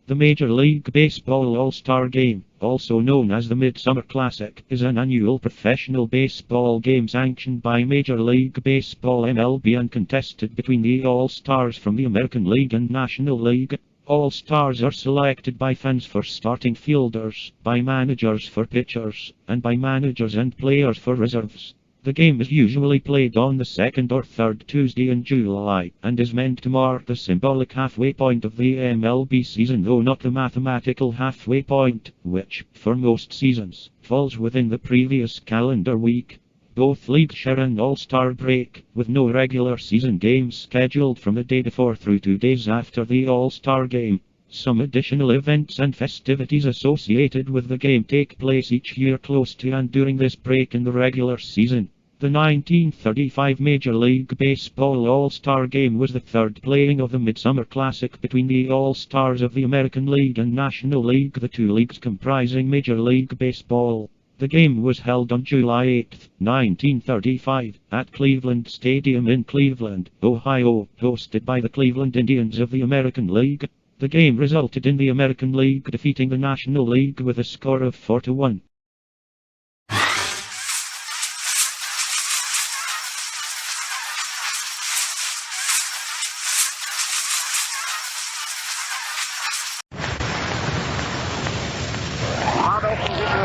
The Major League Baseball All-Star Game, also known as the Midsummer Classic, is an annual professional baseball game sanctioned by Major League Baseball MLB and contested between the All-Stars from the American League and National League. All-Stars are selected by fans for starting fielders, by managers for pitchers, and by managers and players for reserves. The game is usually played on the second or third Tuesday in July, and is meant to mark the symbolic halfway point of the MLB season, though not the mathematical halfway point, which, for most seasons, falls within the previous calendar week. Both leagues share an all-star break, with no regular season games scheduled from the day before through 2 days after the all-star game. Some additional events and festivities associated with the game take place each year close to and during this break in the regular season. The 1935 Major League Baseball All-Star Game was the third playing of the Midsummer Classic between the All-Stars of the American League and National League, the two leagues comprising Major League Baseball. The game was held on July 8, 1935, at Cleveland Stadium in Cleveland, Ohio, hosted by the Cleveland Indians of the American League. The game resulted in the American League defeating the National League with a score of 4-1.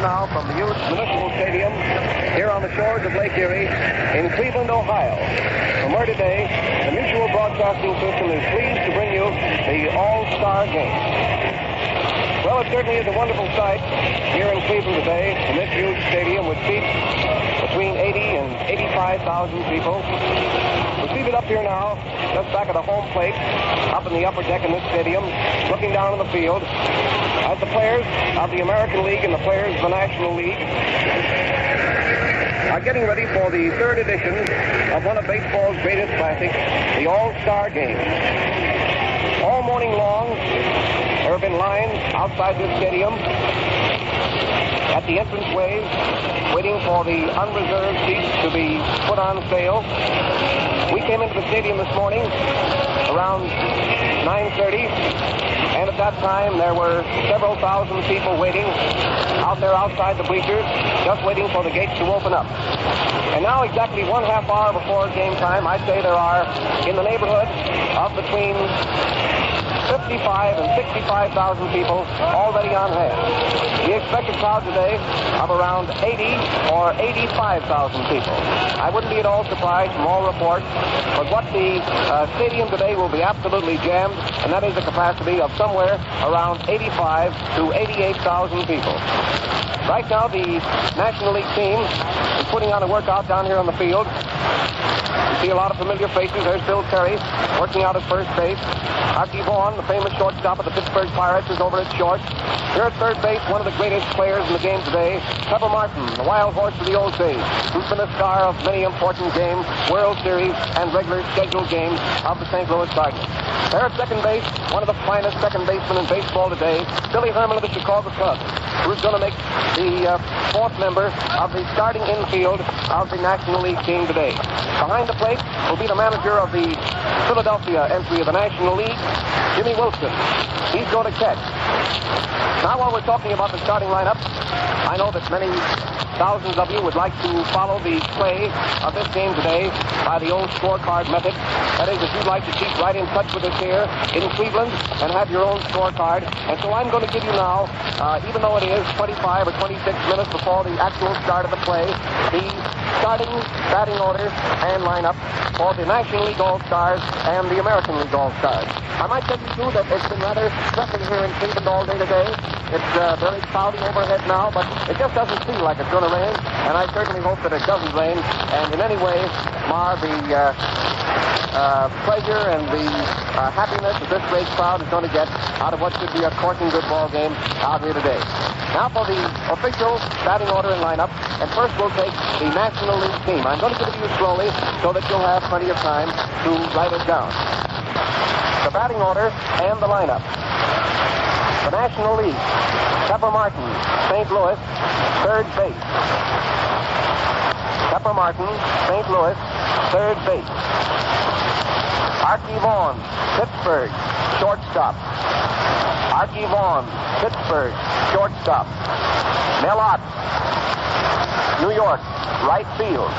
Now from the huge municipal stadium here on the shores of Lake Erie in Cleveland, Ohio. From where today, the Mutual Broadcasting System is pleased to bring you the All-Star Game. Well, it certainly is a wonderful sight here in Cleveland today in this huge stadium with seats between 80 and 85,000 people. We're seated up here now, just back at the home plate, up in the upper deck in this stadium, looking down on the field, as the players of the American League and the players of the National League are getting ready for the third edition of one of baseball's greatest classics, the All-Star Game. All morning long, there have been lines outside this stadium at the entranceways, waiting for the unreserved seats to be put on sale. We came into the stadium this morning around 9:30, and at that time there were several thousand people waiting out there outside the bleachers, just waiting for the gates to open up. And now, exactly 1/2 hour before game time, I'd say there are in the neighborhood of between 55 and 65,000 people already on hand. The expected crowd today of around 80 or 85,000 people. I wouldn't be at all surprised from all reports, but what the stadium today will be absolutely jammed, and that is a capacity of somewhere around 85 to 88,000 people. Right now, the National League team is putting on a workout down here on the field. You see a lot of familiar faces. There's Bill Carey working out at first base. Arkey Vaughan, the famous shortstop of the Pittsburgh Pirates, is over at short. Here at third base, one of the greatest players in the game today, Pepper Martin, the wild horse of the old days, who's been a star of many important games, World Series, and regular scheduled games of the St. Louis Cardinals. There at second base, one of the finest second basemen in baseball today, Billy Herman of the Chicago Cubs, who's going to make the fourth member of the starting infield of the National League team today. Behind the plate will be the manager of the Philadelphia entry of the National League, Jimmy Wilson. He's going to catch. Now, while we're talking about the starting lineup, I know that many thousands of you would like to follow the play of this game today by the old scorecard method. That is, if you'd like to keep right in touch with us here in Cleveland and have your own scorecard. And so I'm going to give you now, even though it is 25 or 26 minutes before the actual start of the play, the starting batting order and lineup for the National League All-Stars and the American League All-Stars. I might tell you, too, that it's been rather stressing here in Cleveland all day today. It's very cloudy overhead now, but it just doesn't feel like it's going to rain, and I certainly hope that it doesn't rain and in any way mar the pleasure and the happiness that this great crowd is going to get out of what should be a corking good ball game out here today. Now for the official batting order and lineup, and first we'll take the National League team. I'm going to give it to you slowly so that you'll have plenty of time to write it down. The batting order and the lineup. The National League, Pepper Martin, St. Louis, third base. Pepper Martin, St. Louis, third base. Arkey Vaughan, Pittsburgh, shortstop. Arkey Vaughan, Pittsburgh Shortstop. Mel Ott, New York, right field.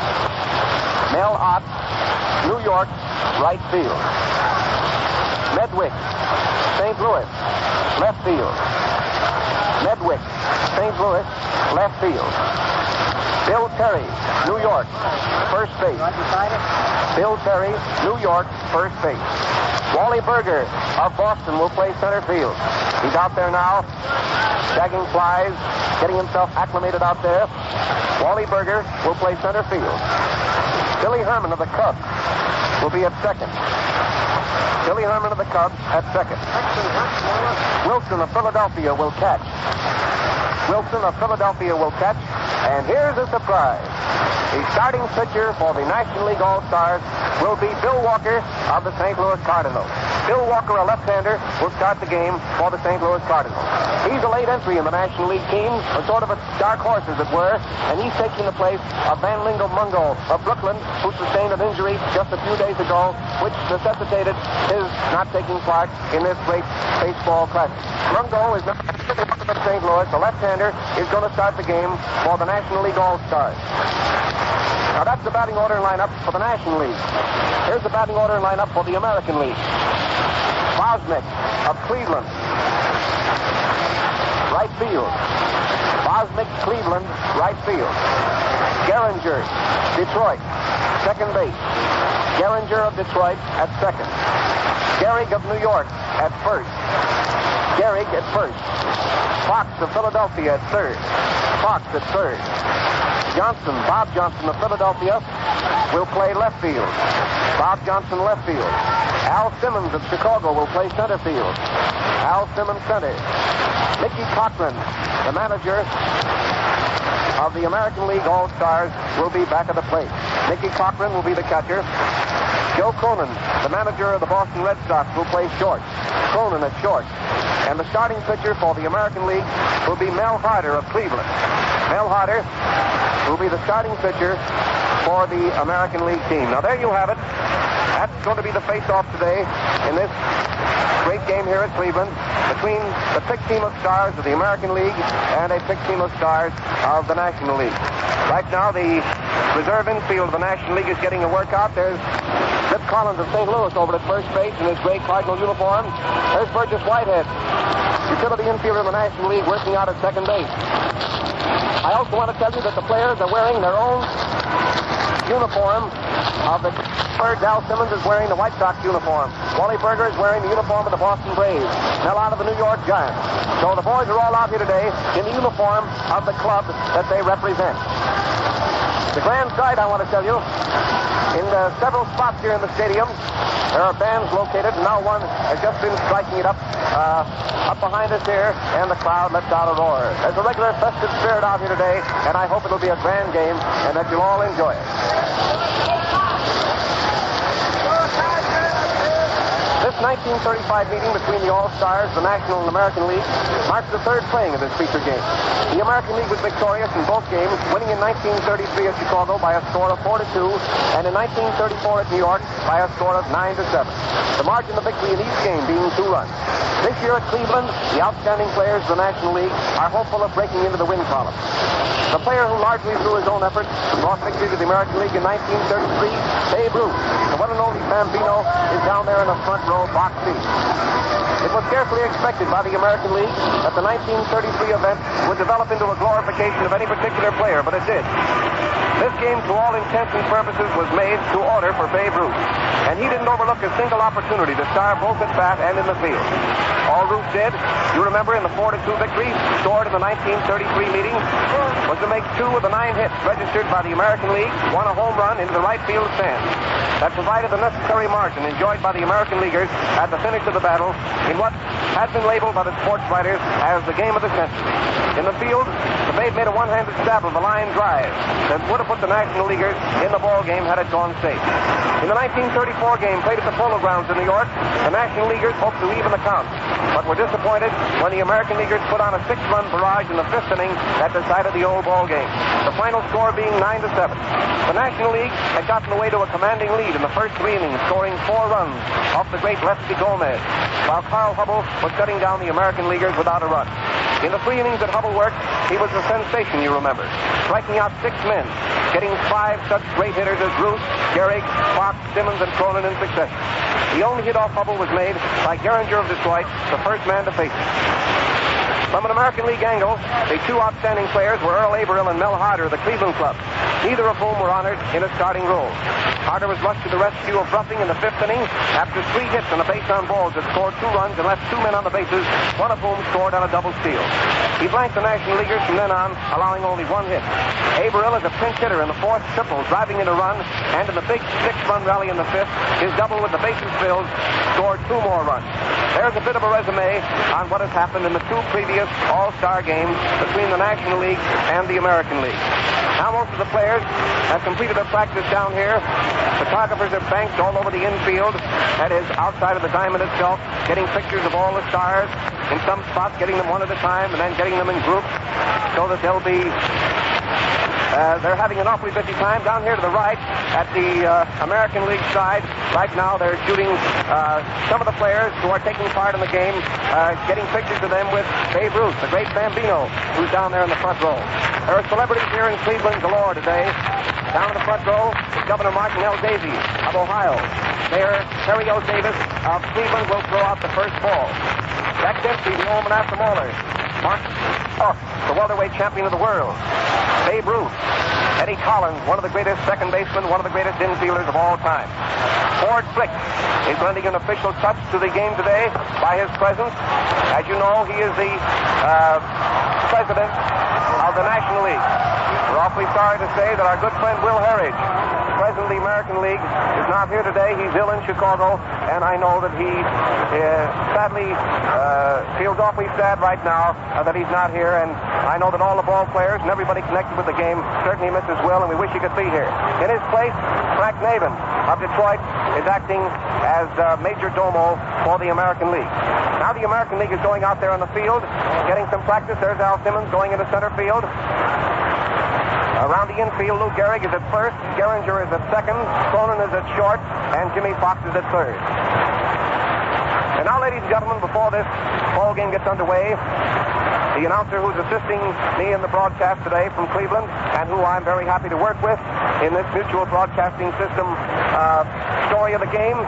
Mel Ott, New York, right field. Medwick, St. Louis, left field. Medwick, St. Louis, left field. Bill Carey, New York, first base. Bill Carey, New York, first base. Wally Burger of Boston will play center field. He's out there now, shagging flies, getting himself acclimated out there. Wally Burger will play center field. Billy Herman of the Cubs will be at second. Billy Herman of the Cubs at second. Wilson of Philadelphia will catch. Wilson of Philadelphia will catch. And here's a surprise. The starting pitcher for the National League All-Stars will be Bill Walker of the St. Louis Cardinals. Bill Walker, a left-hander, will start the game for the St. Louis Cardinals. He's a late entry in the National League team, a sort of a dark horse, as it were, and he's taking the place of Van Lingo Mungo of Brooklyn, who sustained an injury just a few days ago, which necessitated his not taking part in this great baseball classic. Mungo is not at St. Louis. The left-hander is going to start the game for the National League All-Stars. Now, that's the batting order and lineup for the National League. Here's the batting order and lineup for the American League. Bosmick of Cleveland, right field. Bosmick, Cleveland, right field. Gehringer, Detroit, second base. Gehringer of Detroit at second. Gehrig of New York at first. Gehrig at first. Fox of Philadelphia at third. Fox at third. Johnson, Bob Johnson of Philadelphia, will play left field. Bob Johnson left field. Hal Simmons of Chicago will play center field. Hal Simmons center. Mickey Cochran, the manager of the American League All-Stars, will be back at the plate. Mickey Cochran will be the catcher. Joe Cronin, the manager of the Boston Red Sox, will play short. Cronin at short. And the starting pitcher for the American League will be Mel Harder of Cleveland. Mel Harder will be the starting pitcher for the American League team. Now, there you have it. That's going to be the face-off today in this great game here at Cleveland between the picked team of stars of the American League and a picked team of stars of the National League. Right now, the reserve infield of the National League is getting a workout. There's Rip Collins of St. Louis over at first base in his gray Cardinal uniform. There's Burgess Whitehead, utility infielder of the National League, working out at second base. I also want to tell you that the players are wearing their own uniform of the Pittsburgh. Hal Simmons is wearing the White Sox uniform. Wally Burger is wearing the uniform of the Boston Braves. Mel out of the New York Giants. So the boys are all out here today in the uniform of the club that they represent. The grand sight, I want to tell you, in several spots here in the stadium, there are bands located, and now one has just been striking it up behind us here, and the crowd lets out a roar. There's a regular festive spirit out here today, and I hope it'll be a grand game, and that you'll all enjoy it. This 1935 meeting between the All-Stars, the National and American League, marks the third playing of this feature game. The American League was victorious in both games, winning in 1933 at Chicago by a score of 4-2, and in 1934 at New York by a score of 9-7. The margin of victory in each game being 2 runs. This year at Cleveland, the outstanding players of the National League are hopeful of breaking into the win column. The player who largely through his own efforts brought victory to the American League in 1933, Babe Ruth. The one and only Bambino is down there in the front row, box seat. It was carefully expected by the American League that the 1933 event would develop into a glorification of any particular player, but it did. This game, to all intents and purposes, was made to order for Babe Ruth, and he didn't overlook a single opportunity to star both at bat and in the field. All Ruth did, you remember, in the 4-2 victory scored in the 1933 meeting, was to make 2 of the 9 hits registered by the American League, 1 a home run into the right field stand. That provided the necessary margin enjoyed by the American Leaguers at the finish of the battle in what had been labeled by the sports writers as the game of the century. In the field, the Babe made a one-handed stab of a line drive that would have put the National Leaguers in the ball game had it gone safe. In the 1934 game played at the Polo Grounds in New York, the National Leaguers hoped to even the count, but were disappointed when the American Leaguers put on a 6-run barrage in the 5th inning that decided the old ball game. The the final score being 9-7. The National League had gotten away to a commanding lead in the first 3 innings, scoring 4 runs off the great Lefty Gomez, while Carl Hubble was shutting down the American Leaguers without a run. In the 3 innings that Hubble worked, he was a sensation, you remember, striking out 6 men, getting 5 such great hitters as Ruth, Gehrig, Fox, Simmons, and Cronin in succession. The only hit off Hubble was made by Gehrig of Detroit, the first man to face him. From an American League angle, the 2 outstanding players were Earl Averill and Mel Harder of the Cleveland Club, neither of whom were honored in a starting role. Harder was rushed to the rescue of Ruffing in the 5th inning after 3 hits on a base on balls that scored 2 runs and left 2 men on the bases, one of whom scored on a double steal. He blanked the National Leaguers from then on, allowing only 1 hit. Averill is a pinch hitter in the 4th triple, driving in a run, and in the big 6-run rally in the 5th, his double with the bases filled scored 2 more runs. There's a bit of a resume on what has happened in the 2 previous All-Star games between the National League and the American League. Now most of the players have completed their practice down here. Photographers are banked all over the infield, that is, outside of the diamond itself, getting pictures of all the stars, in some spots getting them one at a time and then getting them in groups so that they'll be... they're having an awfully busy time. Down here to the right, at the American League side, right now they're shooting some of the players who are taking part in the game, getting pictures of them with Babe Ruth, the great Bambino, who's down there in the front row. There are celebrities here in Cleveland galore today. Down in the front row is Governor Martin L. Davies of Ohio. Mayor Carey Davis of Cleveland will throw out the first ball. Jack Dempsey, the Old Manassas Mauler. Mark Ock, the welterweight champion of the world. Babe Ruth. Eddie Collins, one of the greatest second basemen, one of the greatest infielders of all time. Ford Flick is lending an official touch to the game today by his presence. As you know, he is the president of the National League. We're awfully sorry to say that our good friend Will Herridge, president of the American League, is not here today. He's ill in Chicago, and I know that he sadly feels awfully sad right now that he's not here, and I know that all the ball players and everybody connected with the game certainly misses Will, and we wish he could be here. In his place, Frank Navin of Detroit is acting as Major Domo for the American League. Now the American League is going out there on the field, getting some practice. There's Al Simmons going into center field. Around the infield, Lou Gehrig is at first, Gehringer is at second, Cronin is at short, and Jimmy Fox is at third. And now, ladies and gentlemen, before this ball game gets underway, the announcer who's assisting me in the broadcast today from Cleveland, and who I'm very happy to work with in this mutual broadcasting system story of the game,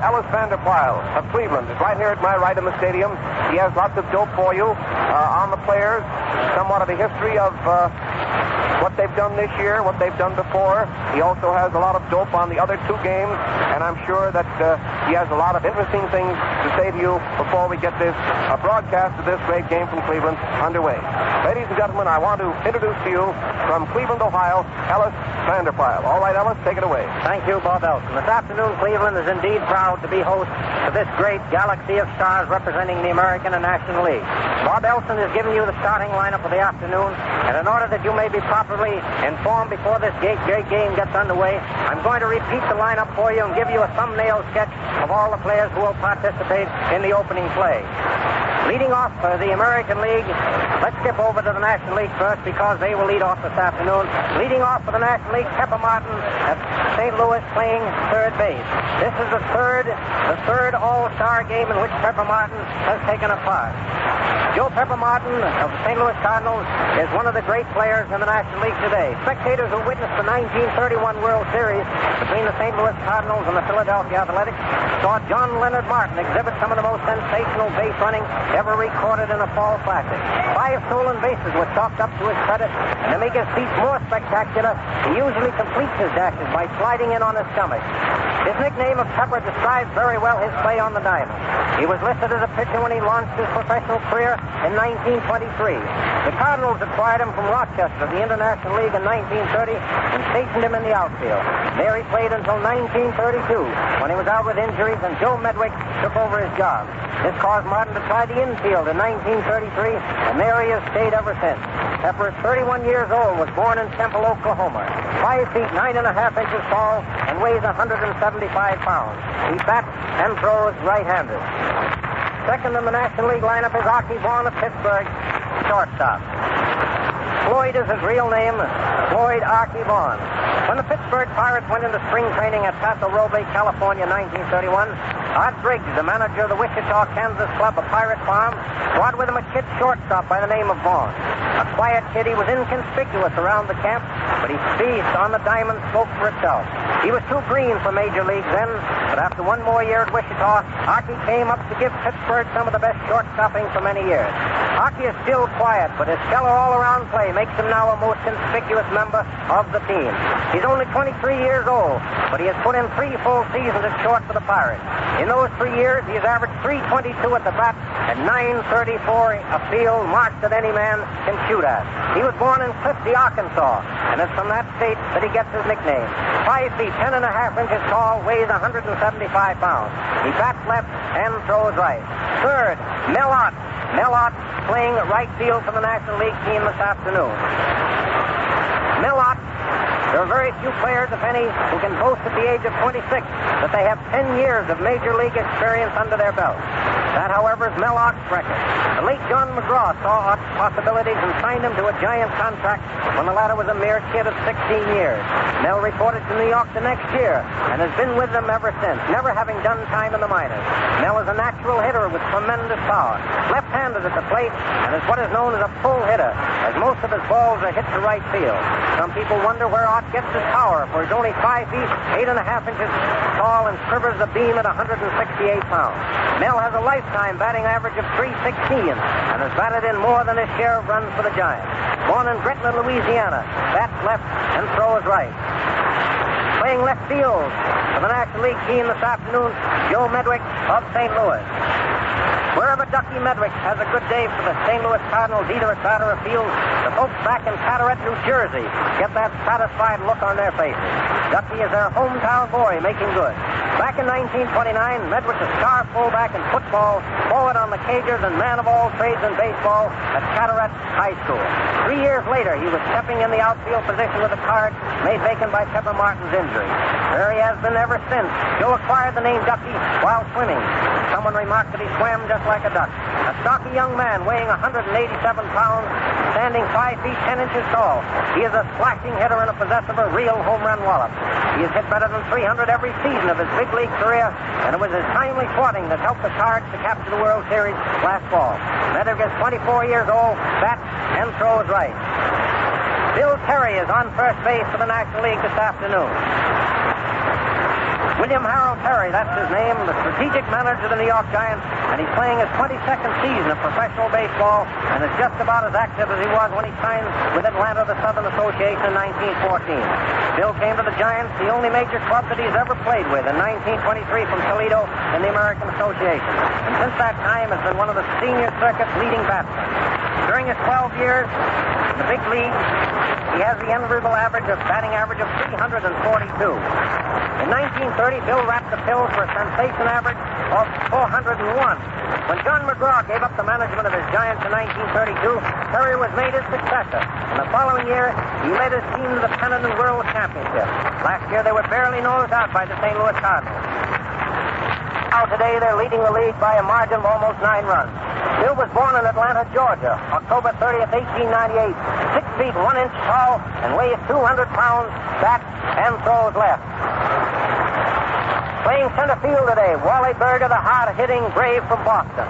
Ellis Vanderpyle of Cleveland is right here at my right in the stadium. He has lots of dope for you on the players, somewhat of the history of what they've done this year, what they've done before. He also has a lot of dope on the other 2 games, and I'm sure that he has a lot of interesting things to say to you before we get this broadcast of this great game from Cleveland underway. Ladies and gentlemen, I want to introduce to you from Cleveland, Ohio, Ellis Vanderpyle. All right, Ellis, take it away. Thank you, Bob Elson. This afternoon, Cleveland is indeed proud to be host to this great galaxy of stars representing the American and National League. Bob Elson is giving you the starting lineup for the afternoon, and in order that you may be properly informed before this great game gets underway, I'm going to repeat the lineup for you and give you a thumbnail sketch of all the players who will participate in the opening play. Leading off for the American League, let's skip over to the National League first because they will lead off this afternoon. Leading off for the National League, Pepper Martin at St. Louis playing third base. This is the third All-Star game in which Pepper Martin has taken a part. Joe Pepper Martin of the St. Louis Cardinals is one of the great players in the National League today. Spectators who witnessed the 1931 World Series between the St. Louis Cardinals and the Philadelphia Athletics saw John Leonard Martin exhibit some of the most sensational base running ever recorded in a fall classic. 5 stolen bases were chalked up to his credit, and to make his feat more spectacular, he usually completes his dashes by sliding in on his stomach. His nickname of Pepper describes very well his play on the diamond. He was listed as a pitcher when he launched his professional career in 1923. The Cardinals acquired him from Rochester, the International League, in 1930 and stationed him in the outfield. There he played until 1932, when he was out with injuries and Joe Medwick took over his job. This caused Martin to try the infield in 1933, and there he has stayed ever since. Pepper is 31 years old, was born in Temple, Oklahoma. 5 feet 9.5 inches tall and weighs 175 pounds. He bats and throws right-handed. Second in the National League lineup is Arkey Vaughan of Pittsburgh, shortstop. Floyd is his real name, Floyd Arkey Vaughan. When the Pittsburgh Pirates went into spring training at Paso Roble, California, 1931, Art Briggs, the manager of the Wichita, Kansas club, a Pirate Farm, brought with him a kid shortstop by the name of Vaughan. A quiet kid, he was inconspicuous around the camp, but his speed on the diamond spoke for itself. He was too green for major leagues then, but after one more year at Wichita, Arkey came up to give Pittsburgh some of the best shortstopping for many years. Arkey is still quiet, but his stellar all-around play makes him now a most conspicuous member of the team. He's only 23 years old, but he has put in 3 full seasons at short for the Pirates. In those 3 years, he has averaged .322 at the bat and .934 a field, marks that any man can shoot at. He was born in Clifty, Arkansas, and it's from that state that he gets his nickname. 5 feet 10 and a half inches tall, weighs 175 pounds. He bats left and throws right. Third, Mel Ott. Mel Ott playing right field for the National League team this afternoon. Mel Ott, there are very few players, if any, who can boast at the age of 26 that they have 10 years of major league experience under their belt. That, however, is Mel Ott's record. The late John McGraw saw Ott's possibilities and signed him to a giant contract when the latter was a mere kid of 16 years. Mel reported to New York the next year and has been with them ever since, never having done time in the minors. Mel is a natural hitter with tremendous power, left-handed at the plate, and is what is known as a pull hitter, as most of his balls are hit to right field. Some people wonder where Ott gets his power, for he's only 5 feet, 8 and a half inches tall and quivers the beam at 168 pounds. Mel has a lifetime batting average of .316 and has batted in more than his share of runs for the Giants. Born in Gretna, Louisiana, bats left and throws right. Playing left field for the National League team this afternoon, Joe Medwick of St. Louis. Wherever Ducky Medwick has a good day for the St. Louis Cardinals, either at bat or afield, the folks back in Carteret, New Jersey, get that satisfied look on their faces. Ducky is their hometown boy, making good. Back in 1929, Medwick, a star fullback in football, forward on the Cagers, and man of all trades in baseball at Carteret High School. 3 years later, he was stepping in the outfield position with a card made vacant by Pepper Martin's injury. There he has been ever since. Joe acquired the name Ducky while swimming. Someone remarked that he swam just like a duck. A stocky young man weighing 187 pounds, standing 5 feet 10 inches tall. He is a slashing hitter and a possessor of a real home run wallop. He has hit better than 300 every season of his big league career, and it was his timely swatting that helped the Cards to capture the World Series last fall. Medwick is 24 years old, bats and throws right. Bill Carey is on first base for the National League this afternoon. William Harold Perry, that's his name, the strategic manager of the New York Giants, and he's playing his 22nd season of professional baseball and is just about as active as he was when he signed with Atlanta, the Southern Association, in 1914. Bill came to the Giants, the only major club that he's ever played with, in 1923 from Toledo in the American Association. And since that time has been one of the senior circuit's leading batsmen. During his 12 years in the big league, he has the enviable batting average of 342. In 1930, Bill wrapped the pills for a sensation average of 401. When John McGraw gave up the management of his Giants in 1932, Perry was made his successor. And the following year, he led his team to the pennant and World Championship. Last year, they were barely nosed out by the St. Louis Cardinals. Now today, they're leading the league by a margin of almost 9 runs. Bill was born in Atlanta, Georgia, October 30th, 1898. 6 feet 1 inch tall and weighs 200 pounds, bats and throws left. Playing center field today, Wally Burger, the hard-hitting Brave from Boston.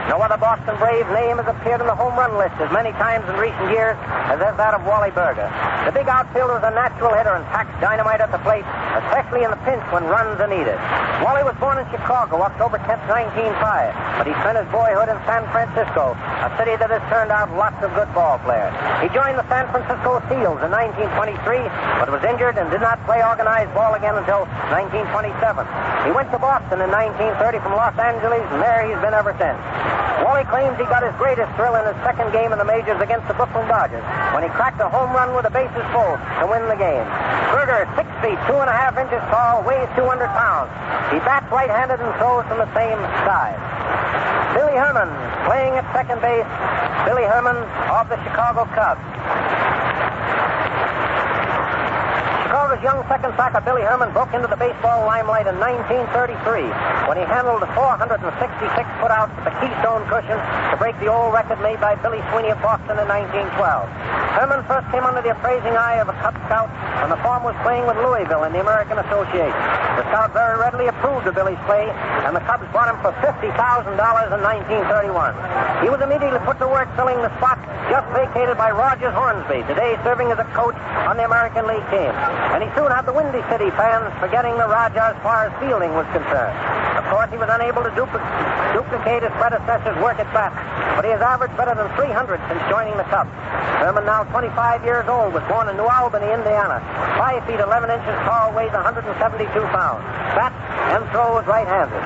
No other Boston Brave name has appeared in the home run list as many times in recent years as that of Wally Burger. The big outfielder is a natural hitter and packs dynamite at the plate, especially in the pinch when runs are needed. Wally was born in Chicago, October 10th, 1905, but he spent his boyhood in San Francisco, a city that has turned out lots of good ball players. He joined the San Francisco Seals in 1923, but was injured and did not play organized ball again until 1927. He went to Boston in 1930 from Los Angeles, and there he's been ever since. Wally claims he got his greatest thrill in his second game in the majors against the Brooklyn Dodgers, when he cracked a home run with the bases full to win the game. Burger, 6 feet 2.5 inches tall, weighs 200 pounds. He bats right-handed and throws from the same side. Billy Herman, playing at second base. Billy Herman of the Chicago Cubs. Chicago's young second backer Billy Herman broke into the baseball limelight in 1933 when he handled 466 putouts at the Keystone cushion to break the old record made by Billy Sweeney of Boston in 1912. Herman first came under the appraising eye of a Cub scout when the farm was playing with Louisville in the American Association. The scout very readily approved of Billy's play, and the Cubs bought him for $50,000 in 1931. He was immediately put to work filling the spot just vacated by Rogers Hornsby, today serving as a coach on the American League team. And he soon had the Windy City fans forgetting the Raja as far as fielding was concerned. Of course, he was unable to duplicate his predecessor's work at bat, but he has averaged better than 300 since joining the Cubs. Herman, now 25 years old, was born in New Albany, Indiana. 5 feet 11 inches tall, weighs 172 pounds. Bats and throws right-handed.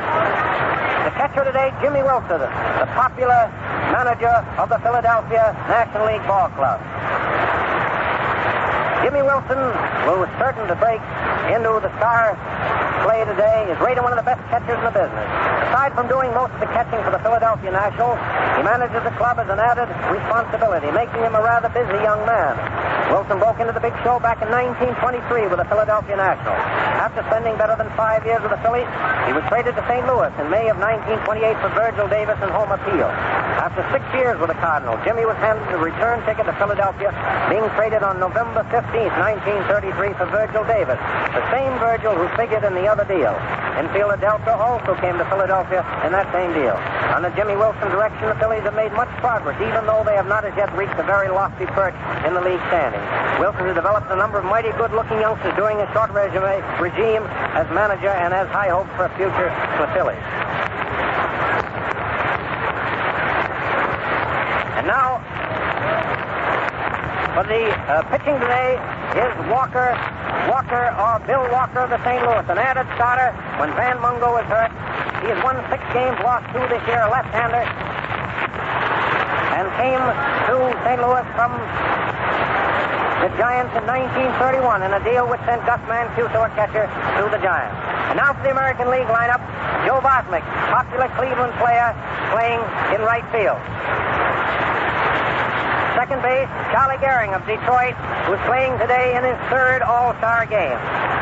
The catcher today, Jimmy Wilson, the popular manager of the Philadelphia National League Ball Club. Jimmy Wilson was certain to break into the star play today. Is rated one of the best catchers in the business. Aside from doing most of the catching for the Philadelphia Nationals, he manages the club as an added responsibility, making him a rather busy young man. Wilson broke into the big show back in 1923 with the Philadelphia Nationals. After spending better than 5 years with the Phillies, he was traded to St. Louis in May of 1928 for Virgil Davis and home appeal. After 6 years with the Cardinals, Jimmy was handed a return ticket to Philadelphia, being traded on November 15th, 1933 for Virgil Davis, the same Virgil who figured in the other deal. Infielder Delta also came to Philadelphia in that same deal. Under Jimmy Wilson's direction, the Phillies have made much progress, even though they have not as yet reached a very lofty perch in the league standings. Wilson has developed a number of mighty good-looking youngsters during his short regime as manager and has high hopes for a future for the Phillies. And now, for the pitching today is Bill Walker of the St. Louis, an added starter when Van Mungo was hurt. He has won 6 games, lost 2 this year, a left-hander, and came to St. Louis from the Giants in 1931 in a deal which sent Gus Mancuso, a catcher, to the Giants. And now for the American League lineup, Joe Vosmich, popular Cleveland player, playing in right field. Second base, Charlie Gehrig of Detroit, who's playing today in his 3rd All-Star game.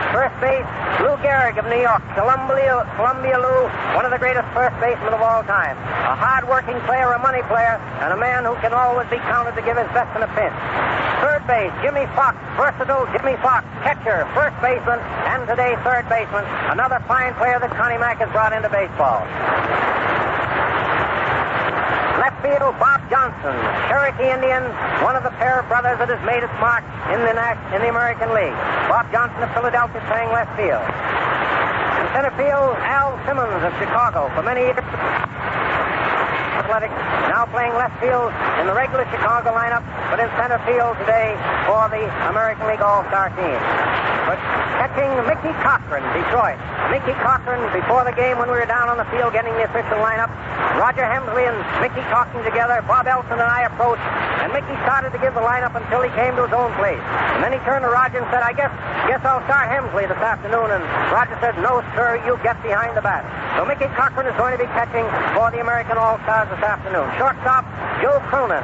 First base, Lou Gehrig of New York, Columbia Lou, one of the greatest first basemen of all time. A hard-working player, a money player, and a man who can always be counted to give his best in a pinch. Third base, Jimmy Fox, versatile Jimmy Fox, catcher, first baseman, and today's third baseman, another fine player that Connie Mack has brought into baseball. Left field, Bob Johnson, Cherokee Indian, one of the pair of brothers that has made its mark in the American League. Bob Johnson of Philadelphia playing left field. In center field, Hal Simmons of Chicago for many years. Athletic, now playing left field in the regular Chicago lineup, but in center field today for the American League All-Star team. But catching Mickey Cochran, Detroit. Mickey Cochran, before the game when we were down on the field getting the official lineup, Roger Hensley and Mickey talking together, Bob Elson and I approached, and Mickey started to give the lineup until he came to his own place. And then he turned to Roger and said, I guess I'll start Hensley this afternoon. And Roger said, no, sir, you get behind the bat. So Mickey Cochran is going to be catching for the American All-Stars this afternoon. Shortstop, Joe Cronin,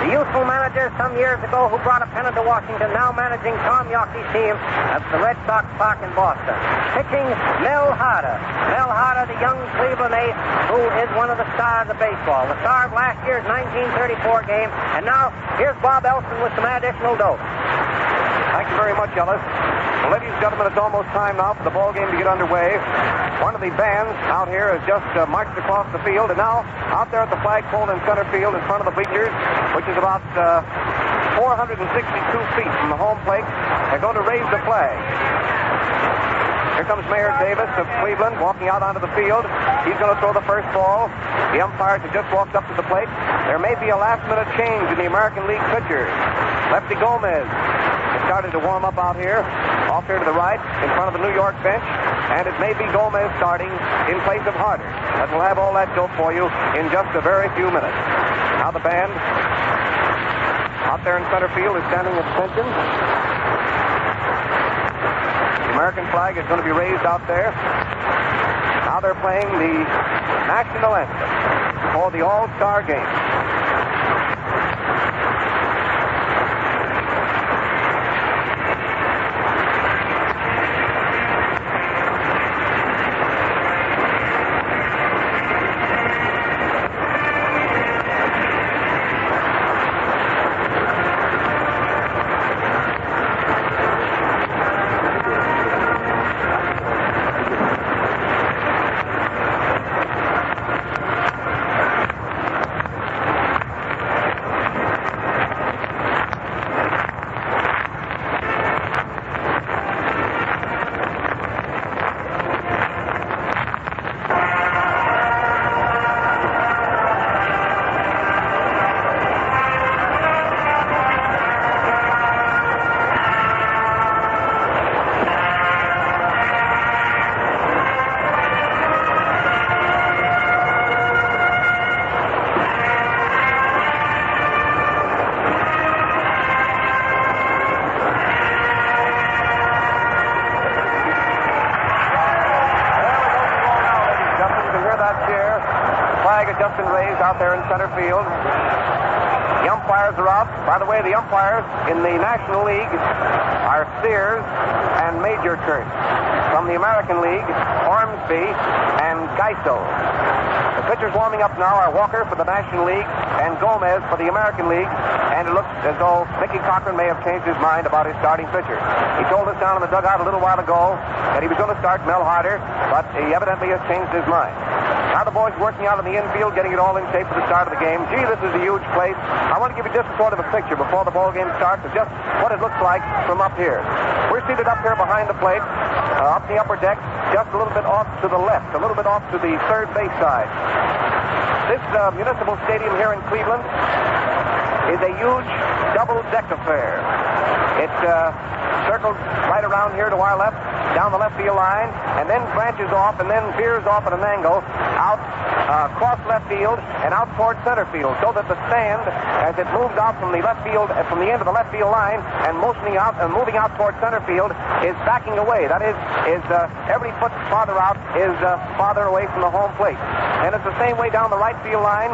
the youthful manager some years ago who brought a pennant to Washington, now managing Tom Yawkey's team at the Red Sox Park in Boston. Pitching, Mel Harder. Mel Harder, the young Cleveland ace, who is one of the stars of baseball. The star of last year's 1934 game. And now, here's Bob Elson with some additional dope. Thank you very much, Ellis. Well, ladies and gentlemen, it's almost time now for the ball game to get underway. One of the bands out here has just marched across the field, and now out there at the flagpole in center field in front of the bleachers, which is about 462 feet from the home plate, they're going to raise the flag. Here comes Mayor Davis of Cleveland walking out onto the field. He's going to throw the first ball. The umpires have just walked up to the plate. There may be a last-minute change in the American League pitchers. Lefty Gomez has started to warm up out here, off here to the right, in front of the New York bench. And it may be Gomez starting in place of Harder. But we'll have all that dope for you in just a very few minutes. Now the band out there in center field is standing at attention. The American flag is going to be raised out there. Now they're playing the national anthem for the All-Star game. flag has just been raised out there in center field. The umpires are out. By the way, the umpires in the National League are Sears and Major Kurt. From the American League, Ormsby and Geisel. The pitchers warming up now are Walker for the National League and Gomez for the American League. And it looks as though Mickey Cochran may have changed his mind about his starting pitcher. He told us down in the dugout a little while ago that he was going to start Mel Harder, but he evidently has changed his mind. Now the boys working out in the infield, getting it all in shape for the start of the game. Gee, this is a huge place. I want to give you just sort of a picture before the ball game starts of just what it looks like from up here. We're seated up here behind the plate, up the upper deck, just a little bit off to the left, a little bit off to the third base side. This municipal stadium here in Cleveland is a huge double-deck affair. It circles right around here to our left, down the left field line, and then branches off and then veers off at an angle out across left field and out towards center field, so that the stand, as it moves out from the left field, from the end of the left field line and moving out towards center field, is backing away. That is every foot farther out is farther away from the home plate. And it's the same way down the right field line.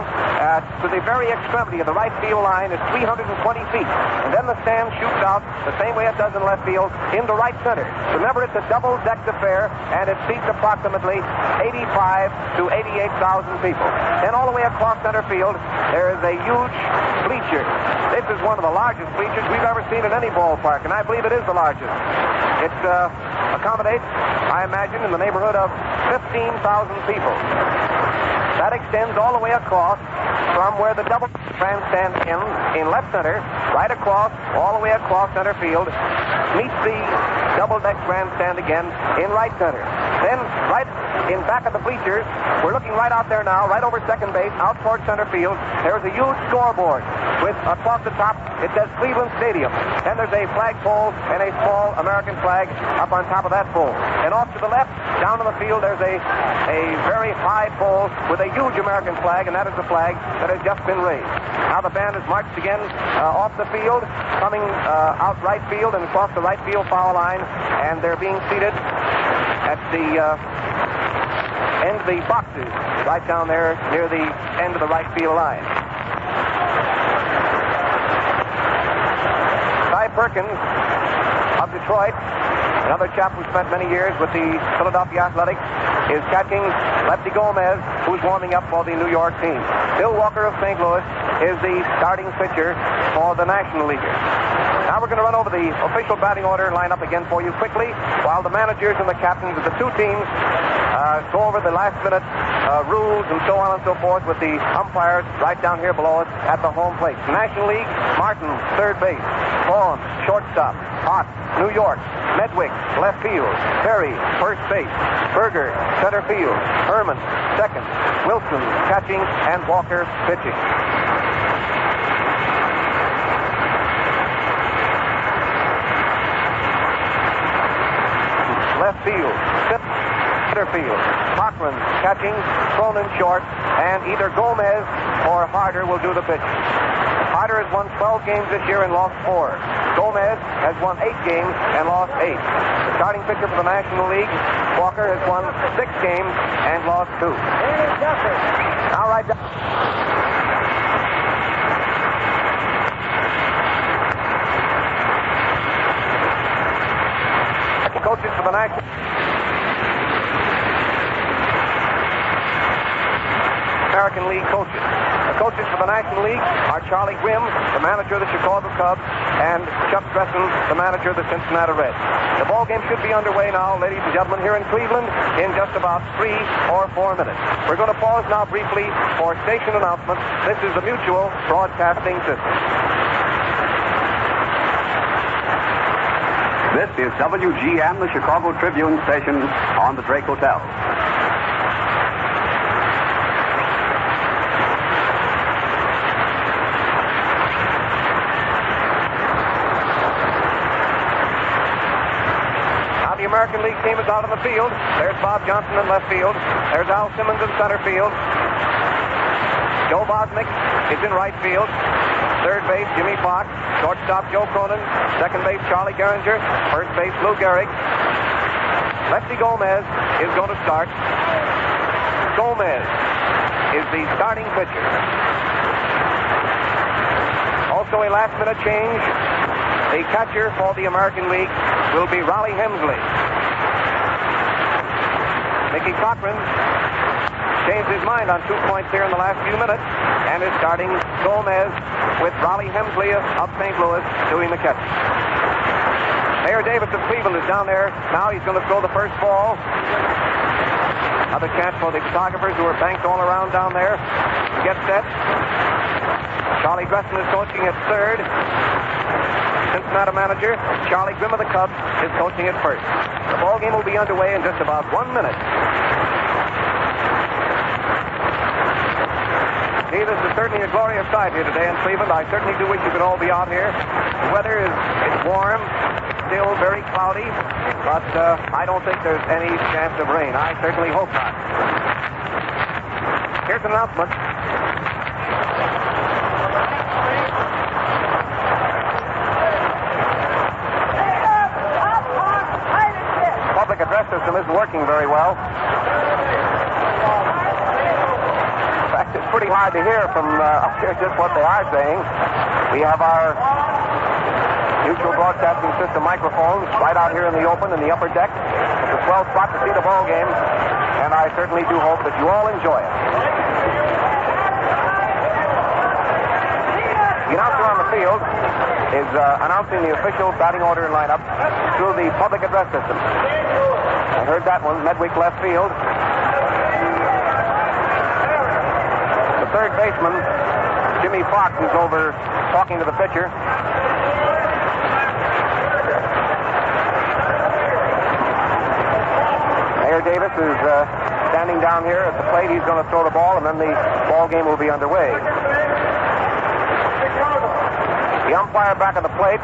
To the very extremity of the right field line is 320 feet. And then the stand shoots out the same way it does in left field into right center. Remember, it's a double-decked affair, and it seats approximately 85 to 88,000 people. Then all the way across center field, there is a huge bleacher. This is one of the largest bleachers we've ever seen in any ballpark, and I believe it is the largest. It accommodates, I imagine, in the neighborhood of 15,000 people. That extends all the way across from where the double grandstand ends in left center, right across, all the way across center field, meets the double-deck grandstand again in right center. Then right in back of the bleachers, we're looking right out there now, right over second base, out towards center field. There's a huge scoreboard with across the top, it says Cleveland Stadium. Then there's a flagpole and a small American flag up on top of that pole. And off to the left, down in the field, there's a very high pole with a huge American flag, and that is the flag that has just been raised. Now the band has marched again off the field, coming out right field and across the right field foul line, and they're being seated at the end of the boxes, right down there near the end of the right field line. Ty Perkins of Detroit, another chap who spent many years with the Philadelphia Athletics, is catching Lefty Gomez, who's warming up for the New York team. Bill Walker of St. Louis is the starting pitcher for the National Leaguers. Now we're going to run over the official batting order lineup again for you quickly, while the managers and the captains of the two teams go over the last-minute rules and so on and so forth with the umpires right down here below us at the home plate. National League, Martin, third base. Vaughan, shortstop. Ott, New York. Medwick, left field. Carey, first base. Burger, center field. Herman, second. Wilson, catching, and Walker, pitching. Left field, center field. Cochran catching, Cronin short, and either Gomez or Harder will do the pitching. Harder has won 12 games this year and lost 4. Gomez has won 8 games and lost 8. The starting pitcher for the National League, Walker, has won 6 games and lost 2. Now right down. Coaches for the National American League coaches. The coaches for the National League are Charlie Grimm, the manager of the Chicago Cubs, and Chuck Dressen, the manager of the Cincinnati Reds. The ball game should be underway now, ladies and gentlemen, here in Cleveland in just about 3 or 4 minutes. We're going to pause now briefly for station announcements. This is the Mutual Broadcasting System. This is WGN, the Chicago Tribune station on the Drake Hotel. Now the American League team is out on the field. There's Bob Johnson in left field. There's Hal Simmons in center field. Joe Vosmich is in right field. Third base, Jimmy Fox. Shortstop, Joe Cronin. Second base, Charlie Gehringer. First base, Lou Gehrig. Lefty Gomez is going to start. Gomez is the starting pitcher. Also a last-minute change. The catcher for the American League will be Wally Hensley. Mickey Cochran changed his mind on 2 points here in the last few minutes and is starting Gomez with Wally Hensley of St. Louis doing the catch. Mayor Davis of Cleveland is down there. Now he's going to throw the first ball. Another chance for the photographers who are banked all around down there to get set. Charlie Gresson is coaching at third. Cincinnati manager Charlie Grimm of the Cubs is coaching at first. The ball game will be underway in just about 1 minute. See, this is certainly a glorious sight here today in Cleveland. I certainly do wish you could all be out here. The weather is warm, still very cloudy, but I don't think there's any chance of rain. I certainly hope not. Here's an announcement. Public address system isn't working very well. In fact, it's pretty hard to hear from up here just what they are saying. We have our mutual broadcasting system microphones right out here in the open in the upper deck. It's a swell spot to see the ball game, and I certainly do hope that you all enjoy it. The announcer on the field is announcing the official batting order and lineup through the public address system. I heard that one, Medwick left field. The third baseman, Jimmy Fox, is over talking to the pitcher. Mayor Davis is standing down here at the plate. He's going to throw the ball, and then the ball game will be underway. The umpire back at the plate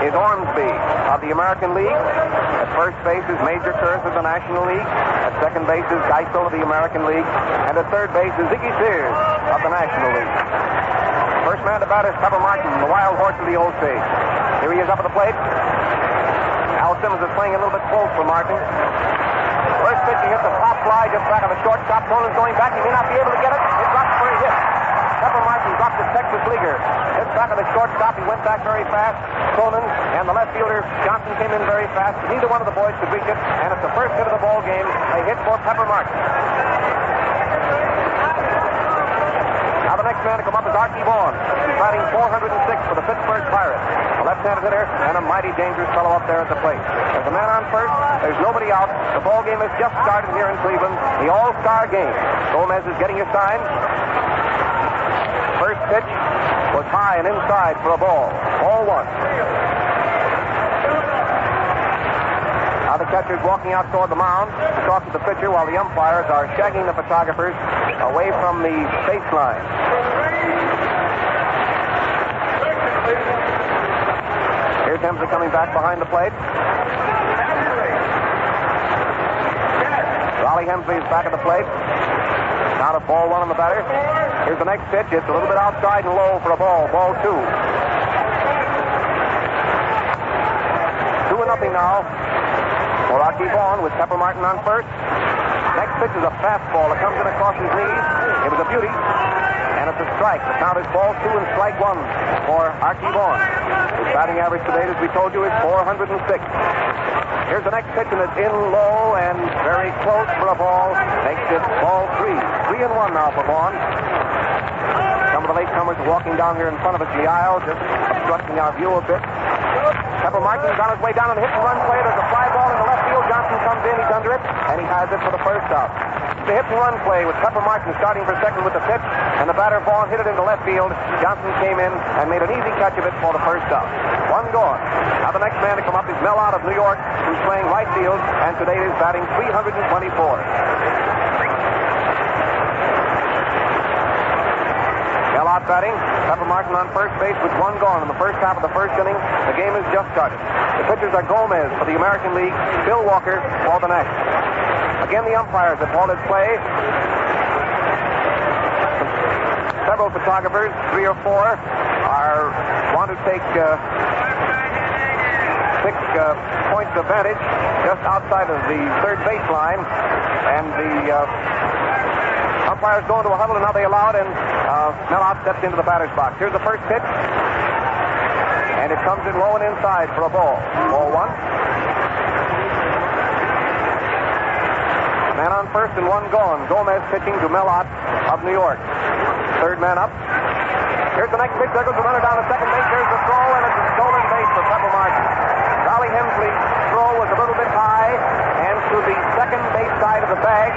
is Ormsby of the American League. At first base is Major Kurth of the National League. At second base is Geisel of the American League. And at third base is Ziggy Sears of the National League. First man to bat is Pepper Martin, the wild horse of the old stage. Here he is up at the plate. Hal Simmons is playing a little bit close for Martin. First pitch, he hits a pop fly just back of the shortstop. Cronin's going back. He may not be able to get it. It drops for a hit. Pepper Martin dropped the Texas leaguer. Hit back of the shortstop. He went back very fast. Cronin and the left fielder Johnson came in very fast. Neither one of the boys could reach it, and it's the first hit of the ball game. A hit for Pepper Martin. Now the next man to come up is Arkey Vaughan, batting 406 for the Pittsburgh Pirates. A left-handed hitter and a mighty dangerous fellow up there at the plate. There's a man on first. There's nobody out. The ball game has just started here in Cleveland. The All-Star game. Gomez is getting his sign. First pitch was high and inside for a ball. Ball one. Now the catcher's walking out toward the mound to talk to the pitcher while the umpires are shagging the photographers away from the baseline. Here's Hensley coming back behind the plate. Wally Hensley is back at the plate. Now to ball one on the batter. Here's the next pitch. It's a little bit outside and low for a ball. Ball two. 2-0 now for Arkey Vaughan with Pepper Martin on first. Next pitch is a fastball. It comes in across his knees. It was a beauty. And it's a strike. The count is ball two and strike one for Arkey Vaughan. His batting average today, as we told you, is 406. Here's the next pitch, and it's in low and very close for a ball. Makes it ball three. 3-1 now for Vaughan. Some of the latecomers are walking down here in front of us in the aisle, just obstructing our view a bit. Pepper Martin's on his way down on the hit-and-run play. There's a fly ball in the left field. Johnson comes in. He's under it, and he has it for the first out. The hit-and-run play with Pepper Martin starting for second with the pitch, and the batter Vaughan hit it into left field. Johnson came in and made an easy catch of it for the first out. One gone. Now the next man to come up is Leonard of New York, who's playing right field, and today is batting 324. Leonard batting. Pepper Martin on first base with one gone in the first half of the first inning. The game has just started. The pitchers are Gomez for the American League, Bill Walker for the National. Again, the umpires have halted play. Several photographers, 3 or 4, want to take 6 points of vantage just outside of the third baseline, and the umpires go into a huddle, and now they allow it, and Mellott steps into the batter's box. Here's the first pitch, and it comes in low and inside for a ball. Ball one. Man on first and one gone. Gomez pitching to Mellott of New York. Third man up. Here's the next pitch. There goes the runner down to second base. There's the throw, and it's a stolen base for Pepper Martin. Wally Hensley's throw was a little bit high and to the second base side of the bag.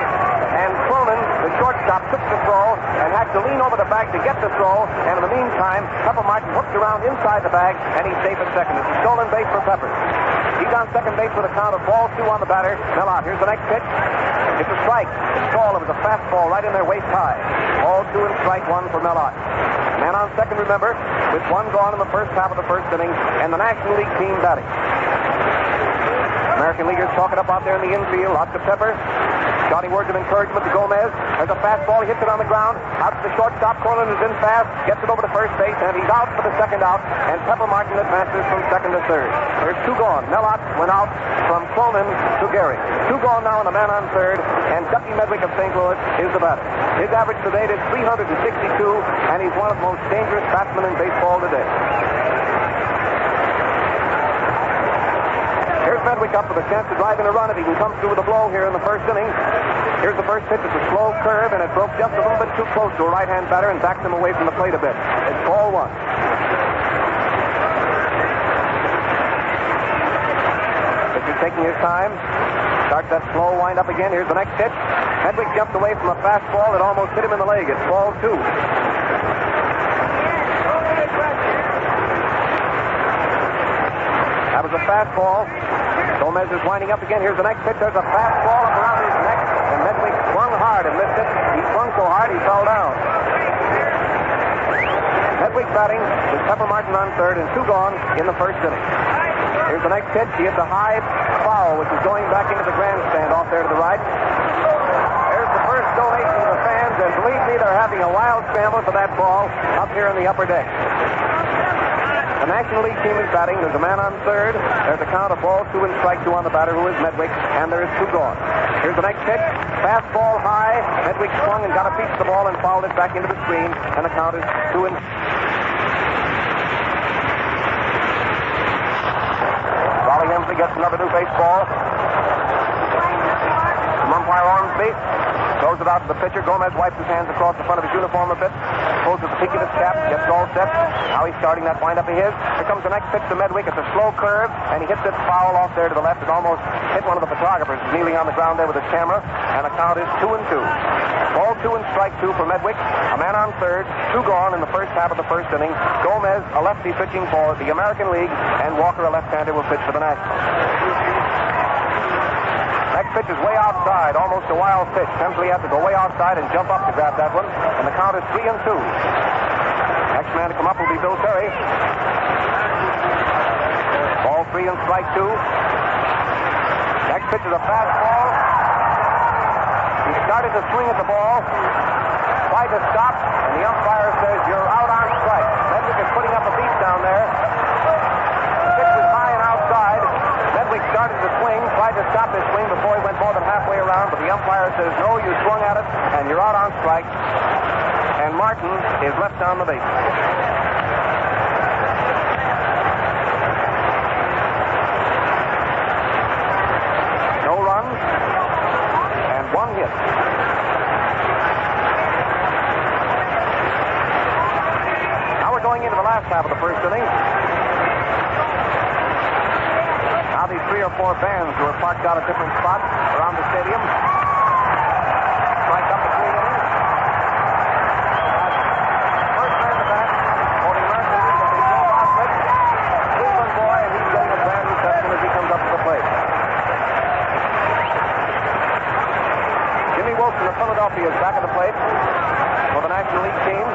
And Cronin, the shortstop, took the throw and had to lean over the bag to get the throw. And in the meantime, Pepper Martin hooked around inside the bag, and he's safe at second. It's a stolen base for Pepper. He's on second base with a count of ball two on the batter. Mellott. Here's the next pitch. It's a strike. It's ball. It was a fastball right in there, waist high. Ball two and strike one for Mellott. Man on second, remember, with one gone in the first half of the first inning, and the National League team batting. American leaguers talking up out there in the infield. Lots of pepper. Shouting words of encouragement to Gomez. There's a fastball. He hits it on the ground. Out to the shortstop. Cronin is in fast. Gets it over to first base, and he's out for the second out. And Pepper Martin advances from second to third. There's two gone. Mellott went out from Cronin to Gehrig. Two gone now, and a man on third. And Ducky Medwick of St. Louis is the batter. His average to date is 362, and he's one of the most dangerous batsmen in baseball today. Here's Medwick up with a chance to drive in a run if he can come through with a blow here in the first inning. Here's the first pitch. It's a slow curve, and it broke just a little bit too close to a right-hand batter and backed him away from the plate a bit. It's ball one. Pitcher's taking his time. Starts that slow wind up again. Here's the next pitch. Medwick jumped away from a fastball that almost hit him in the leg. It's ball two. That was a fastball. Gomez is winding up again. Here's the next pitch. There's a fastball up around his neck, and Medwick swung hard and missed it. He swung so hard he fell down. Medwick batting with Pepper Martin on third and two gone in the first inning. Here's the next pitch. He hits a high foul, which is going back into the grandstand off there to the right. There's the first donation to the fans, and believe me, they're having a wild scramble for that ball up here in the upper deck. The National League team is batting. There's a man on third. There's a count of ball two and strike two on the batter, who is Medwick, and there is two gone. Here's the next pitch. Fastball high. Medwick swung and got a piece of the ball and fouled it back into the screen, and the count is 2 and... Wally Hensley gets another new baseball. From umpire Ormsby. Throws it out to the pitcher. Gomez wipes his hands across the front of his uniform a bit. Pulls at the peak of his cap. Gets all set. Now he's starting that windup of his. Here comes the next pitch to Medwick. It's a slow curve, and he hits it foul off there to the left. It almost hit one of the photographers kneeling on the ground there with his camera. And the count is 2 and 2. Ball two and strike two for Medwick. A man on third. Two gone in the first half of the first inning. Gomez, a lefty, pitching for the American League, and Walker, a left-hander, will pitch for the Nationals. Next pitch is way outside, almost a wild pitch. Hensley has to go way outside and jump up to grab that one. And the count is 3 and 2. Next man to come up will be Bill Carey. Ball 3 and strike 2. Next pitch is a fastball. He started to swing at the ball. Tried to stop, and the umpire says, "You're out on strike." Medwick is putting up a beat down there. The pitch is high and outside. Medwick started to swing, tried to stop his swing before he went more than halfway around, but the umpire says, "No, you swung at it, and you're out on strike." And Martin is left down the base. No runs, and one hit. Now we're going into the last half of the first inning. Now these 3 or 4 vans who are parked out at different spots around the stadium strike up between innings. First man to bat for the American League will be Joe Bosmick, Cleveland boy, and he's getting a grand reception as he comes up to the plate. Jimmy Wilson of Philadelphia is back at the plate for the National League team.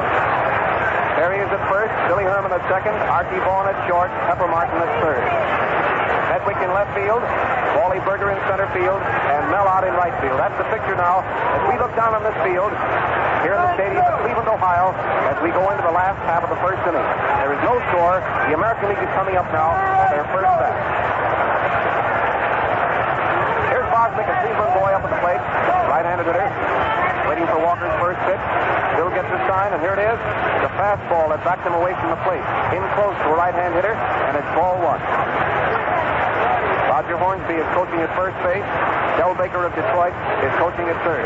Carey is at first, Billy Herman at second, Arkey Vaughan at short, Pepper Martin at third. Medwick in left field, Wally Burger in center field, and Mellott in right field. That's the picture now as we look down on this field here in the stadium of Cleveland, Ohio, as we go into the last half of the first inning. There is no score. The American League is coming up now for their first bat. Here's Bosmick, a Cleveland boy, up at the plate. Right-handed hitter. Waiting for Walker's first pitch. fastball that backed him away from the plate. In close to a right-hand hitter, and it's ball one. Roger Hornsby is coaching at first base. Del Baker of Detroit is coaching at third.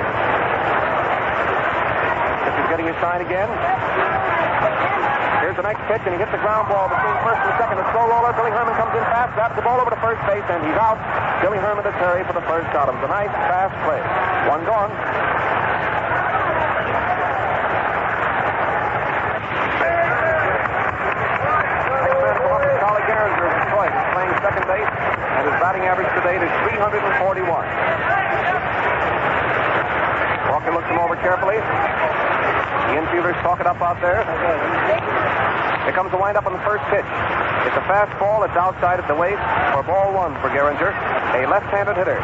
This is getting his sign again. Here's the next pitch, and he hits the ground ball between first and second. A slow roller. Billy Herman comes in fast, grabs the ball over to first base, and he's out. Billy Herman to Carey for the first out. It was a nice, fast play. One gone. Second base, and his batting average to date is 341. Walker looks him over carefully. The infielders talk it up out there. Here comes the windup on the first pitch. It's a fastball. It's outside at the waist for ball one for Gehringer, a left-handed hitter.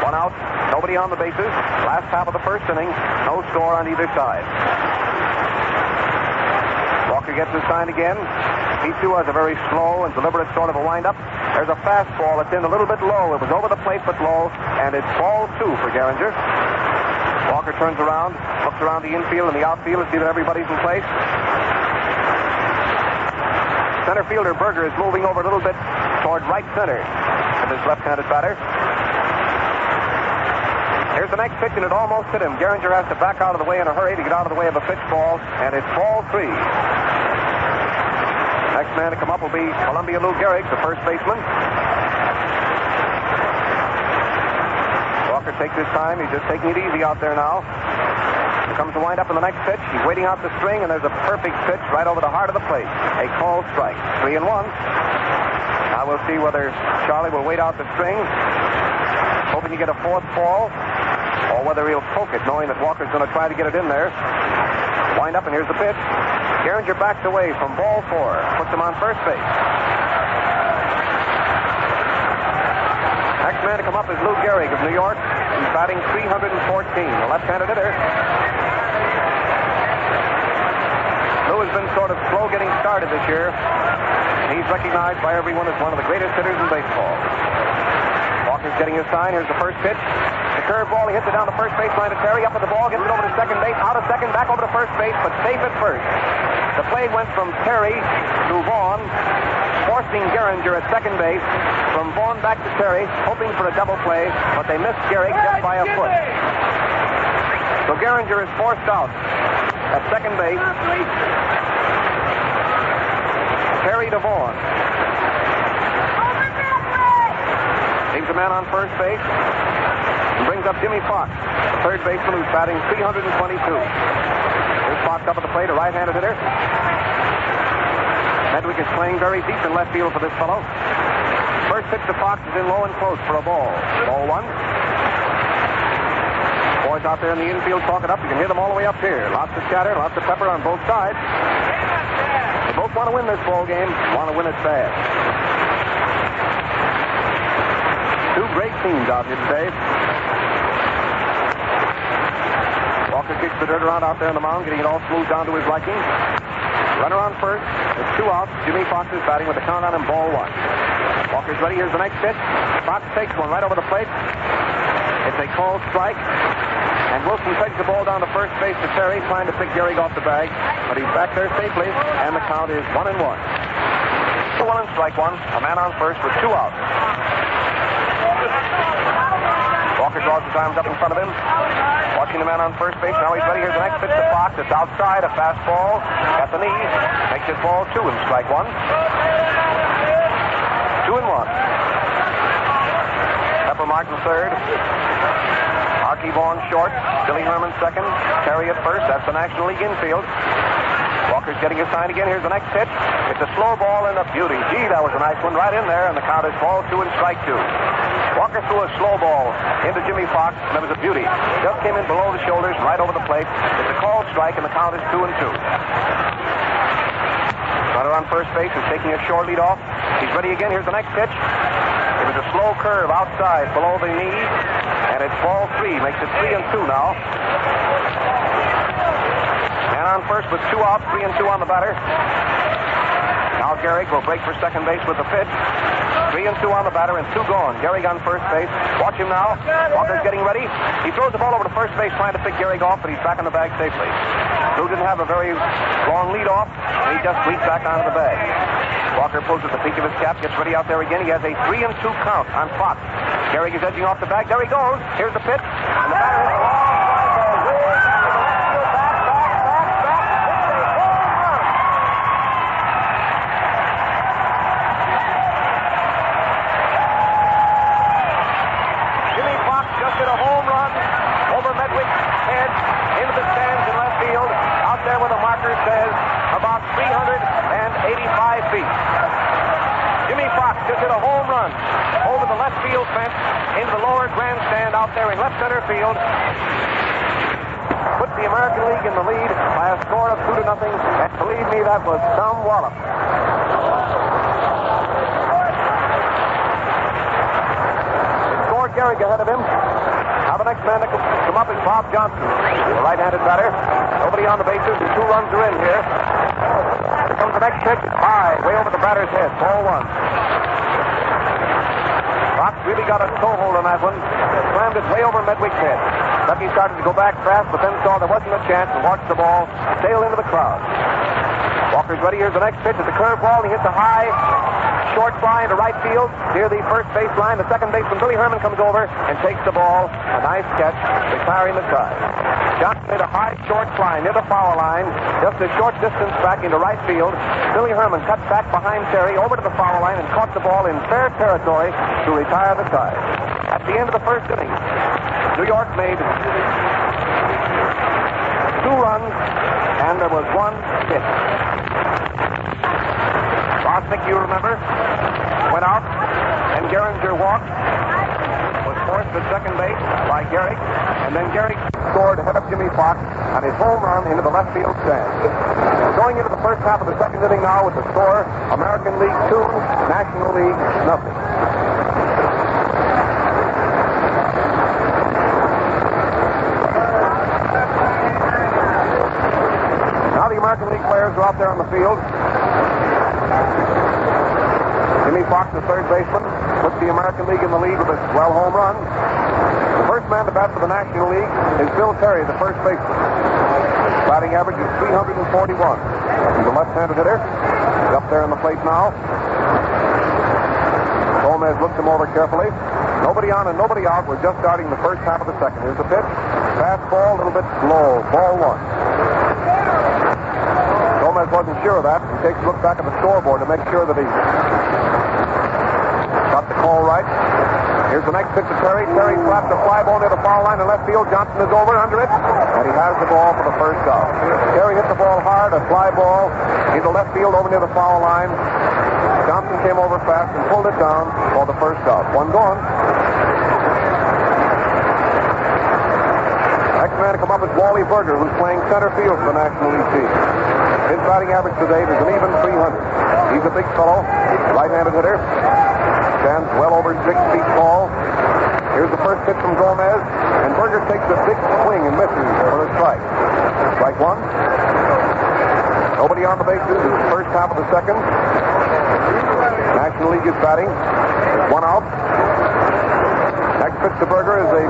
One out, nobody on the bases. Last half of the first inning, no score on either side. Walker gets his sign again. He, too, has a very slow and deliberate sort of a windup. There's a fastball that's in a little bit low. It was over the plate but low, and it's ball two for Gehringer. Walker turns around, looks around the infield and the outfield to see that everybody's in place. Center fielder Burger is moving over a little bit toward right center with his left-handed batter. Here's the next pitch, and it almost hit him. Gehringer has to back out of the way in a hurry to get out of the way of a pitch ball, and it's ball three. Next man to come up will be Columbia Lou Gehrig, the first baseman. Walker takes his time. He's just taking it easy out there now. Here comes the windup in the next pitch. He's waiting out the string, and there's a perfect pitch right over the heart of the plate. A called strike. 3-1. Now we'll see whether Charlie will wait out the string, hoping to get a fourth ball, or whether he'll poke it, knowing that Walker's going to try to get it in there. Wind up, and here's the pitch. Gehringer backs away from ball four, puts him on first base. Next man to come up is Lou Gehrig of New York. He's batting 314, a left-handed hitter. Lou has been sort of slow getting started this year. He's recognized by everyone as one of the greatest hitters in baseball. Walker's getting his sign. Here's the first pitch. The curveball, he hits it down the first baseline to Carey. Up at the ball, gets it over to second base. Out of second, back over to first base, but safe at first. The play went from Carey to Vaughan, forcing Gehringer at second base. From Vaughan back to Carey, hoping for a double play, but they missed Gehrig just by a foot. So Gehringer is forced out at second base. Carey to Vaughan. Leaves a man on first base. And brings up Jimmy Fox, the third baseman who's batting 322. Here's Fox up at the plate, a right-handed hitter. Medwick is playing very deep in left field for this fellow. First pitch to Fox is in low and close for a ball. Ball one. Boys out there in the infield talk it up. You can hear them all the way up here. Lots of chatter, lots of pepper on both sides. They both want to win this ball game, want to win it fast. Two great teams out here today. Walker kicks the dirt around out there on the mound, getting it all smoothed down to his liking. Runner on first. It's 2 outs. Jimmy Fox is batting with the count on him, ball one. Walker's ready. Here's the next pitch. Fox takes one right over the plate. It's a called strike. And Wilson takes the ball down to first base to Carey, trying to pick Gehrig off the bag. But he's back there safely, and the count is 1-1. 2-1 and strike one. A man on first with 2 outs. Walker draws his arms up in front of him. Watching the man on first base. Now he's ready. Here's the next pitch to Fox. It's outside. A fastball at the knee. Makes it ball 2 and strike one. 2-1. Pepper Martin third. Arkey Vaughan short. Billy Herman second. Carey at first. That's the National League infield. Walker's getting his sign again. Here's the next pitch. It's a slow ball and a beauty. Gee, that was a nice one right in there. And the count is ball 2 and strike 2. Walker threw a slow ball into Jimmy Fox, and it was a beauty. Just came in below the shoulders, right over the plate. It's a called strike, and the count is 2-2. Runner on first base is taking a short lead off. He's ready again. Here's the next pitch. It was a slow curve outside below the knee, and it's ball 3. Makes it 3-2 now. Man on first with 2 outs, 3-2 on the batter. Now Now Gehrig will break for second base with the pitch. 3-2 on the batter and 2 gone. Gehrig on first base. Watch him now. Walker's getting ready. He throws the ball over to first base trying to pick Gehrig off, but he's back in the bag safely. Drew didn't have a very long lead off, and he just leads back onto the bag. Walker pulls at the peak of his cap, gets ready out there again. He has a 3-2 count on Fox. Gehrig is edging off the bag. There he goes. Here's the pitch. And the batter hits the ball. Jimmy Fox just hit a home run over Medwick's head into the stands in left field. Out there where the marker says about 385 feet. Jimmy Fox just hit a home run over the left field fence into the lower grandstand out there in left center field. Put the American League in the lead by a score of 2-0, and believe me, that was some wallop. Score Gehrig ahead of him. Now the next man to come up is Bob Johnson, the right-handed batter. Nobody on the bases, and 2 runs are in here. Here comes the next pitch, high, way over the batter's head, ball 1. Fox really got a toehold on that one. Slammed it way over Medwick's head. Ducky started to go back fast, but then saw there wasn't a chance and watched the ball sail into the crowd. Walker's ready. Here's the next pitch. It's a curveball. He hits a high, short fly into right field near the first baseline. The second baseman, Billy Herman, comes over and takes the ball. A nice catch, retiring the side. Johnson made a high, short fly near the foul line, just a short distance back into right field. Billy Herman cut back behind Carey over to the foul line and caught the ball in fair territory to retire the side. At the end of the first inning, New York made 2 runs, and there was 1 hit. Bosmick, you remember, went out, and Gehringer walked. Was forced to second base by Gehrig, and then Gehrig scored ahead of Jimmy Fox on his home run into the left field stand. Going into the first half of the second inning now with the score, American League 2, National League nothing. Now the American League players are out there on the field. Jimmy Fox, the third baseman, puts the American League in the lead with a swell home run. The first man to bat for the National League is Bill Carey, the first baseman. Batting average is 341. He's a left-handed hitter. He's up there on the plate now. Gomez looks him over carefully. Nobody on and nobody out. We're just starting the first half of the second. Here's the pitch. Fastball, a little bit slow. Ball 1. Gomez wasn't sure of that. He takes a look back at the scoreboard to make sure that he got the call right. Here's the next pitch to Carey. Carey slaps a fly ball near the foul line in left field. Johnson is over under it, and he has the ball for the first out. Carey hit the ball hard, a fly ball into left field over near the foul line. Johnson came over fast and pulled it down for the first out. 1 gone. Next man to come up is Wally Burger, who's playing center field for the National League team. His batting average today is an even 300. He's a big fellow, right-handed hitter. Stands well over 6 feet tall. Here's the first pitch from Gomez, and Burger takes a big swing and misses for a strike. Strike 1. Nobody on the bases. It's the first half of the second. National League is batting. There's 1 out. Next pitch to Burger is a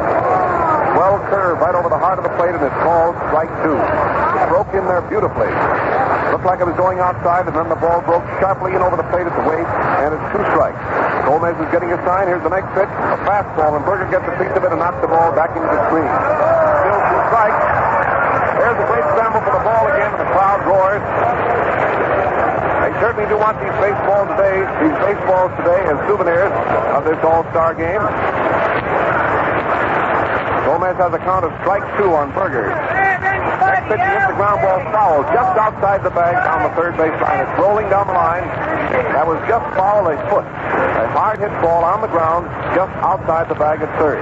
well curve right over the heart of the plate, and it's called strike 2. It broke in there beautifully. Looked like it was going outside, and then the ball broke sharply in over the plate at the weight, and it's 2 strikes. Gomez is getting a sign. Here's the next pitch, a fastball, and Burger gets a piece of it and knocks the ball back into the screen. Still 2 strikes. There's a great scramble for the ball again, and the crowd roars. They certainly do want these baseballs today as souvenirs of this All-Star game. Gomez has a count of strike 2 on Burger. Next pitch hits the ground ball foul just outside the bag down the third base line. It's rolling down the line. That was just foul a foot. A hard hit ball on the ground just outside the bag at third.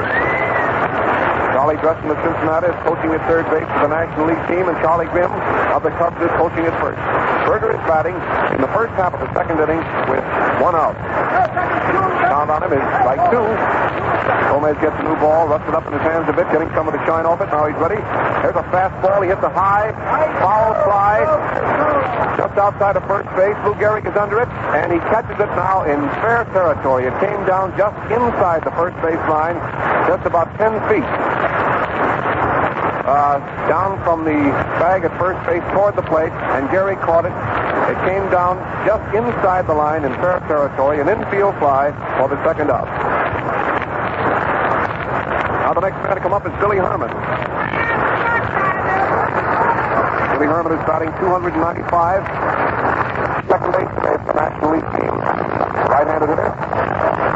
Charlie Dresden of Cincinnati is coaching at third base for the National League team, and Charlie Grimm of the Cubs is coaching at first. Burger is batting in the first half of the second inning with 1 out. Count on him is strike 2. Gomez gets a new ball, rusts it up in his hands a bit, getting some of the shine off it. Now he's ready. There's a fastball. He hits a high, foul fly, just outside of first base. Lou Gehrig is under it, and he catches it now in fair territory. It came down just inside the first base line, just about 10 feet. Down from the bag at first base toward the plate, and Gehrig caught it. It came down just inside the line in fair territory, an infield fly for the second out. Now the next man to come up is Billy Herman. Billy Herman is batting 295. Second base today for the National League team. Right-handed hitter.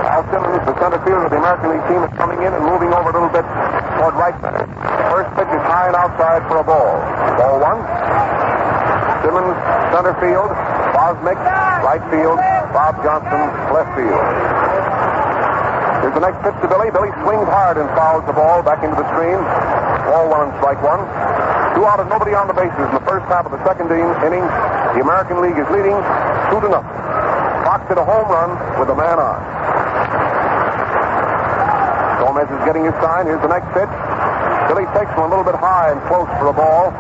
Hal Simmons, the center fielder of the American League team, is coming in and moving over a little bit toward right center. First pitch is high and outside for a ball. Ball one. Simmons, center field. Bosmick, right field. Bob Johnson, left field. Here's the next pitch to Billy. Billy swings hard and fouls the ball back into the stream. Ball one and strike one. 2 out and nobody on the bases in the first half of the second inning. The American League is leading 2-0. Fox hit a home run with a man on. Gomez is getting his sign. Here's the next pitch. Billy takes him a little bit high and close for a ball.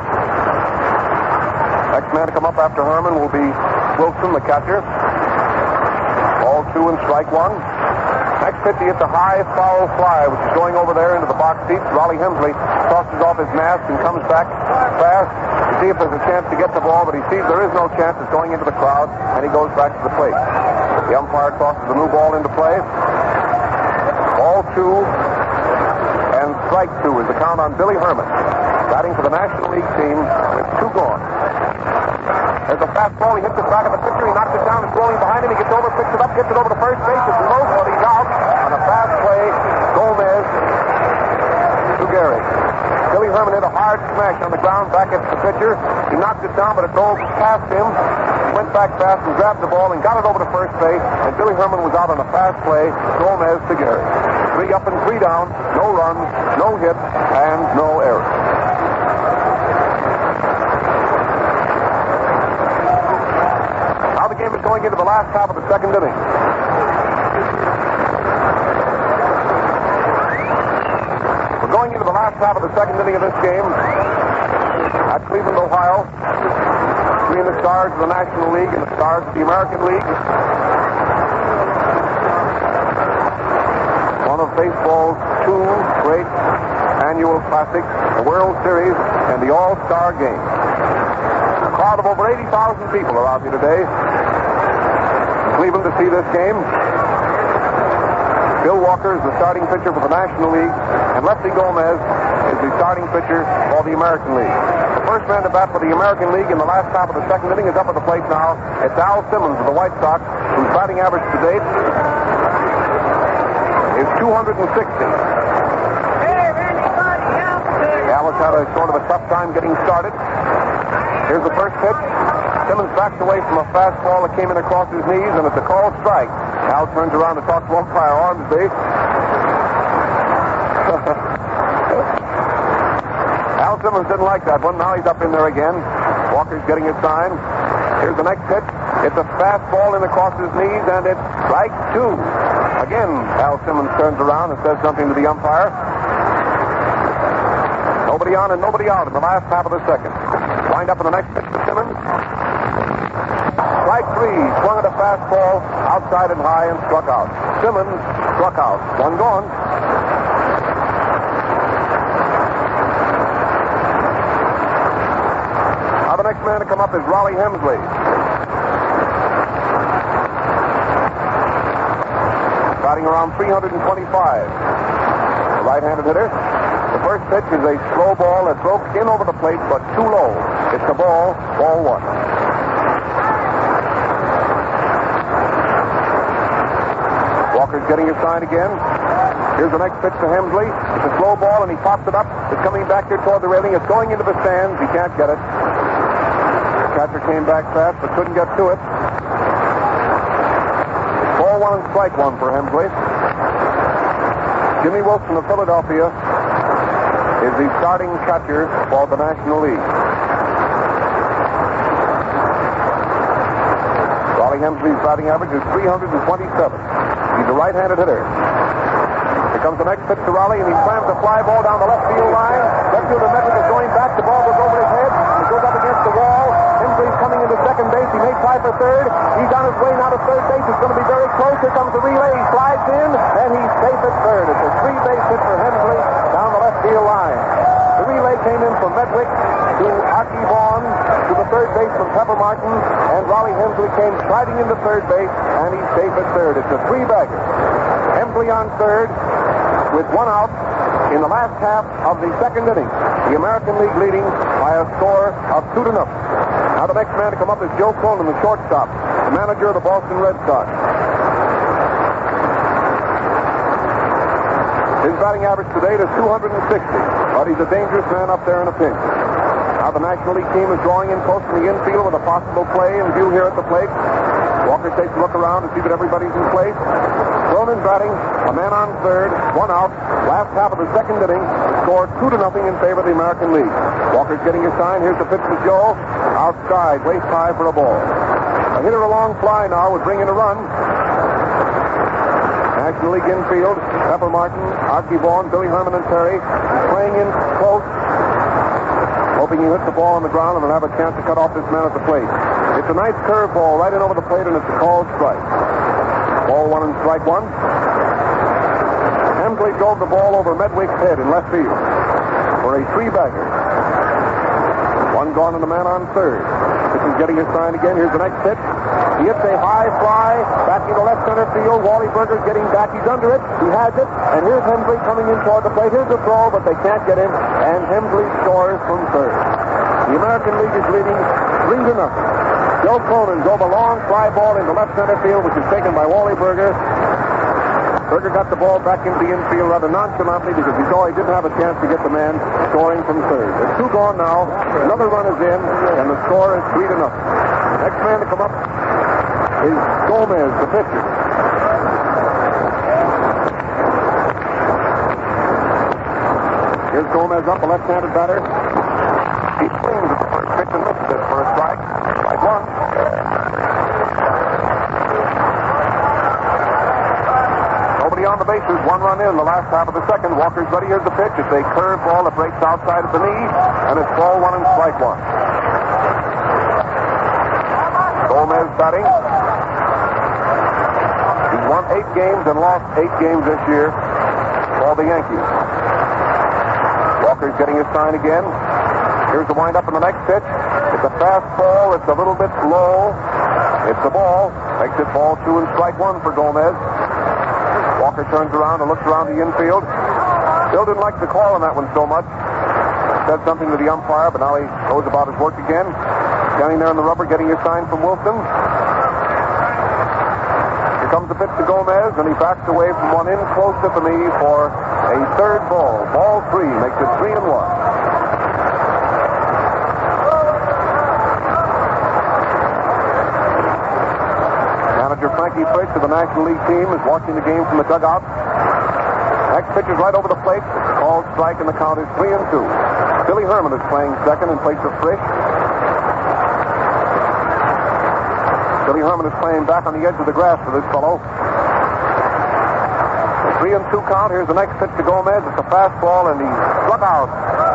Next man to come up after Herman will be Wilson, the catcher. Ball 2 and strike one. Next pitch, he hits a high foul fly, which is going over there into the box seats. Wally Hensley tosses off his mask and comes back fast to see if there's a chance to get the ball, but he sees there is no chance. It's going into the crowd, and he goes back to the plate. The umpire tosses the new ball into play. Ball 2 and strike 2 is the count on Billy Herman, batting for the National League team with 2 gone. There's a fastball. He hits it back at the pitcher. He knocks it down. It's rolling behind him. He gets over, picks it up, gets it over to first base. It's low, but he's out on a fast play. Gomez to Gehrig. Billy Herman hit a hard smash on the ground back at the pitcher. He knocked it down, but it rolled past him. He went back fast and grabbed the ball and got it over to first base. And Billy Herman was out on a fast play. Gomez to Gehrig. 3 up and 3 down. No runs, no hits, and no errors. Now the game is going into the last half of the second inning. We're going into the last half of the second inning of this game at Cleveland, Ohio, between the Stars of the National League and the Stars of the American League. One of baseball's 2 great annual classics, the World Series and the All-Star Game. A crowd of over 80,000 people are out here today in Cleveland to see this game. Bill Walker is the starting pitcher for the National League, and Lefty Gomez is the starting pitcher for the American League. The first man to bat for the American League in the last half of the second inning is up at the plate now. It's Hal Simmons of the White Sox, whose batting average to date is 260. Hal has had a sort of a tough time getting started. Here's the first pitch. Simmons backs away from a fastball that came in across his knees, and it's a called strike. Hal turns around to talk to umpire Ormsby. Hal Simmons didn't like that one. Now he's up in there again. Walker's getting his sign. Here's the next pitch. It's a fastball in across his knees, and it's strike 2. Again, Hal Simmons turns around and says something to the umpire. Nobody on and nobody out in the last half of the second. Wind up in the next pitch to Simmons. Strike 3, swung at a fastball, outside and high, and struck out. Simmons struck out. 1 gone. Now the next man to come up is Robbie Hensley. Batting around 325. The right-handed hitter. The first pitch is a slow ball that broke in over the plate, but too low. It's a ball 1. Walker's getting his sign again. Here's the next pitch to Hensley. It's a slow ball, and he pops it up. It's coming back here toward the railing. It's going into the stands. He can't get it. The catcher came back fast, but couldn't get to it. It's ball 1 and strike 1 for Hensley. Jimmy Wilson of Philadelphia is the starting catcher for the National League. Wally Hensley's batting average is 327. He's a right-handed hitter. Here comes the next pitch to Raleigh, and he slams a fly ball down the left field line. Left fielder Medwick is going back. The ball goes over his head. It goes up against the wall. Hensley's coming into second base. He may try for third. He's on his way now to third base. It's going to be very close. Here comes the relay. He slides in, and he's safe at third. It's a three-base hit for Hensley down the left field line. The relay came in from Medwick to Arkey Vaughan to the third baseman Pepper Martin, and Wally Hensley came sliding into third base, and he's safe at third. It's a three-bagger. Hensley on third with one out in the last half of the second inning. The American League leading by a score of 2-0. Now the next man to come up is Joe Cronin, the shortstop, the manager of the Boston Red Sox. His batting average today is 260, but he's a dangerous man up there in a pinch. Now the National League team is drawing in close to the infield with a possible play in view here at the plate. Walker takes a look around to see that everybody's in place. Cronin batting, a man on third, one out. Last half of the second inning, score 2-0 in favor of the American League. Walker's getting his sign. Here's the pitch to Joe. Outside, waist high for a ball. A hitter a long fly now would bring in a run. National League infield, Pepper Martin, Arkey Vaughan, Billy Herman, and Carey playing in close, hoping he hits the ball on the ground and will have a chance to cut off this man at the plate. It's a nice curveball right in over the plate, and it's a called strike. Ball one and strike one. Hensley drove the ball over Medwick's head in left field for a three-bagger. One gone and a man on third. This is getting his sign again. Here's the next pitch. He hits a high fly back into left center field. Wally Burger getting back. He's under it. He has it. And here's Hensley coming in toward the plate. Here's the throw, but they can't get him. And Hensley scores from third. The American League is leading 3-0. Joe Cronin drove a long fly ball into left center field, which is taken by Wally Burger. Burger got the ball back into the infield rather nonchalantly because he saw he didn't have a chance to get the man scoring from third. There's two gone now. Another run is in, and the score is 3-0. The next man to come up is Gomez, the pitcher. Here's Gomez up, a left-handed batter. He swings at the first pitch and misses it for a strike. Strike one. Nobody on the bases, one run in the last half of the second. Walker's ready. Here's the pitch. It's a curved ball that breaks outside of the knee, and it's ball one and strike one. Gomez batting. He's won 8 games and lost 8 games this year for the Yankees. Walker's getting his sign again. Here's the windup in the next pitch. It's a fastball. It's a little bit low. It's a ball. Makes it ball 2 and strike one for Gomez. Walker turns around and looks around the infield. Bill didn't like the call on that one so much. Said something to the umpire, but now he goes about his work again. Standing there in the rubber, getting his sign from Wilson. Here comes the pitch to Gomez, and he backs away from one in close to the knee for a third ball. Ball 3 makes it 3-1. Manager Frankie Fritz of the National League team is watching the game from the dugout. Next pitch is right over the plate. Called strike, and the count is 3-2. Billy Herman is playing second in place of Frisch. Billy Herman is playing back on the edge of the grass for this fellow. 3-2 count. Here's the next pitch to Gomez. It's a fastball, and he struck out.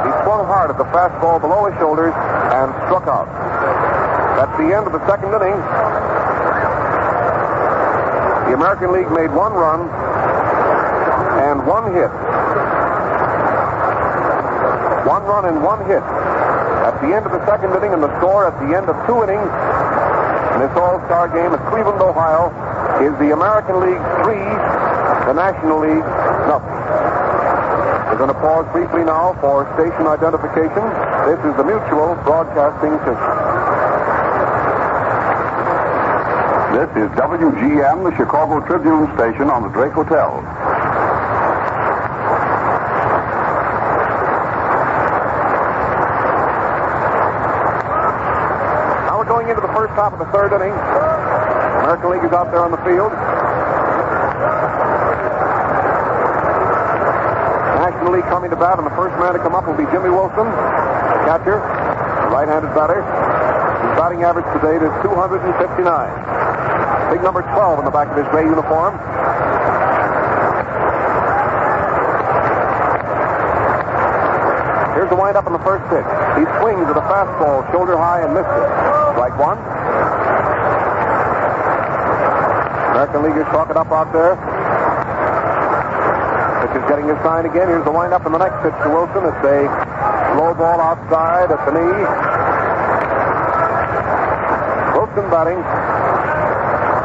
He swung hard at the fastball below his shoulders and struck out. That's the end of the second inning. The American League made 1 run and 1 hit. 1 run and 1 hit at the end of the second inning, and the score at the end of 2 innings in this All-Star game at Cleveland, Ohio, is the American League 3, the National League 0. We're going to pause briefly now for station identification. This is the Mutual Broadcasting System. This is WGM, the Chicago Tribune station on the Drake Hotel. Now we're going into the first half of the third inning. American League is out there on the field. National League coming to bat, and the first man to come up will be Jimmy Wilson, catcher, right-handed batter. His batting average today is 259. Big number 12 on the back of his gray uniform. Here's the windup in the first pitch. He swings at a fastball, shoulder high, and missed it. Strike one. American Leaguers talk it up out there. Pitch is getting his sign again. Here's the windup in the next pitch to Wilson. It's a low ball outside at the knee. Wilson batting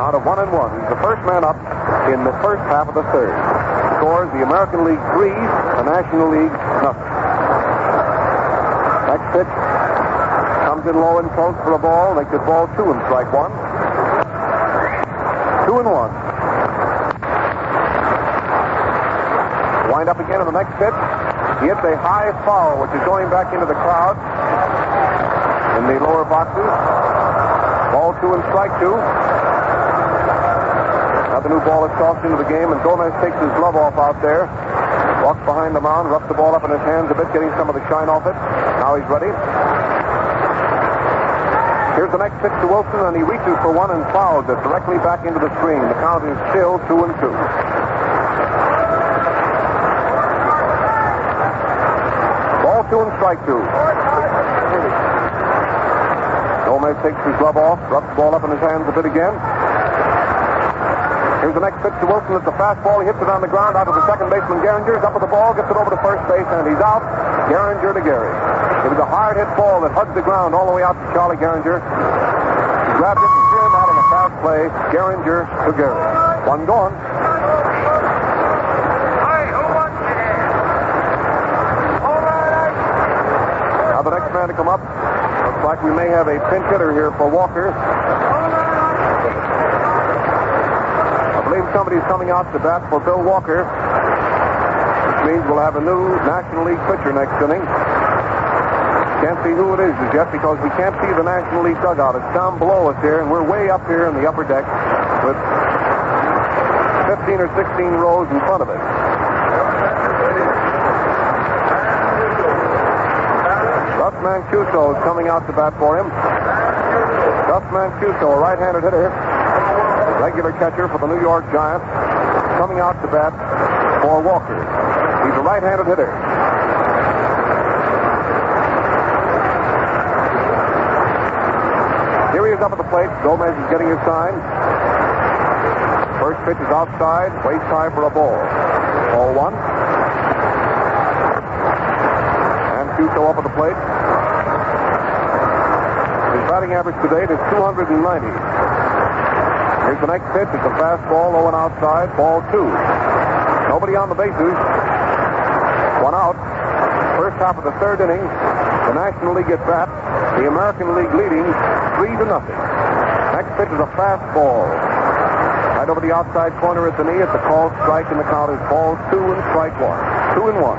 out of 1-1. He's the first man up in the first half of the third. Scores the American League 3, the National League nothing. Next pitch comes in low and close for a ball. Makes it ball 2 and strike 1. 2-1. Wind up again in the next pitch. He hits a high foul, which is going back into the crowd in the lower boxes. Ball 2 and strike 2. Now the new ball is tossed into the game, and Gomez takes his glove off out there. Walks behind the mound, rubs the ball up in his hands a bit, getting some of the shine off it. Now he's ready. Here's the next pitch to Wilson, and he reaches for one and fouls it directly back into the screen. The count is still 2-2. Ball 2 and strike 2. Gomez takes his glove off, rubs the ball up in his hands a bit again. Here's the next pitch to Wilson. It's a fastball. He hits it on the ground out to the second baseman, Gehringer's up with the ball, gets it over to first base, and he's out. Gehringer to Gehrig. It was a hard-hit ball that hugged the ground all the way out to Charlie Gehringer. He grabbed it and threw him out on a fast play. Gehringer to Gehrig. One gone. Now the next man to come up. Looks like we may have a pinch hitter here for Walker. I believe somebody's coming out to bat for Bill Walker, which means we'll have a new National League pitcher next inning. Can't see who it is as yet because we can't see the National League dugout. It's down below us here, and we're way up here in the upper deck with 15 or 16 rows in front of it. Gus Mancuso is coming out to bat for him. Gus Mancuso, a right-handed hitter, regular catcher for the New York Giants, coming out to bat for Walker. He's a right-handed hitter. Here he is up at the plate. Gomez is getting his sign. First pitch is outside, waist high for a ball. Ball 1. And Mancuso up at the plate. His batting average to date is 290. Here's the next pitch. It's a fastball, low and outside. Ball 2. Nobody on the bases. One out. First half of the third inning. The National League at bat. The American League leading 3-0. Next pitch is a fastball. Right over the outside corner at the knee. It's a called strike, and the count is ball 2 and strike 1. 2-1.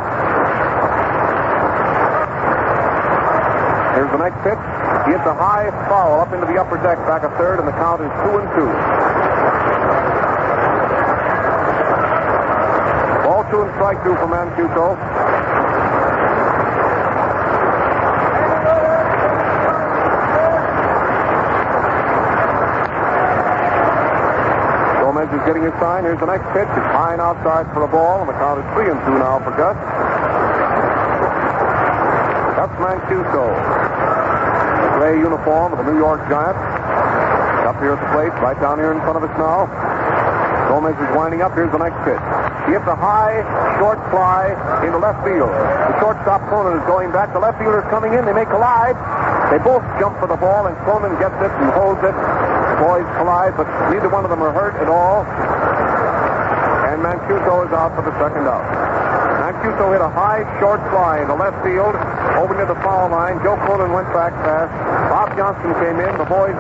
Here's the next pitch. He hits a high foul up into the upper deck, back a third, and the count is 2-2. Ball 2 and strike 2 for Mancuso. Gomez is getting his sign. Here's the next pitch. It's high and outside for a ball, and the count is 3-2 now for Gus. Gus Mancuso. Gray uniform of the New York Giants. Up here at the plate, right down here in front of us now. Gomez is winding up. Here's the next pitch. He hits a high, short fly into left field. The shortstop, Cronin, is going back. The left fielder is coming in. They may collide. They both jump for the ball, and Cronin gets it and holds it. The boys collide, but neither one of them are hurt at all. And Mancuso is out for the second out. Mancuso hit a high, short fly in the left field, over near the foul line. Joe Cronin went back fast. Bob Johnston came in. The boys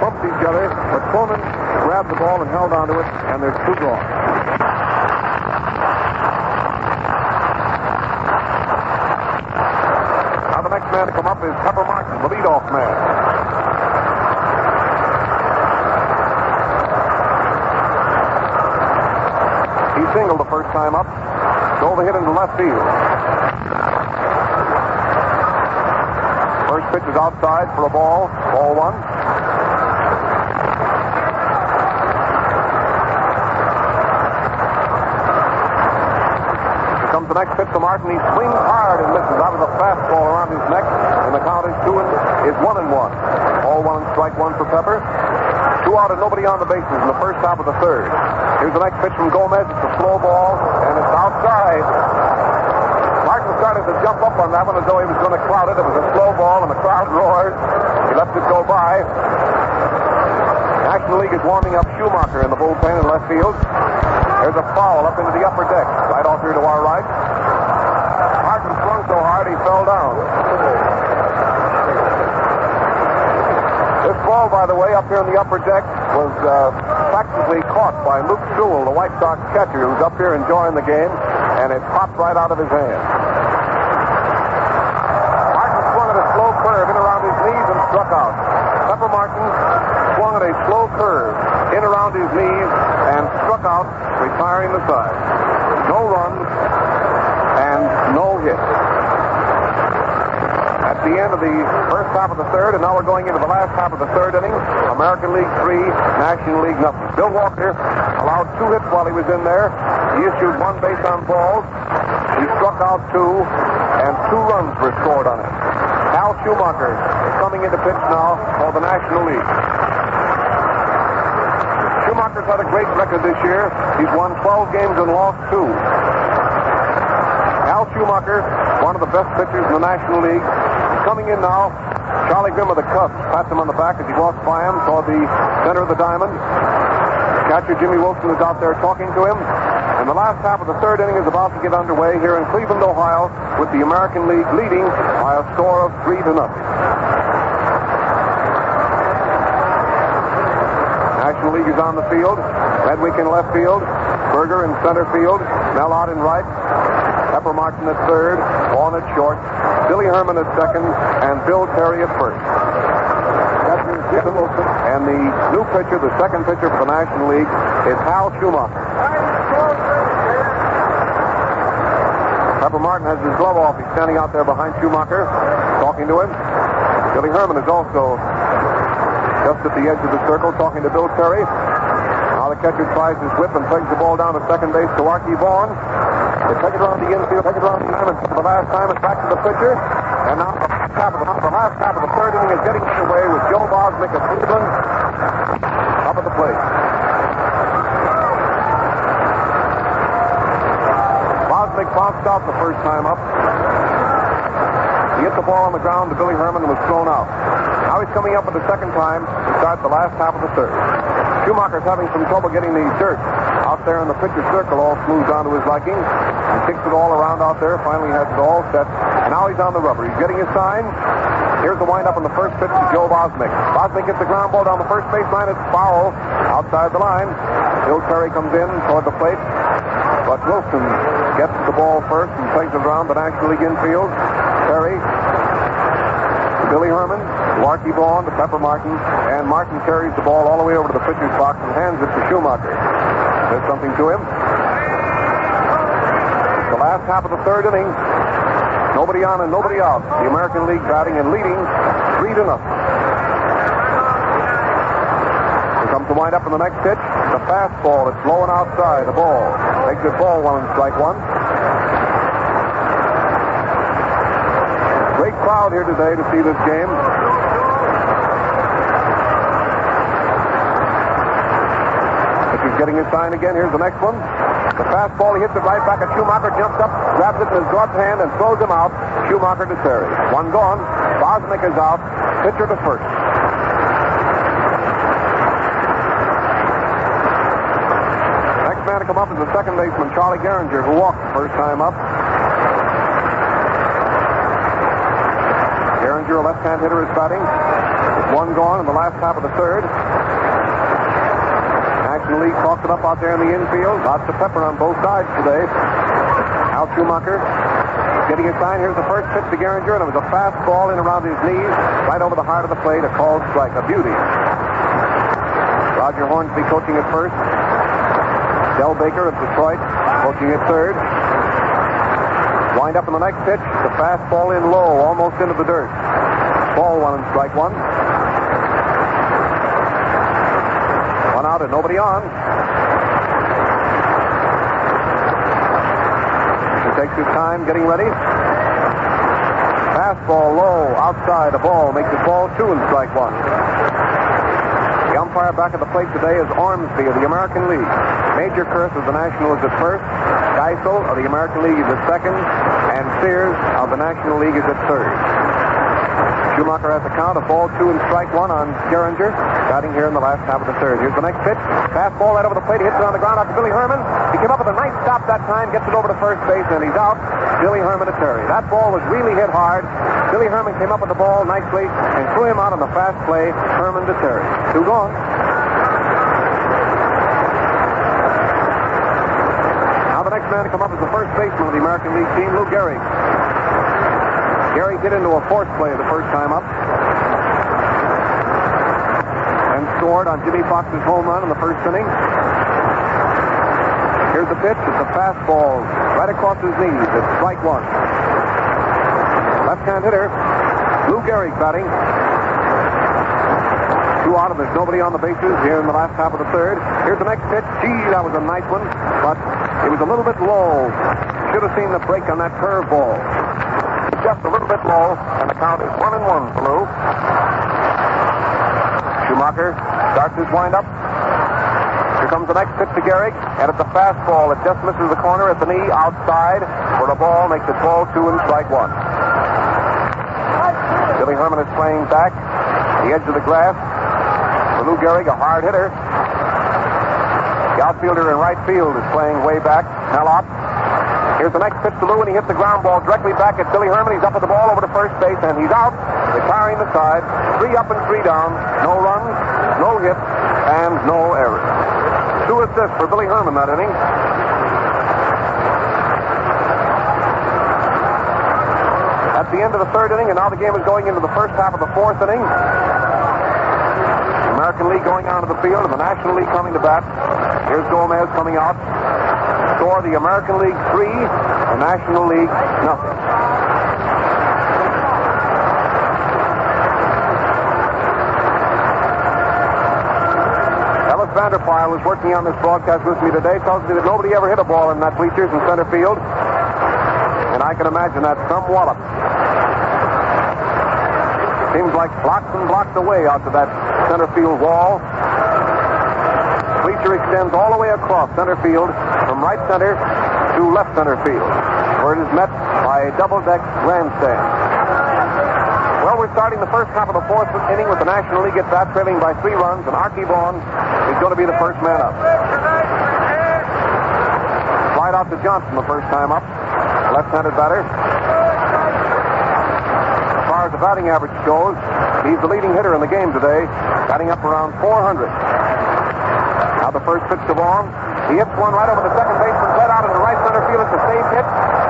bumped each other, but Cronin grabbed the ball and held onto it, and there's 2 gone. Now the next man to come up is Pepper Martin, the leadoff man. He singled the first time up. Drove a hit into left field. First pitch is outside for a ball. Ball 1. Here comes comes the next pitch to Martin. He swings hard and misses. That was a fastball around his neck, and the count is 1-1. All 1 and strike 1 for Pepper. 2 out and nobody on the bases in the first half of the third. Here's the next pitch from Gomez. It's a slow ball, and it's outside. Martin started to jump up on that one as though he was going to clout it. It was a slow ball, and the crowd roared. He left it go by. National League is warming up Schumacher in the bullpen in left field. There's a foul up into the upper deck, right off here to our right. Martin swung so hard he fell down. This ball, by the way, up here in the upper deck was practically caught by Luke Sewell, the White Sox catcher, who's up here enjoying the game, and it popped right out of his hand. Martin swung at a slow curve in around his knees and struck out. Pepper Martin swung at a slow curve in around his knees and struck out, retiring the side. No runs and no hits. At the end of the first half of the third, and now we're going into the last half of the third inning. American League 3, National League nothing. Bill Walker allowed 2 hits while he was in there. He issued 1 base on balls. He struck out 2, and 2 runs were scored on it. Hal Schumacher is coming into pitch now for the National League. Schumacher's had a great record this year. He's won 12 games and lost 2. Hal Schumacher, one of the best pitchers in the National League, is coming in now. Charlie Grimm of the Cubs pats him on the back as he walks by him toward the center of the diamond. Catcher Jimmy Wilson is out there talking to him. And the last half of the third inning is about to get underway here in Cleveland, Ohio, with the American League leading by a score of 3-0. National League is on the field. Medwick in left field. Burger in center field. Mellott in right. Pepper Martin at third. Vaughan at short. Billy Herman at second. And Bill Carey at first. And the new pitcher, the second pitcher for the National League, is Hal Schumacher. Pepper Martin has his glove off. He's standing out there behind Schumacher, talking to him. Billy Herman is also just at the edge of the circle, talking to Bill Carey. Now the catcher tries his whip and pegs the ball down to second base to Arkey Vaughan. They take it around the infield, take it around the diamond for the last time. It's back to the pitcher. And now the last half of the third inning is getting underway with Joe Bosmick of Cleveland up at the plate. Bosmick bounced out the first time up. He hit the ball on the ground to Billy Herman and was thrown out. Now he's coming up for the second time to start the last half of the third. Schumacher's having some trouble getting the dirt out there in the pitcher's circle all smoothed down to his liking. He kicks it all around out there, finally has it all set, and now he's on the rubber. He's getting his sign. Here's the windup on the first pitch to Joe Bosmick. Bosmick hits the ground ball down the first baseline. It's foul outside the line. Bill Carey comes in toward the plate, but Wilson gets the ball first and plays it around the National League infield. Carey, Billy Herman, Arkey Vaughan to Pepper Martin, and Martin carries the ball all the way over to the pitcher's box and hands it to Schumacher. There's something to him. The last half of the third inning. Nobody on and nobody out. The American League batting and leading 3-0. Here comes the windup in the next pitch. The fastball that's blowing outside. The ball. Makes it ball 1 and strike 1. Great crowd here today to see this game. Pitcher's getting his sign again. Here's the next one. The fastball, he hits it right back at Schumacher, jumps up, grabs it in his gloved hand, and throws him out. Schumacher to Carey. 1 gone. Bosmick is out. Pitcher to first. Next man to come up is the second baseman, Charlie Gehringer, who walked the first time up. Gehringer, a left-hand hitter, is batting. With 1 gone in the last half of the third. National League talks it up out there in the infield. Lots of pepper on both sides today. Hal Schumacher getting his sign. Here's the first pitch to Gehringer, and it was a fastball in around his knees, right over the heart of the plate. A called strike, a beauty. Roger Hornsby coaching at first. Del Baker of Detroit coaching at third. Wind up in the next pitch. The fastball in low, almost into the dirt. Ball 1 and strike 1. 1 out and nobody on. The takes his time getting ready. Fastball low, outside, a ball, makes it ball 2 and strike 1. The umpire back at the plate today is Ormsby of the American League. Major Kurth of the National is at first. Geisel of the American League is at second. And Sears of the National League is at third. Schumacher has a count of ball 2 and strike 1 on Gehringer, batting here in the last half of the third. Here's the next pitch. Fastball right over the plate. He hits it on the ground out to Billy Herman. He came up with a nice stop that time, gets it over to first base, and he's out. Billy Herman to Carey. That ball was really hit hard. Billy Herman came up with the ball nicely and threw him out on the fast play. Herman to Carey. 2 gone. Now the next man to come up is the first baseman of the American League team, Lou Gehrig. Gehrig hit into a force play the first time up and scored on Jimmy Fox's home run in the first inning. Here's the pitch. It's a fastball right across his knees. It's strike 1. Left-hand hitter, Lou Gehrig batting. 2 out, and there's nobody on the bases here in the last half of the third. Here's the next pitch. Gee, that was a nice one, but it was a little bit low. Should have seen the break on that curveball. Just a little bit low, and the count is 1-1 for Lou. Schumacher starts his windup. Here comes the next pitch to Gehrig, and it's a fastball. It just misses the corner at the knee outside for the ball, makes it ball 2 and strike 1. Billy Herman is playing back, the edge of the grass. For Lou Gehrig, a hard hitter. The outfielder in right field is playing way back, Hal. Here's the next pitch to Lou, and he hits the ground ball directly back at Billy Herman. He's up at the ball over to first base, and he's out. Retiring the side. 3 up and 3 down. No runs, no hits, and no errors. 2 assists for Billy Herman that inning. At the end of the third inning, and now the game is going into the first half of the fourth inning. The American League going onto the field, and the National League coming to bat. Here's Gomez coming out. Score: the American League 3, the National League nothing. Ellis Vanderpyle is working on this broadcast with me today. Tells me that nobody ever hit a ball in that bleachers in center field, and I can imagine that's some wallop. Seems like blocks and blocks away out to that center field wall. Bleacher extends all the way across center field from right center to left center field, where it is met by a double-deck grandstand. Well, we're starting the first half of the fourth inning with the National League at bat, trailing by 3 runs, and Arkey Vaughan is going to be the first man up. Slide out to Johnson the first time up, left-handed batter. As far as the batting average goes, he's the leading hitter in the game today, batting up around 400. Now the first pitch to Vaughan. He hits one right over the second baseman, led out into right center field. It's a safe hit.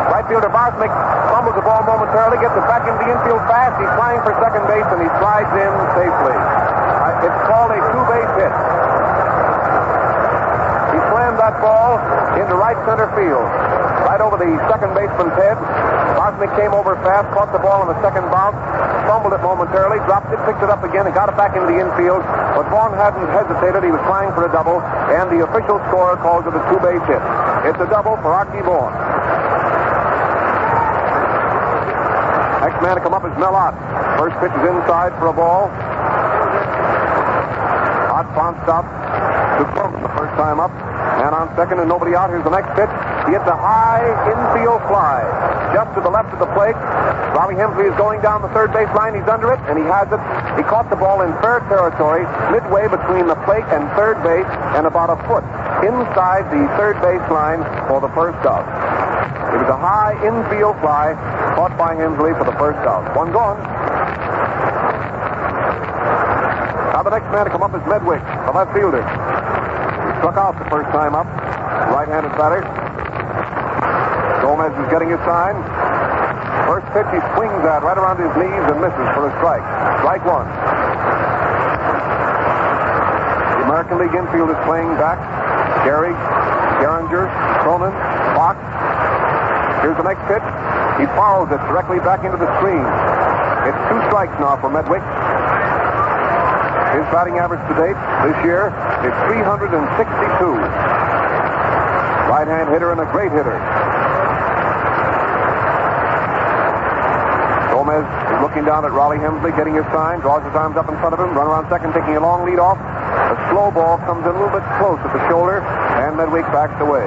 Right fielder Bosmick fumbles the ball momentarily, gets it back into the infield fast. He's flying for second base, and he slides in safely. It's called a 2-base hit. He slammed that ball into right center field, right over the second baseman's head. Bosmick came over fast, caught the ball in the second bounce, fumbled it momentarily, dropped it, picked it up again, and got it back into the infield. But Vaughan hadn't hesitated. He was trying for a double, and the official scorer calls it a 2-base hit. It's a double for Arkey Vaughan. Next man to come up is Mellott. First pitch is inside for a ball. Hot bounce stop to Cronin the first time up. And on second and nobody out, here's the next pitch. He hits a high infield fly just to the left of the plate. Robbie Hensley is going down the third base line. He's under it, and he has it. He caught the ball in fair territory, midway between the plate and third base, and about a foot inside the third base line for the first out. It was a high infield fly caught by Hensley for the first out. 1 gone. Now the next man to come up is Medwick, the left fielder. He struck out the first time up. Right-handed batter. Gomez is getting his sign. First pitch he swings at right around his knees and misses for a strike. Strike 1. The American League infield is playing back. Carey, Gehringer, Cronin, Fox. Here's the next pitch. He fouls it directly back into the screen. It's 2 strikes now for Medwick. His batting average to date this year is 362. Right-hand hitter and a great hitter. Gomez is looking down at Wally Hensley, getting his sign, draws his arms up in front of him, run around second, taking a long lead off. A slow ball comes in a little bit close at the shoulder, and Medwick backs away.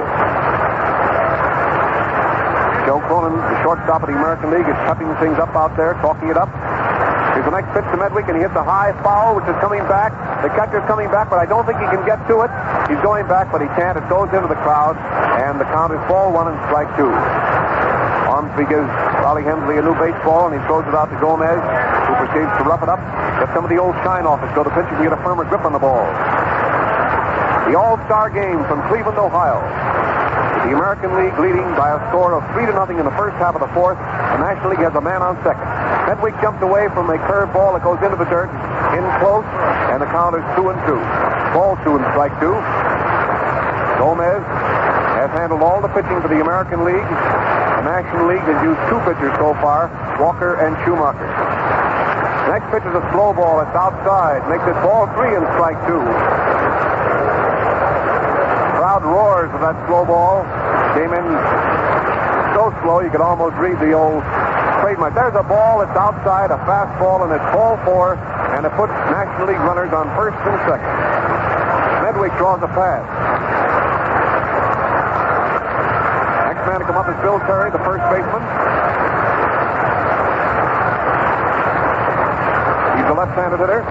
Joe Cronin, the shortstop of the American League, is cutting things up out there, talking it up. Here's the next pitch to Medwick, and he hits a high foul, which is coming back. The catcher's coming back, but I don't think he can get to it. He's going back, but he can't. It goes into the crowd, and the count is ball one and strike two. Ormsby gives Wally Hensley a new baseball, and he throws it out to Gomez, who proceeds to rough it up. Get some of the old shine off it so the pitcher can get a firmer grip on the ball. The All-Star game from Cleveland, Ohio. The American League leading by a score of 3-0 in the first half of the fourth. The National League has a man on second. Medwick jumped away from a curved ball that goes into the dirt, in close, and the count is 2-2. Ball 2 and strike 2. Gomez has handled all the pitching for the American League. The National League has used 2 pitchers so far, Walker and Schumacher. Next pitch is a slow ball. It's outside. Makes it ball 3 and strike 2. Crowd roars with that slow ball. Came in so slow you could almost read the old trademark. There's a ball that's outside, a fastball, and it's ball 4, and it puts National League runners on first and second. Medwick draws a pass. Next man to come up is Bill Carey, the first baseman. He's a left-handed hitter.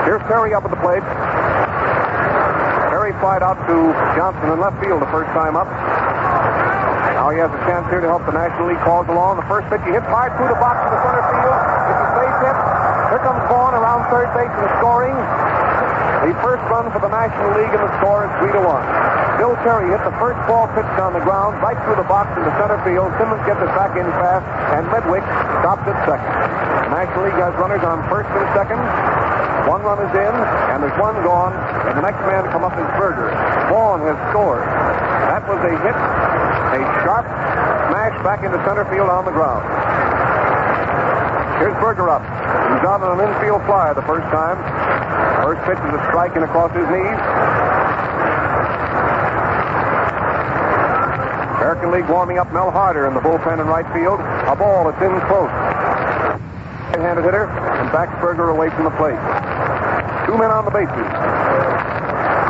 Here's Carey up at the plate. Carey flied out to Johnson in left field the first time up. Now he has a chance here to help the National League calls along. The first pitch he hits high through the box to the center field. It's a base hit. Here comes Vaughan around third base and scoring. The first run for the National League, and the score is 3-1. Bill Carey hit the first ball pitched on the ground right through the box into center field. Simmons gets it back in fast, and Medwick stops at second. The National League has runners on first and second. 1 run is in, and there's 1 gone, and the next man to come up is Burger. Vaughan has scored. That was a hit, a sharp smash back into center field on the ground. Here's Burger up. He's out on an infield fly the first time. First pitch is a strike and across his knees. American League warming up Mel Harder in the bullpen in right field. A ball that's in close. Right-handed hitter, and backs Burger away from the plate. 2 men on the bases.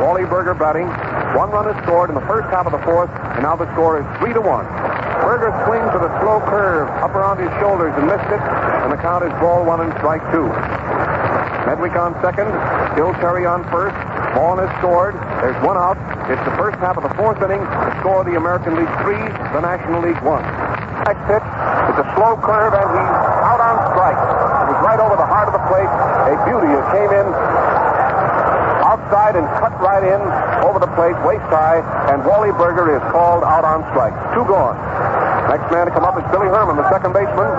Wally Burger batting. 1 run is scored in the first half of the fourth, and now the score is 3-1. Burger swings with a slow curve up around his shoulders and missed it, and the count is ball 1 and strike 2. Medwick on second. Bill Carey on first. Vaughan has scored. There's 1 out. It's the first half of the fourth inning. The score of the American League 3, the National League 1. Next pitch, it's a slow curve, and he's out on strike. It was right over the heart of the plate. A beauty. It came in outside and cut right in over the plate, waist high, and Wally Burger is called out on strike. 2 gone. Next man to come up is Billy Herman, the second baseman.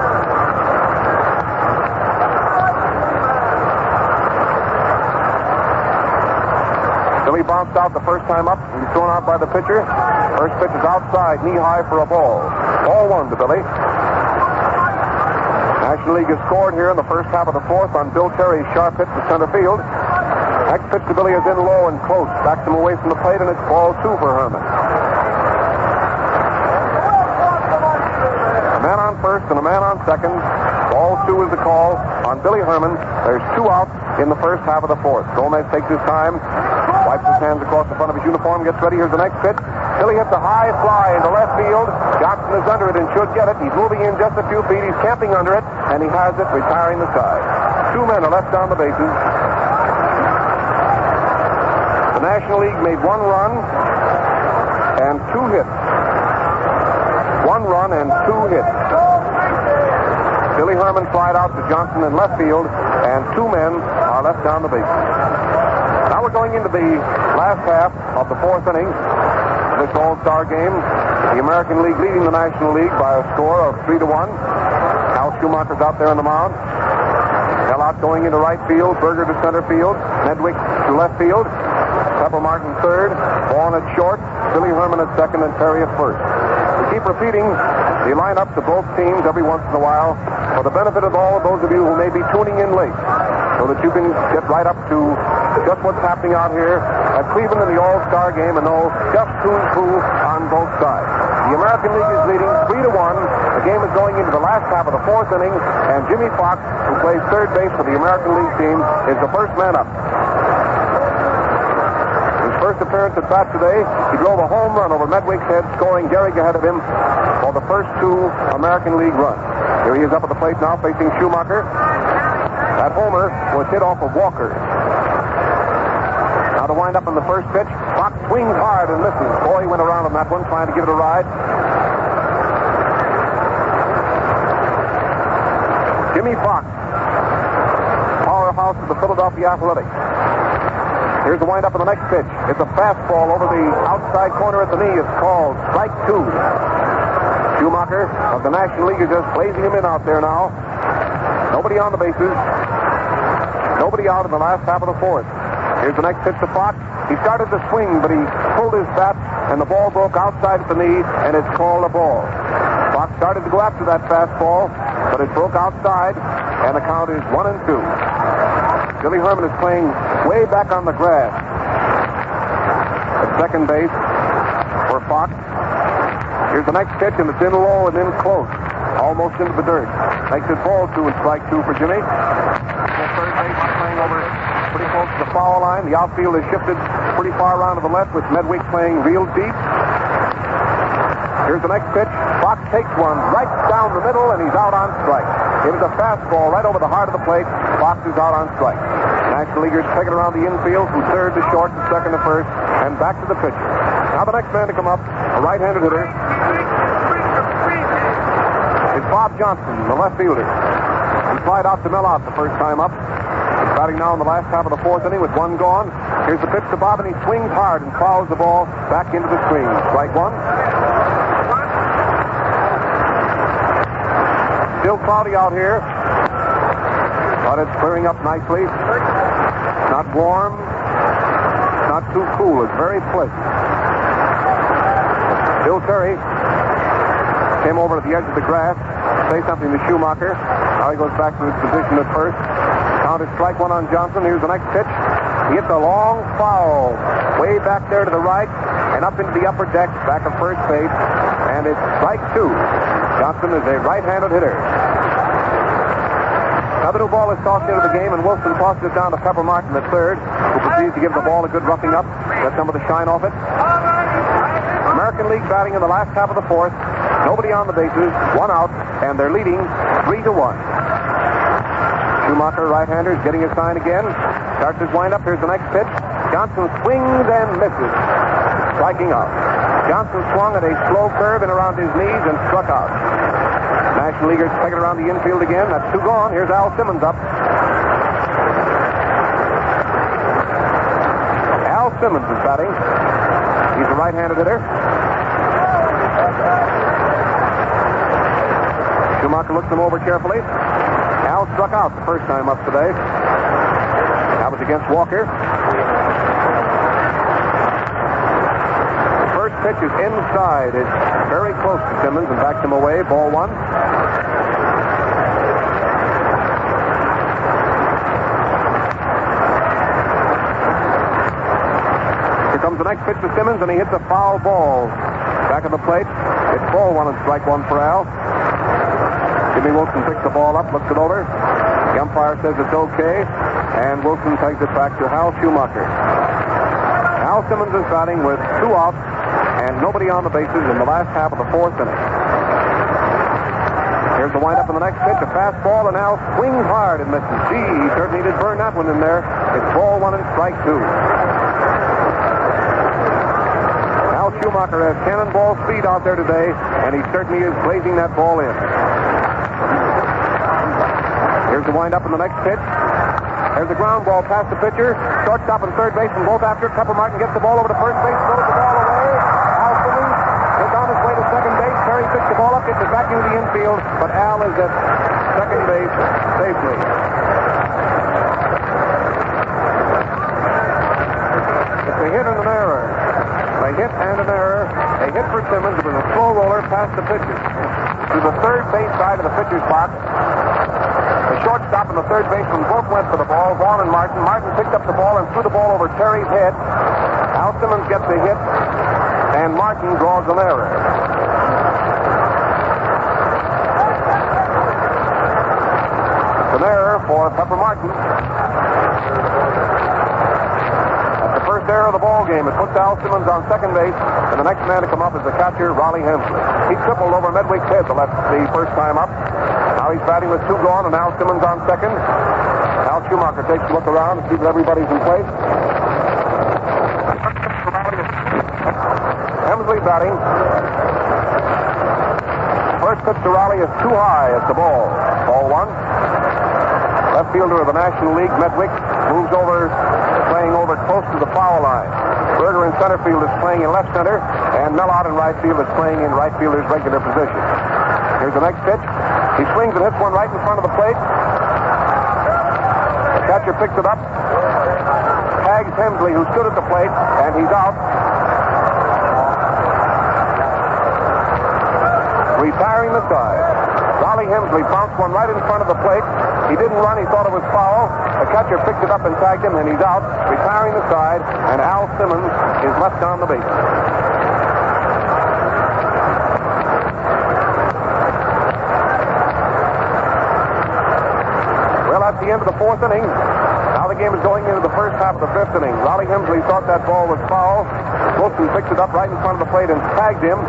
Billy bounced out the first time up. He's thrown out by the pitcher. First pitch is outside, knee high for a ball. Ball 1 to Billy. National League has scored here in the first half of the fourth on Bill Carey's sharp hit to center field. Next pitch to Billy is in low and close. Backs him away from the plate, and it's ball 2 for Herman. A man on first and a man on second. Ball 2 is the call on Billy Herman. There's 2 outs in the first half of the fourth. Gomez takes his time, wipes his hands across the front of his uniform, gets ready. Here's the next pitch. Billy hits a high fly into left field. Johnson is under it and should get it. He's moving in just a few feet. He's camping under it, and he has it, retiring the side. 2 men are left on the bases. The National League made 1 run and 2 hits. 1 run and 2 hits. Billy Herman flied out to Johnson in left field, and 2 men are left down the bases. Now we're going into the last half of the fourth inning of this All-Star game. The American League leading the National League by a score of 3-1. Hal Schumacher's out there on the mound. Hell out going into right field. Burger to center field. Medwick to left field. Pepper Martin third. Vaughan at short. Billy Herman at second, and Carey at first. We keep repeating the lineups of both teams every once in a while for the benefit of all of those of you who may be tuning in late, so that you can get right up to just what's happening out here at Cleveland in the All-Star game and know just who's who on both sides. The American League is leading 3-1. The game is going into the last half of the fourth inning, and Jimmy Fox, who plays third base for the American League team, is the first man up. His first appearance at bat today, he drove a home run over Medwick's head, scoring Gehrig ahead of him for the first two American League runs. Here he is up at the plate now, facing Schumacher. That homer was hit off of Walker. Now to wind up on the first pitch, Fox swings hard and misses. Boy, he went around on that one, trying to give it a ride. Jimmy Fox, powerhouse of the Philadelphia Athletics. Here's the wind-up on the next pitch. It's a fastball over the outside corner at the knee. It's called strike two. Schumacher of the National League is just blazing him in out there now. Nobody on the bases. Nobody out in the last half of the fourth. Here's the next pitch to Fox. He started to swing, but he pulled his bat, and the ball broke outside at the knee, and it's called a ball. Fox started to go after that fastball, but it broke outside, and the count is 1-2. Billy Herman is playing way back on the grass at second base for Fox. Here's the next pitch, and it's in low and in close, almost into the dirt. Makes it ball 2 and strike 2 for Jimmy. The third base is playing over pretty close to the foul line. The outfield is shifted pretty far around to the left with Medwick playing real deep. Here's the next pitch. Fox takes one right down the middle, and he's out on strike. It was a fastball right over the heart of the plate. Fox is out on strike. National Leaguers take it around the infield from third to short to second to first, and back to the pitcher. Now the next man to come up, a right-handed hitter, is Bob Johnson, the left fielder. He flied out to Mellot the first time up. He's batting now in the last half of the fourth inning with one gone. Here's the pitch to Bob, and he swings hard and fouls the ball back into the screen. Strike one. Still cloudy out here, but it's clearing up nicely. Not warm, not too cool. It's very pleasant. Bill Carey came over to the edge of the grass, say something to Schumacher. Now he goes back to his position at first. Count is strike one on Johnson. Here's the next pitch. He hits a long foul way back there to the right and up into the upper deck, back of first base, and it's strike two. Johnson is a right-handed hitter. Now the new ball is tossed into the game, and Wilson tosses it down to Pepper Martin at third, who proceeds to give the ball a good roughing up. Get some of the shine off it. American League batting in the last half of the fourth. Nobody on the bases, one out, and they're leading 3-1. Schumacher, right-hander, is getting his sign again. Starts his windup. Here's the next pitch. Johnson swings and misses, striking out. Johnson swung at a slow curve in around his knees and struck out. National Leaguers take it around the infield again. That's two gone. Here's Al Simmons up. Al Simmons is batting. He's a right-handed hitter. Schumacher looks him over carefully. Al struck out the first time up today. That was against Walker. The first pitch is inside. It's very close to Simmons and backs him away. Ball one. Here comes the next pitch to Simmons, and he hits a foul ball back of the plate. It's ball one and strike one for Al. Jimmy Wilson picks the ball up, looks it over. The umpire says it's okay, and Wilson takes it back to Hal Schumacher. Al Simmons is batting with two outs and nobody on the bases in the last half of the fourth inning. Here's the windup in the next pitch, a fastball, and Al swings hard and misses. Gee, he certainly did burn that one in there. It's ball one and strike two. Hal Schumacher has cannonball speed out there today, and he certainly is blazing that ball in. Here's the windup in the next pitch. There's a ground ball past the pitcher. Shortstop and third base, and both after it. Pepper Martin gets the ball over to first base, throws the ball away. Al Simmons is on his way to second base. Carey picks the ball up, gets it back into the infield, but Al is at second base safely. It's a hit and an error. A hit and an error. A hit for Simmons. It was a slow roller past the pitcher to the third base side of the pitcher's box. The shortstop and the third baseman both went for the ball, Vaughan and Martin. Martin picked up the ball and threw the ball over Terry's head. Hal Simmons gets a hit, and Martin draws an error. It's an error for Pepper Martin. That's the first error of the ball game. It puts Hal Simmons on second base, and the next man to come up is the catcher, Robbie Hensley. He tripled over Medwick's head the first time up. Now he's batting with two gone, and Hal Simmons on second. Hal Schumacher takes a look around and sees that everybody's in place. Hensley batting. First pitch to Raleigh is too high. It's the ball. Ball one. Left fielder of the National League, Medwick, moves over, playing over close to the foul line. Burger in center field is playing in left center, and Mellott in right field is playing in right fielder's regular position. Here's the next pitch. He swings and hits one right in front of the plate. The catcher picks it up, tags Hensley, who stood at the plate, and he's out. Retiring the side. Wally Hensley bounced one right in front of the plate. He didn't run. He thought it was foul. The catcher picked it up and tagged him, and he's out, retiring the side, and Hal Simmons is left on the base. Well, that's the end of the fourth inning. Now the game is going into the first half of the fifth inning. Wally Hensley thought that ball was foul. Wilson picked it up right in front of the plate and tagged him.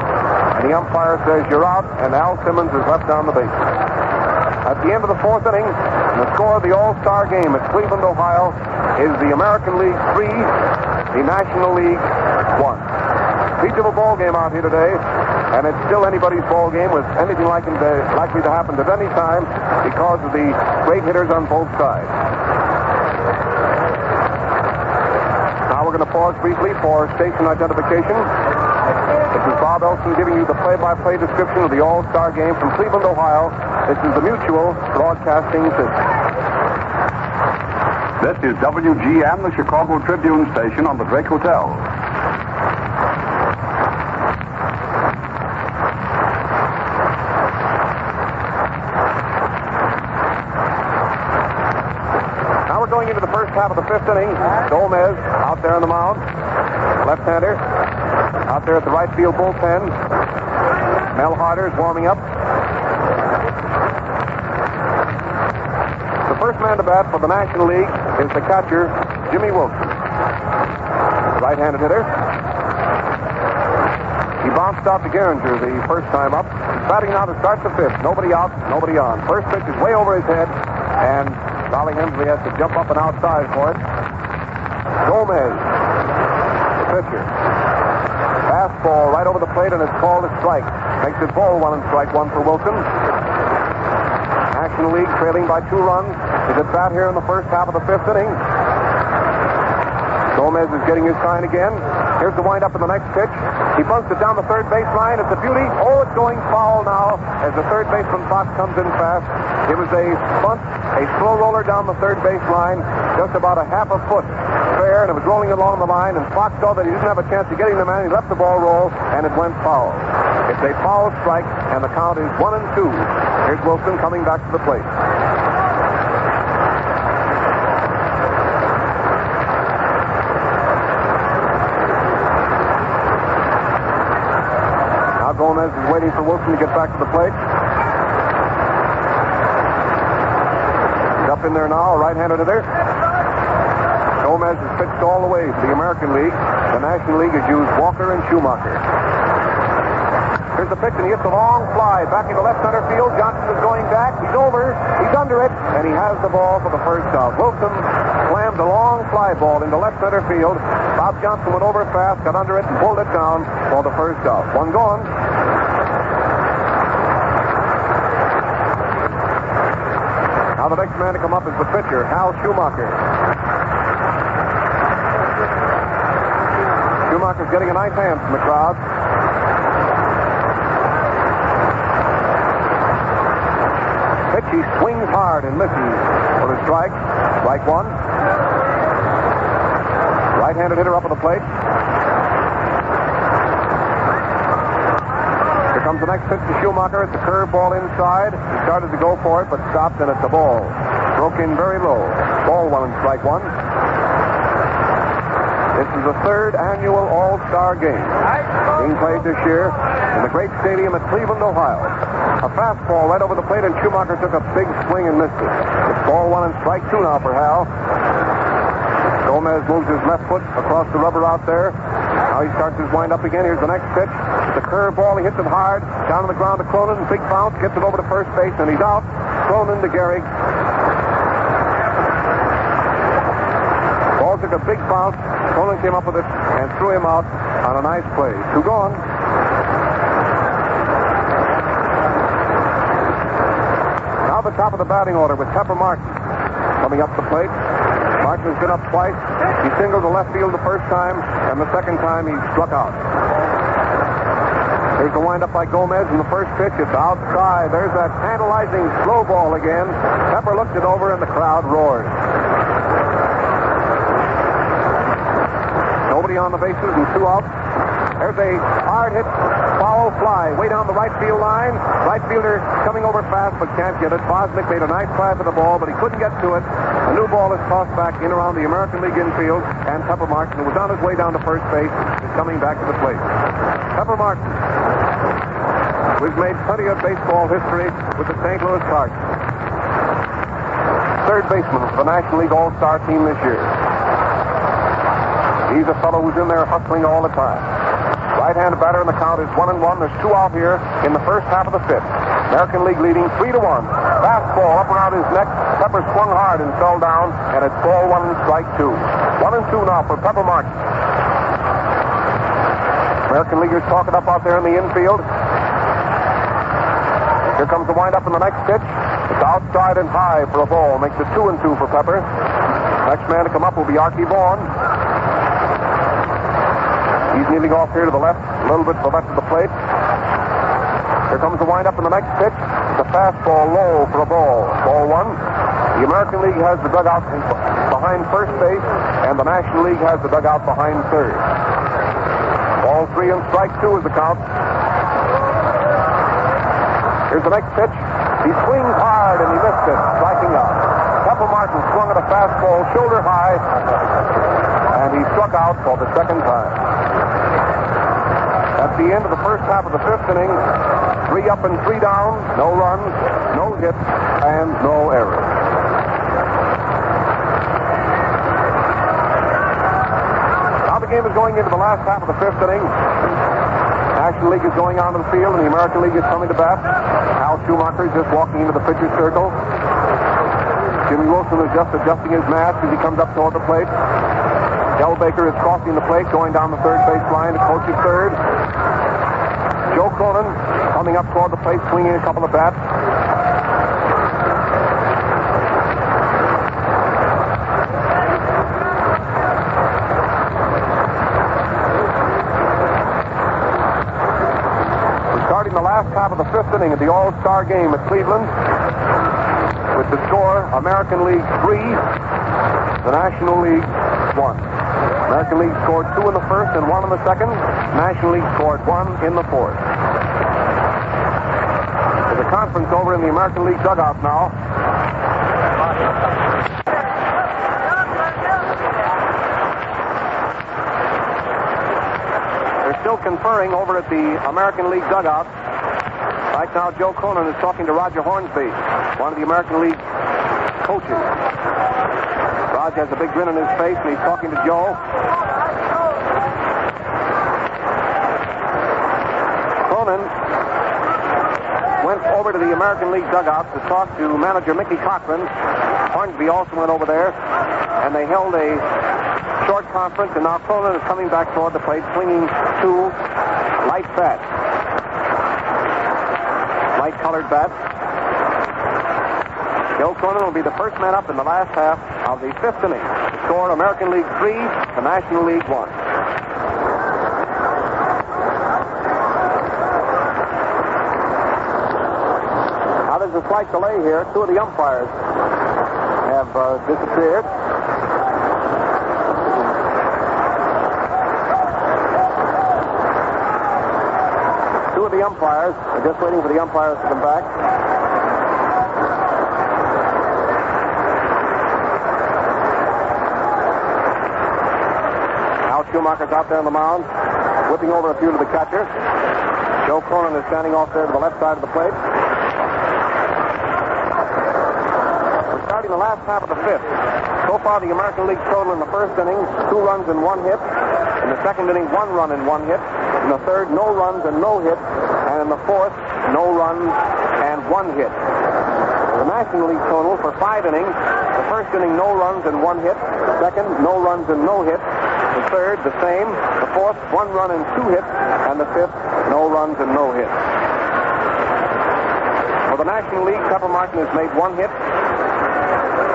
And the umpire says you're out, and Hal Simmons is left on the base. At the end of the fourth inning, the score of the All-Star game at Cleveland, Ohio, is the American League 3, the National League 1. Peach of a ball game out here today, and it's still anybody's ball game with anything likely to happen at any time because of the great hitters on both sides. Now we're going to pause briefly for station identification. This is Bob Elson giving you the play-by-play description of the All-Star Game from Cleveland, Ohio. This is the Mutual Broadcasting System. This is WGM, the Chicago Tribune station on the Drake Hotel. Now we're going into the first half of the fifth inning. Gomez out there on the mound. Left-hander. Out there at the right field bullpen. Mel Harder's warming up. The first man to bat for the National League is the catcher, Jimmy Wilson. The right-handed hitter. He bounced out to Gehringer the first time up. He's batting now to start the fifth. Nobody out, nobody on. First pitch is way over his head, and Wally Hensley has to jump up and outside for it. Gomez, the pitcher. Fastball right over the plate, and it's called a strike. Makes it ball 1 and strike 1 for Wilson. National League trailing by 2 runs. Is at bat here in the first half of the fifth inning. Gomez is getting his sign again. Here's the windup in the next pitch. He bunts it down the third baseline. It's a beauty. Oh, it's going foul now as the third baseman Fox comes in fast. It was a bunt, a slow roller down the third baseline, just about a half a foot fair, and it was rolling along the line, and Fox saw that he didn't have a chance of getting the man. He let the ball roll, and it went foul. It's a foul strike, and the count is 1 and 2. Here's Wilson coming back to the plate. Now Gomez is waiting for Wilson to get back to the plate. He's up in there now, a right-handed hitter. Gomez has pitched all the way to the American League. The National League has used Walker and Schumacher. Here's the pitch, and he hits a long fly back into left center field. Johnson is going back. He's over. He's under it, and he has the ball for the first out. Wilson slammed a long fly ball into left center field. Bob Johnson went over fast, got under it, and pulled it down for the first out. One gone. Now the next man to come up is the pitcher, Hal Schumacher. Schumacher's getting a nice hand from the crowd. Pitch, he swings hard and misses for a strike. Strike 1. Right-handed hitter up at the plate. Here comes the next pitch to Schumacher. It's a curveball inside. He started to go for it, but stopped, and it's a ball. Broke in very low. Ball 1 and strike 1. This is the third annual All-Star Game being played this year in the great stadium at Cleveland, Ohio. A fastball right over the plate, and Schumacher took a big swing and missed it. It's ball one and strike two now for Hal. Gomez moves his left foot across the rubber out there. Now he starts his wind up again. Here's the next pitch. The curve ball. He hits it hard. Down on the ground to Cronin. Big bounce. Gets it over to first base, and he's out. Cronin to Gehrig. Ball took a big bounce. Cronin came up with it and threw him out on a nice play. Two gone. Now the top of the batting order with Pepper Martin coming up the plate. Martin has been up twice. He singled to left field the first time, and the second time he struck out. Here's the windup by Gomez in the first pitch. It's outside. There's that tantalizing slow ball again. Pepper looked it over, and the crowd roared. Nobody on the bases and two out. There's a hard hit foul fly way down the right field line. Right fielder coming over fast but can't get it. Bosmick made a nice try for the ball, but he couldn't get to it. A new ball is tossed back in around the American League infield, and Pepper Martin, who was on his way down to first base, is coming back to the plate. Pepper Martin, who's made plenty of baseball history with the St. Louis Cardinals. Third baseman for the National League All-Star team this year. He's a fellow who's in there hustling all the time. Right-handed batter, and the count is 1-1. There's two out here in the first half of the fifth. American League leading 3-1. Fastball up around his neck. Pepper swung hard and fell down, and it's ball one and strike two. 1-2 now for Pepper Martin. American Leaguers talking up out there in the infield. Here comes the windup in the next pitch. It's outside and high for a ball. Makes it 2-2 for Pepper. Next man to come up will be Arkey Vaughan. He's kneeling off here to the left, a little bit to the left of the plate. Here comes the windup in the next pitch. It's a fastball low for a ball. Ball one. The American League has the dugout behind first base, and the National League has the dugout behind third. Ball three and strike two is the count. Here's the next pitch. He swings hard and he missed it, striking out. Pepper Martin swung at a fastball shoulder high, and he struck out for the second time. At the end of the first half of the fifth inning, 3 up and 3 down, no runs, no hits, and no errors. Now the game is going into the last half of the fifth inning. National League is going on to the field, and the American League is coming to bat. Hal Schumacher is just walking into the pitcher's circle. Jimmy Wilson is just adjusting his mask as he comes up toward the plate. Del Baker is crossing the plate, going down the third base line to coach his third. Joe Cronin coming up toward the plate, swinging a couple of bats. We're starting the last half of the fifth inning of the All-Star game at Cleveland with the score, American League 3, the National League 1. American League scored 2 in the first and 1 in the second. National League scored 1 in the fourth. There's a conference over in the American League dugout now. They're still conferring over at the American League dugout. Right now, Joe Cronin is talking to Roger Hornsby, one of the American League coaches. Raj has a big grin on his face, and he's talking to Joe. Cronin went over to the American League dugout to talk to manager Mickey Cochran. Hornsby also went over there, and they held a short conference, and now Cronin is coming back toward the plate, swinging 2 light bats. Light-colored bats. Joe Cronin will be the first man up in the last half of the fifth inning. The score, American League 3, the National League 1. Now there's a slight delay here. 2 of the umpires have disappeared. Two of the umpires are just waiting for the umpires to come back. Schumacher's out there on the mound, whipping over a few to the catcher. Joe Cronin is standing off there to the left side of the plate. We're starting the last half of the fifth. So far, the American League total in the first inning, 2 runs and 1 hit. In the second inning, 1 run and 1 hit. In the third, no runs and no hit. And in the fourth, no runs and 1 hit. The National League total for 5 innings, the first inning, no runs and 1 hit. The second, no runs and no hit. The third, the same. The fourth, 1 run and 2 hits. And the fifth, no runs and no hits. For the National League, Pepper Martin has made 1 hit.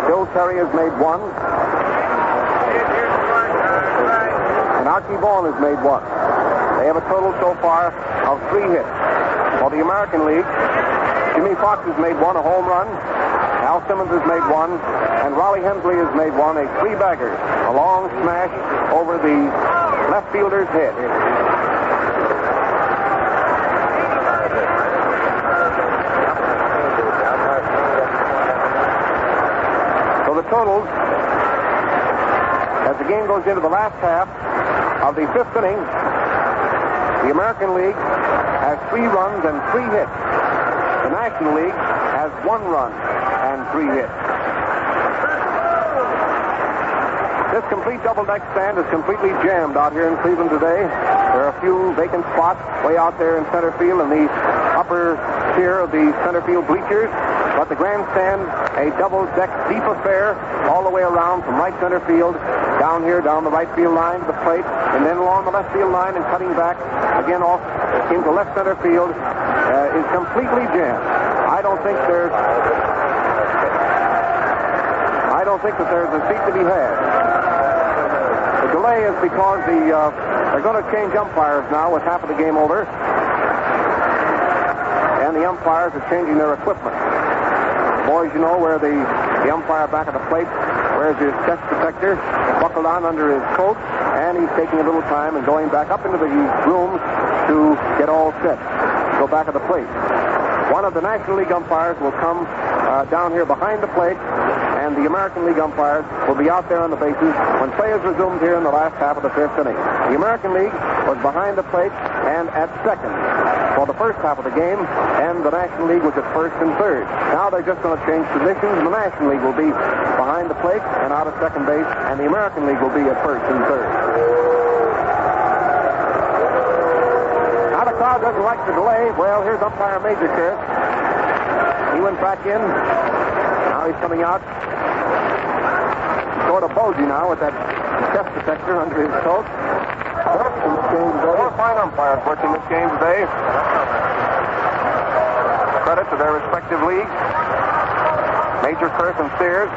Bill Carey has made 1. And Arkey Vaughan has made 1. They have a total so far of 3 hits. For the American League, Jimmy Fox has made 1, a home run. Hal Simmons has made 1. And Wally Hensley has made 1, a 3-bagger. A long smash over the left fielder's head. So the totals, as the game goes into the last half of the 5th inning, the American League has 3 runs and 3 hits. The National League has 1 run and 3 hits. This complete double-deck stand is completely jammed out here in Cleveland today. There are a few vacant spots way out there in center field in the upper tier of the center field bleachers. But the grandstand, a double-deck deep affair all the way around from right center field, down here, down the right field line to the plate, and then along the left field line and cutting back again off into left center field is completely jammed. I don't think that there's a seat to be had. The delay is because they're going to change umpires now with half of the game over, and the umpires are changing their equipment. Boys, you know, where the umpire back at the plate wears his chest protector buckled on under his coat, and he's taking a little time and going back up into the room to get all set, go back at the plate. One of the National League umpires will come down here behind the plate, and the American League umpires will be out there on the bases when play is resumed here in the last half of the 5th inning. The American League was behind the plate and at second for the first half of the game, and the National League was at first and third. Now they're just going to change positions, and the National League will be behind the plate and out at second base, and the American League will be at first and third. Now the crowd doesn't like the delay. Well, here's umpire Major Sheriff. He went back in. Now he's coming out. Sort of bogey now with that chest protector under his coat. Four fine umpires working this game today. Credit to their respective leagues. Major Kurth and Sears.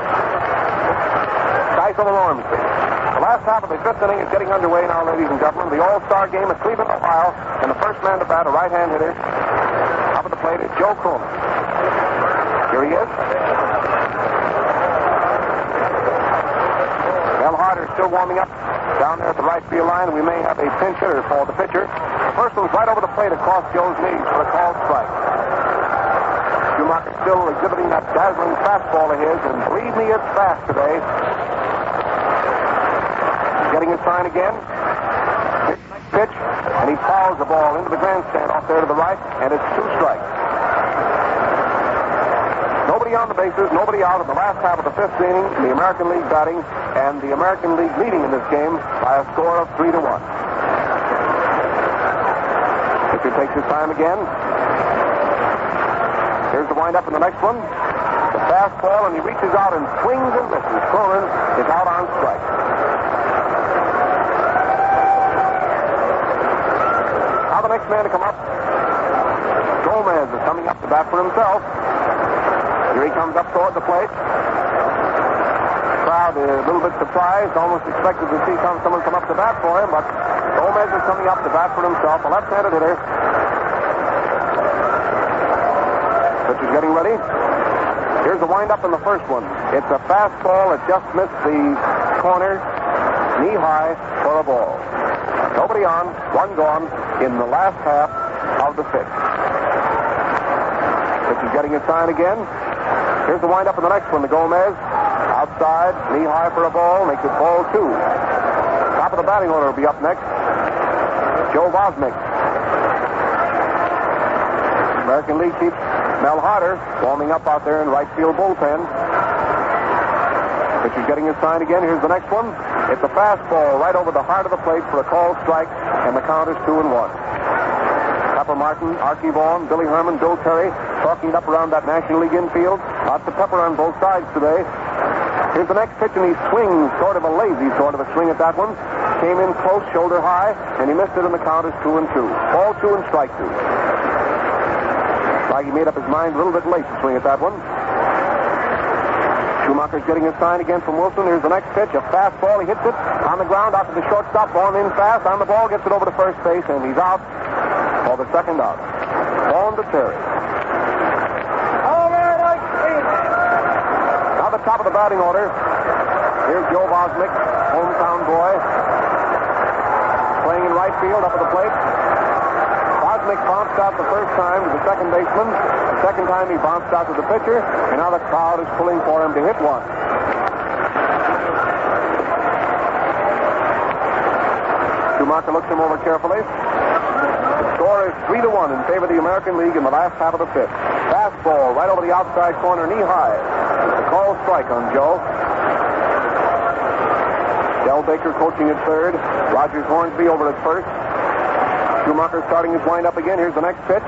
Geisel and Ormsby. The last half of the 5th inning is getting underway now, ladies and gentlemen. The All-Star game at Cleveland, Ohio. And the first man to bat, a right-hand hitter, up at the plate is Joe Cronin. Here he is. Harder's still warming up down there at the right field line, and we may have a pinch hitter for the pitcher. The first one's right over the plate across Joe's knees for a called strike. Schumacher still exhibiting that dazzling fastball of his, and believe me, it's fast today. He's getting his sign again. Pitch, and he fouls the ball into the grandstand off there to the right, and it's 2 strikes. Nobody on the bases, nobody out in the last half of the 5th inning, the American League batting, and the American League leading in this game by a score of 3-1. Pitcher takes his time again. Here's the windup in the next one. The fastball, and he reaches out and swings and misses. Cronin is out on strike. Now the next man to come up, Gomez is coming up to bat for himself. Here he comes up toward the plate. The crowd is a little bit surprised, almost expected to see someone come up to bat for him, but Gomez is coming up to bat for himself, a left-handed hitter. Pitcher's getting ready. Here's the windup in the first one. It's a fastball that just missed the corner, knee-high for a ball. Nobody on, 1 gone in the last half of the 5th. Pitcher's getting his sign again. Here's the windup in the next one to Gomez. Outside, knee high for a ball, makes it ball 2. Top of the batting order will be up next. Joe Vosmick. American League keeps Mel Harder warming up out there in right field bullpen. Pitcher's getting his sign again. Here's the next one. It's a fastball right over the heart of the plate for a called strike, and the count is 2-1. Pepper Martin, Arkey Vaughan, Billy Herman, Bill Carey talking up around that National League infield. Lots of pepper on both sides today. Here's the next pitch, and he swings, sort of a lazy sort of a swing at that one. Came in close, shoulder high, and he missed it, and the count is 2-2. Ball 2 and strike 2. Like he made up his mind a little bit late to swing at that one. Schumacher's getting a sign again from Wilson. Here's the next pitch, a fastball. He hits it on the ground out to the shortstop. Vaughan in fast on the ball, gets it over to first base, and he's out for the second out. On to Terry. Now the top of the batting order. Here's Joe Bosmick, hometown boy, playing in right field up at the plate. Bosmick bounced out the first time to the second baseman. The second time he bounced out to the pitcher, and now the crowd is pulling for him to hit one. Schumacher looks him over carefully. The score is 3-1 in favor of the American League in the last half of the fifth. Fastball right over the outside corner, knee high. The call strike on Joe. Del Baker coaching at third. Rogers Hornsby over at first. Schumacher starting his windup again. Here's the next pitch.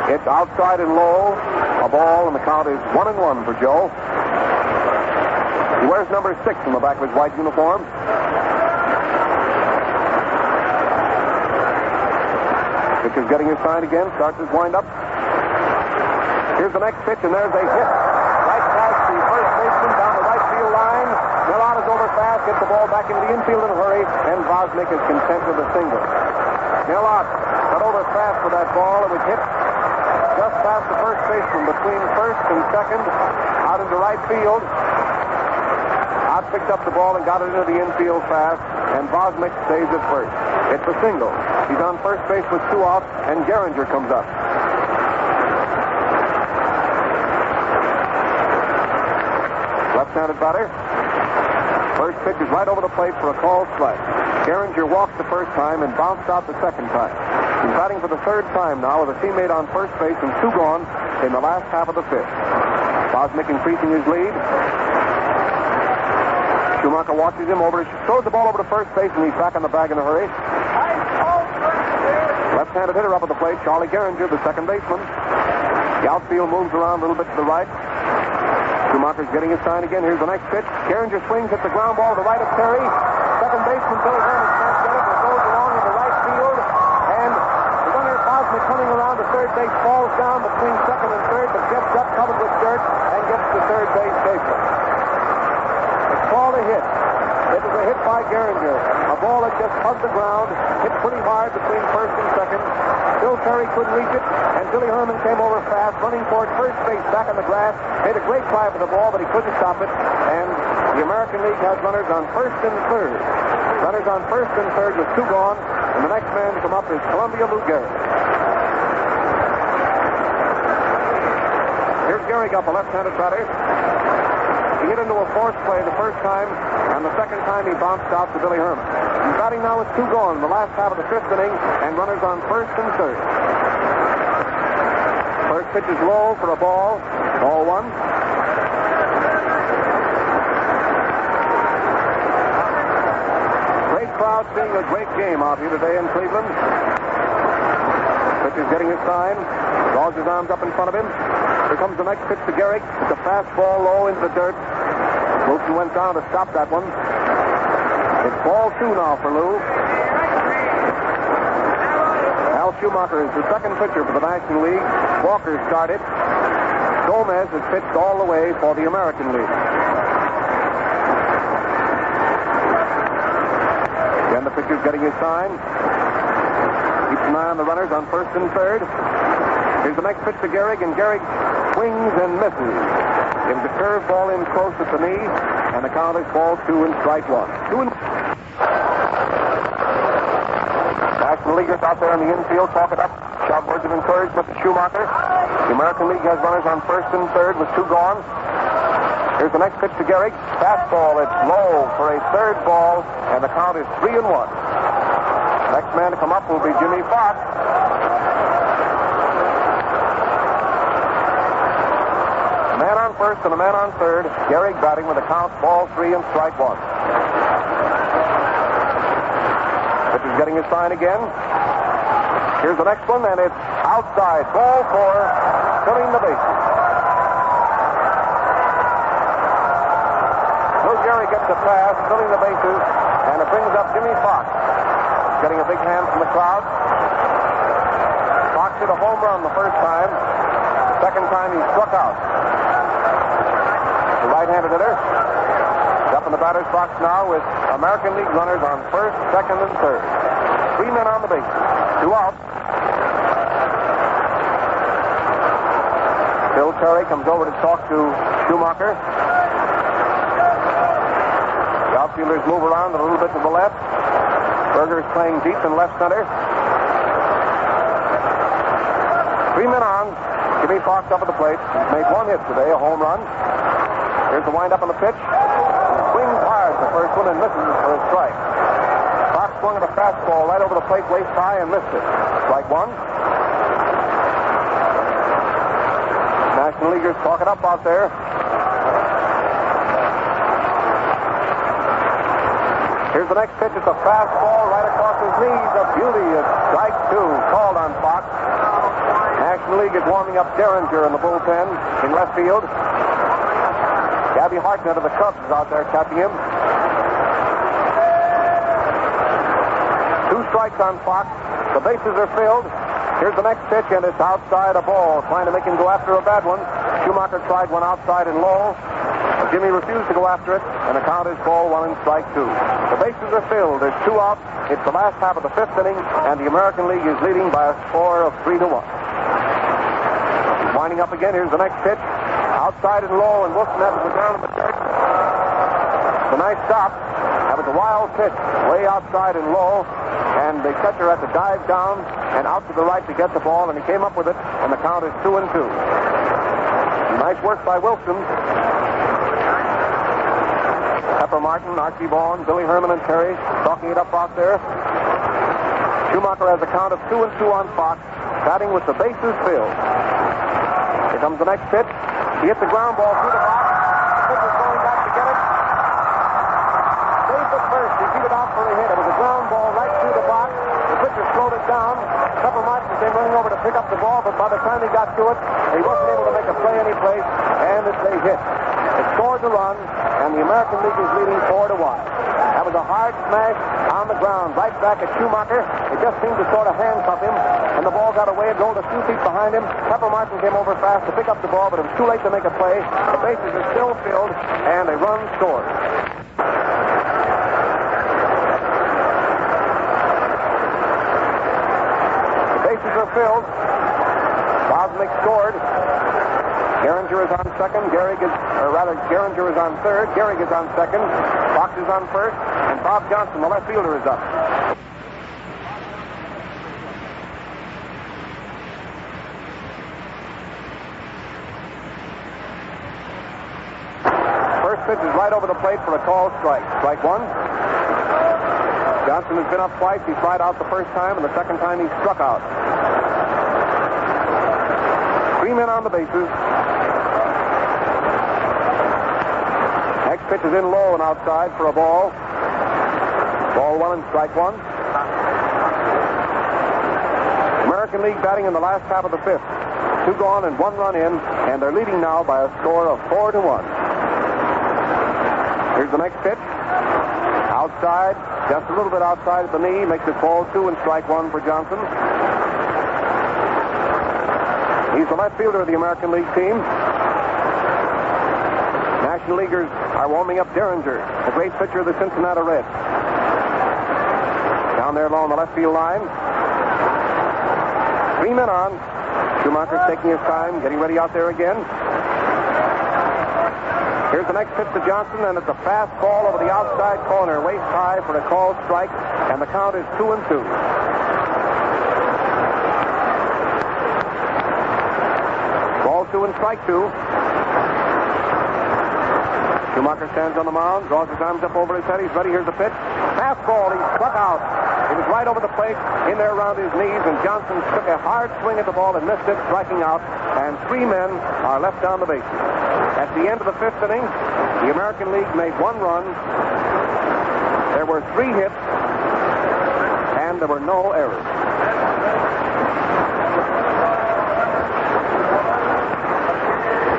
It's outside and low. A ball, and the count is 1-1 for Joe. He wears number 6 on the back of his white uniform. Pitcher's getting his sign again. Starts his windup. Here's the next pitch, and there's a hit. Right past the first baseman down the right field line. Leonard is over fast, gets the ball back into the infield in a hurry, and Vosmich is content with a single. Leonard got over fast for that ball. It was hit just past the first baseman between first and second, out into right field. Out picked up the ball and got it into the infield fast, and Vosmich stays at first. It's a single. He's on first base with 2 outs, and Gehringer comes up. Left-handed batter. First pitch is right over the plate for a called strike. Gehringer walked the first time and bounced out the second time. He's batting for the third time now with a teammate on first base and 2 gone in the last half of the fifth. Bosmick increasing his lead. Schumacher watches him over, throws the ball over to first base, and he's back on the bag in a hurry. Left-handed hitter up at the plate, Charlie Gehringer, the second baseman. The outfield moves around a little bit to the right. Schumacher's getting his sign again. Here's the next pitch. Gehringer swings, hits the ground ball to the right of Carey. Second baseman Billy Herman can't get it. It goes along in the right field. And the runner Bosmick coming around to third base falls down between second and third, but gets up covered with dirt and gets to third base safely. It's called a hit. It was a hit by Gehringer. A ball that just hugged the ground, hit pretty hard between first and second. Bill Carey couldn't reach it, and Billy Herman came over fast, running toward first base back on the grass, made a great try for the ball, but he couldn't stop it, and the American League has runners on first and third. Runners on first and third with 2 gone, and the next man to come up is Columbia Lou Gehrig. Here's Gehrig up, a left-handed batter. He hit into a force play the first time, and the second time he bounced out to Billy Herman. He's batting now with 2 gone in the last half of the fifth inning, and runners on first and third. First pitch is low for a ball. Ball 1. Great crowd seeing a great game out here today in Cleveland. Pitcher's getting his sign. Draws his arms up in front of him. Here comes the next pitch to Gehrig. It's a fastball low into the dirt. Wilson went down to stop that one. It's ball 2 now for Lou. Hal Schumacher is the second pitcher for the National League. Walker started. Gomez has pitched all the way for the American League. Again, the pitcher's getting his sign. Keeps an eye on the runners on first and third. Here's the next pitch to Gehrig, and Gehrig swings and misses. Gives a curveball in close at the knee, and the count is ball 2 and strike 1. National Leaguers out there in the infield talk it up. Shout words of encouragement to Schumacher. The American League has runners on first and third with 2 gone. Here's the next pitch to Gehrig. Fastball, it's low for a third ball, and the count is 3-1. Next man to come up will be Jimmy Fox. A man on first and a man on third. Gehrig batting with a count, ball 3 and strike 1. Pitcher's getting his sign again. Here's the next one, and it's outside. Ball 4, filling the bases. Gehrig gets a pass, filling the bases, and it brings up Jimmy Fox. Getting a big hand from the crowd. Fox hit a home run the first time. The second time he struck out. The right-handed hitter. He's up in the batter's box now with American League runners on first, second, and third. 3 men on the bases. 2 out. Bill Carey comes over to talk to Schumacher. The outfielders move around a little bit to the left. Burger's playing deep in left center. 3 men on. Jimmy Fox up at the plate. He's made 1 hit today, a home run. Here's the windup on the pitch. He swings hard the first one and misses for a strike. Fox swung at a fastball right over the plate, waist high, and missed it. Strike 1. National Leaguers talk it up out there. Here's the next pitch. It's a fastball right across his knees. A beauty. It's strike 2. Called on Fox. National League is warming up Derringer in the bullpen in left field. Gabby Hartnett of the Cubs is out there catching him. 2 strikes on Fox. The bases are filled. Here's the next pitch, and it's outside a ball. Trying to make him go after a bad one. Schumacher tried one outside and low. Jimmy refused to go after it, and the count is ball 1 and strike 2. The bases are filled. There's 2 out. It's the last half of the 5th inning, and the American League is leading by a score of 3-1. Winding up again. Here's the next pitch. Outside and low, and Wilson has it down in the dirt. It's a nice stop. That was a wild pitch, way outside and low, and the catcher had to dive down and out to the right to get the ball, and he came up with it, and the count is 2-2. Nice work by Wilson. Pepper Martin, Arkey Vaughan, Billy Herman, and Carey talking it up out there. Schumacher has a count of 2-2 on Fox, batting with the bases filled. Here comes the next pitch. He hits the ground ball through the box. Pitcher's going back to get it. Saved it first. He beat it out for a hit. It was a ground ball right through the box. The pitcher slowed it down. Pepper Martin came running over to pick up the ball, but by the time he got to it, he wasn't able to make a play any place, and it's a hit. It scores a run, and the American League is leading 4-1. That was a hard smash on the ground, right back at Schumacher. It just seemed to sort of handcuff him, and the ball got away. It rolled a few feet behind him. Pepper Martin came over fast to pick up the ball, but it was too late to make a play. The bases are still filled, and a run scored. The bases are filled. Bosmick scored. Gehringer is on second. Gehrig is on third. Gehrig is on second. Fox is on first. And Bob Johnson, the left fielder, is up. First pitch is right over the plate for a called strike. Strike 1. Johnson has been up twice. He tried out the first time, and the second time he struck out. 3 men on the bases. Next pitch is in low and outside for a ball. Ball 1 and strike 1. American League batting in the last half of the 5th. 2 gone and 1 run in, and they're leading now by a score of 4-1. Here's the next pitch. Outside, just a little bit outside of the knee, makes it ball 2 and strike 1 for Johnson. He's the left fielder of the American League team. National Leaguers are warming up Derringer, the great pitcher of the Cincinnati Reds. Down there along the left field line. 3 men on. Schumacher's taking his time, getting ready out there again. Here's the next pitch to Johnson, and it's a fastball over the outside corner, waist high for a called strike, and the count is 2-2. Ball 2 and strike 2. Schumacher stands on the mound, draws his arms up over his head. He's ready. Here's the pitch. Fastball. He struck out. It was right over the plate, in there around his knees, and Johnson took a hard swing at the ball and missed it, striking out, and 3 men are left down the bases. At the end of the 5th inning, the American League made 1 run. There were 3 hits, and there were no errors.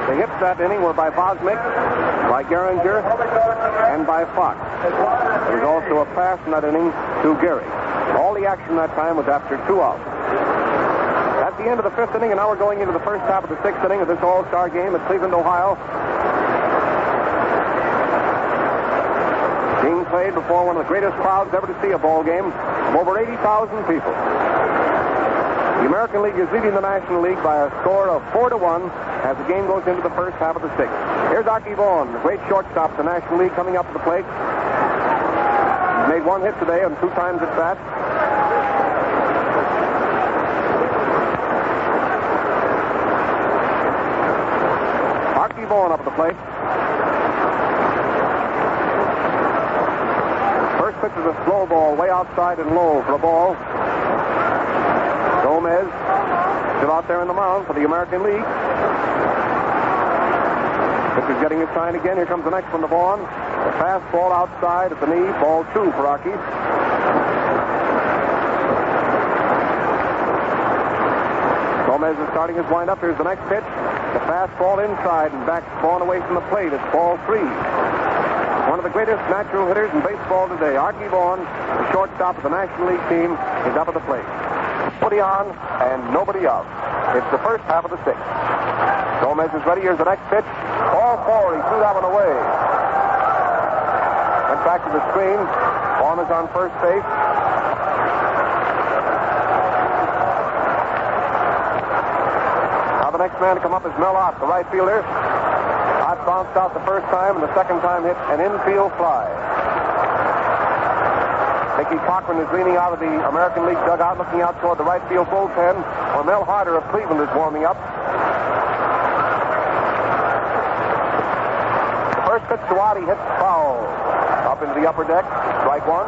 The hits that inning were by Bosmick, by Gehringer, and by Fox. There was also a pass in that inning to Carey. All the action that time was after 2 outs. At the end of the 5th inning, and now we're going into the first half of the 6th inning of this All-Star game at Cleveland, Ohio. Being played before one of the greatest crowds ever to see a ball game of over 80,000 people. The American League is leading the National League by a score of 4-1 as the game goes into the first half of the 6th. Here's Arkey Vaughan, the great shortstop of the National League, coming up to the plate. He's made 1 hit today and 2 times at bat. Arkey Vaughan up at the plate. First pitch is a slow ball, way outside and low for a ball. Gomez still out there in the mound for the American League. Pitcher's getting his sign again. Here comes the next one to Vaughan. The fastball outside at the knee. Ball 2 for Arkey. Gomez is starting his windup. Here's the next pitch. The fastball inside and back Vaughan away from the plate. It's ball 3. One of the greatest natural hitters in baseball today. Arkey Vaughan, the shortstop of the National League team, is up at the plate. Nobody on and nobody out. It's the first half of the 6th. Gomez is ready. Here's the next pitch. Ball 4. He threw that one away. Went back to the screen. Vaughan is on first base. Now the next man to come up is Mel Ott, the right fielder. Ott bounced out the first time, and the second time hit an infield fly. Mickey Cochran is leaning out of the American League dugout, looking out toward the right field bullpen, where Mel Harder of Cleveland is warming up. The first pitch to Ott, he hits foul up into the upper deck. Strike 1.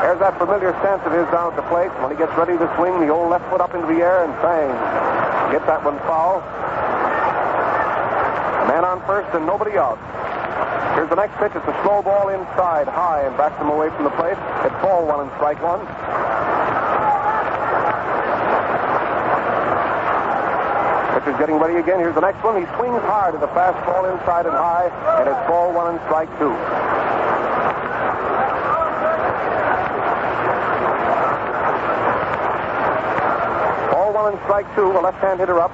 There's that familiar stance of his down at the plate. When he gets ready to swing, the old left foot up into the air and bang. Get that one foul. A man on first and nobody out. Here's the next pitch. It's a slow ball inside, high, and backs him away from the plate. It's ball 1 and strike 1. Pitcher's getting ready again. Here's the next one. He swings hard at the fastball inside and high, and it's ball 1 and strike 2. Ball 1 and strike 2. A left-hand hitter up.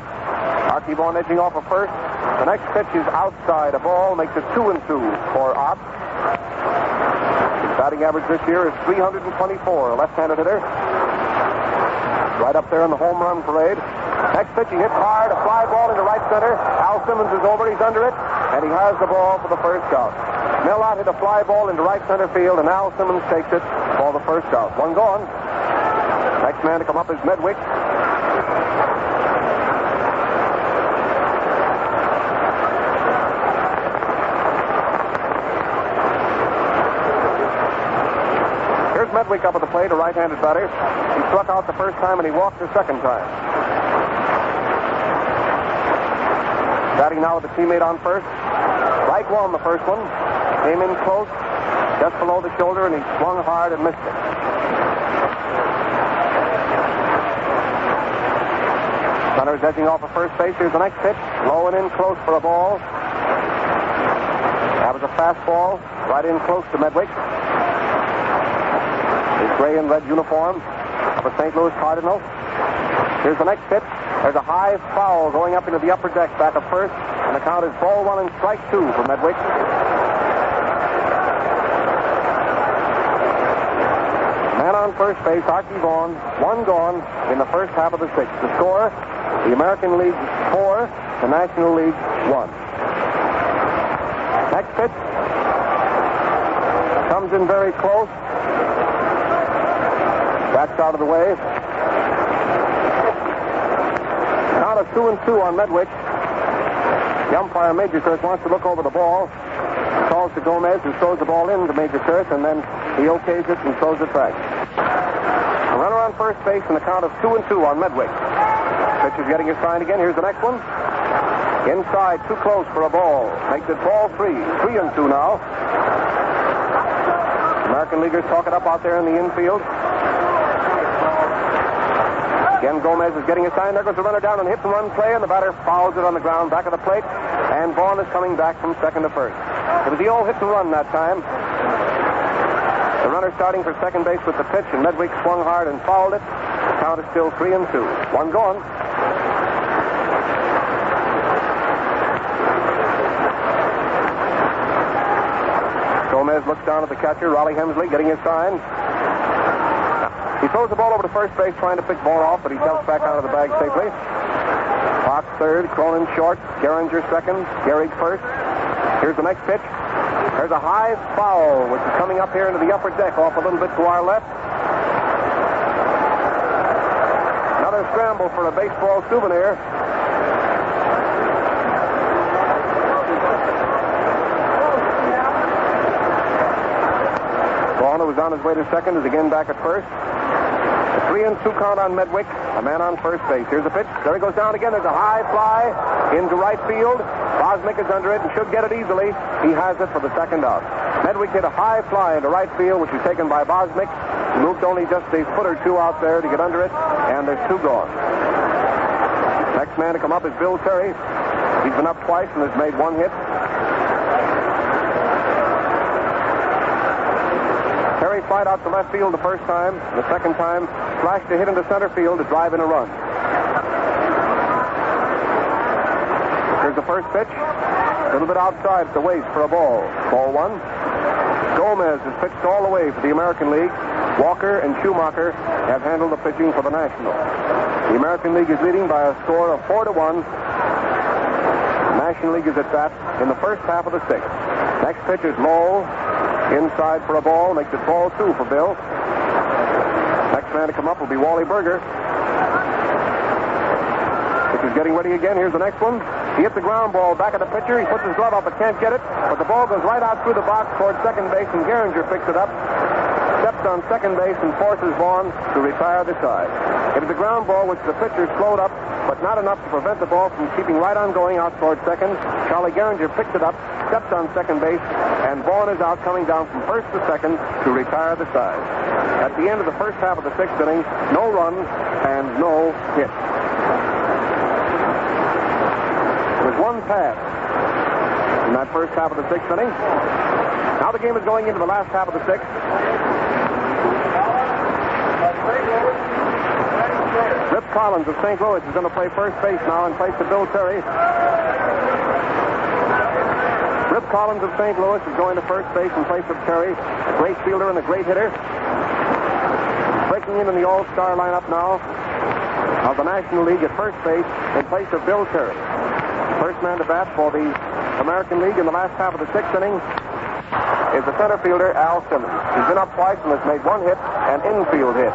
Arkey Vaughan edging off of first. The next pitch is outside. A ball makes it 2-2 for Ott. His batting average this year is .324. A left-handed hitter. Right up there in the home run parade. Next pitch, he hits hard. A fly ball into right center. Hal Simmons is over. He's under it. And he has the ball for the first out. Mel Ott hit a fly ball into right center field, and Hal Simmons takes it for the first out. 1 gone. Next man to come up is Medwick. Medwick up at the plate, a right-handed batter. He struck out the first time and he walked the second time. Batting now with a teammate on first. Strike 1, the first one. Came in close, just below the shoulder, and he swung hard and missed it. Gunner's edging off of first base. Here's the next pitch. Low and in close for a ball. That was a fastball. Right in close to Medwick. His gray and red uniform of the St. Louis Cardinals. Here's the next pitch. There's a high foul going up into the upper deck back of first, and the count is ball 1 and strike 2 for Medwick. Man on first base, Arkey Vaughan, 1 gone in the first half of the 6th. The score, the American League 4, the National League 1. Next pitch comes in very close. Backs out of the way. Count of 2-2 on Medwick. The umpire, Major Thirst, wants to look over the ball. Calls to Gomez, who throws the ball into Major Thirst, and then he okays it and throws it back. A runner on first base in the count of 2-2 on Medwick. Pitcher's getting his sign again. Here's the next one. Inside, too close for a ball. Makes it ball 3. 3-2 now. American leaguers talk it up out there in the infield. Again, Gomez is getting a sign. There goes the runner down on a hit-and-run play, and the batter fouls it on the ground back of the plate, and Vaughan is coming back from second to first. It was the old hit-and-run that time. The runner starting for second base with the pitch, and Medwick swung hard and fouled it. The count is still 3-2. One gone. Gomez looks down at the catcher, Wally Hensley, getting his sign. He throws the ball over to first base, trying to pick ball off, but he jumps back out of the bag safely. Fox third, Cronin short, Gehringer second, Gehrig first. Here's the next pitch. There's a high foul, which is coming up here into the upper deck, off a little bit to our left. Another scramble for a baseball souvenir. Vaughan, who was on his way to second, is again back at first. A 3-2 count on Medwick, a man on first base. Here's the pitch. There he goes down again. There's a high fly into right field. Bosmick is under it and should get it easily. He has it for the second out. Medwick hit a high fly into right field, which was taken by Bosmick. He moved only just a foot or two out there to get under it, and there's 2 gone. Next man to come up is Bill Carey. He's been up twice and has made 1 hit. Carey flied out to left field the first time. The second time, flashed a hit into center field to drive in a run. Here's the first pitch. A little bit outside at the waist for a ball. Ball 1. Gomez has pitched all the way for the American League. Walker and Schumacher have handled the pitching for the National. The American League is leading by a score of 4-1. The National League is at bat in the first half of the 6th. Next pitch is low. Inside for a ball. Makes it ball 2 for Bill. Next man to come up will be Wally Burger. This is getting ready again. Here's the next one. He hits the ground ball back at the pitcher. He puts his glove up but can't get it. But the ball goes right out through the box towards second base, and Gehringer picks it up. Steps on second base and forces Vaughan to retire the side. It is a ground ball which the pitcher slowed up, but not enough to prevent the ball from keeping right on going out towards second. Charlie Gehringer picks it up, steps on second base, and Vaughan is out, coming down from first to second to retire the side. At the end of the first half of the 6th inning, no runs and no hits. There was 1 pass in that first half of the 6th inning. Now the game is going into the last half of the 6th. Rip Collins of St. Louis is going to play first base now in place of Bill Terry. Rip Collins of St. Louis is going to first base in place of Carey, a great fielder and a great hitter. Breaking in the All-Star lineup now of the National League at first base in place of Bill Terry. First man to bat for the American League in the last half of the 6th inning is the center fielder, Hal Simmons. He's been up twice and has made 1 hit, an infield hit.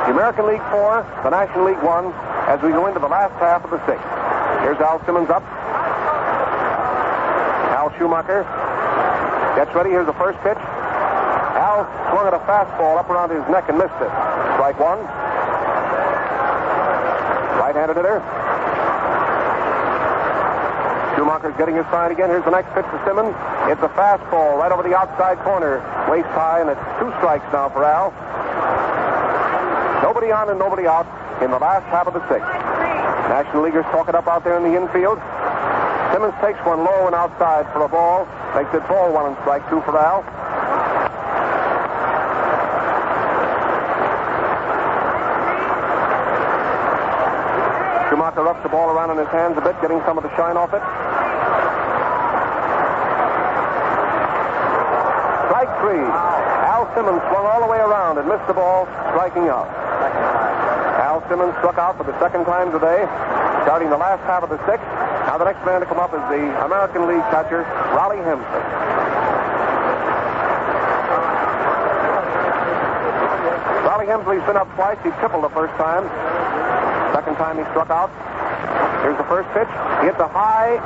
The American League 4, the National League 1, as we go into the last half of the 6th. Here's Hal Simmons up. Hal Schumacher gets ready. Here's the first pitch. Hal swung at a fastball up around his neck and missed it. Strike 1. Right-handed hitter. Schumacher's getting his sign again. Here's the next pitch to Simmons. It's a fastball right over the outside corner, waist high, and it's 2 strikes now for Hal. Nobody on and nobody out in the last half of the 6th. National Leaguers talk it up out there in the infield. Simmons takes one low and outside for a ball. Makes it ball 1 and strike 2 for Hal. Schumacher roughs the ball around in his hands a bit, getting some of the shine off it. Strike 3. Hal Simmons swung all the way around and missed the ball, striking out. Hal Simmons struck out for the 2nd time today, starting the last half of the 6th. Now the next man to come up is the American League catcher, Wally Hensley. Wally Hensley's been up twice. He tripled the first time. Second time he struck out. Here's the first pitch. He hits a high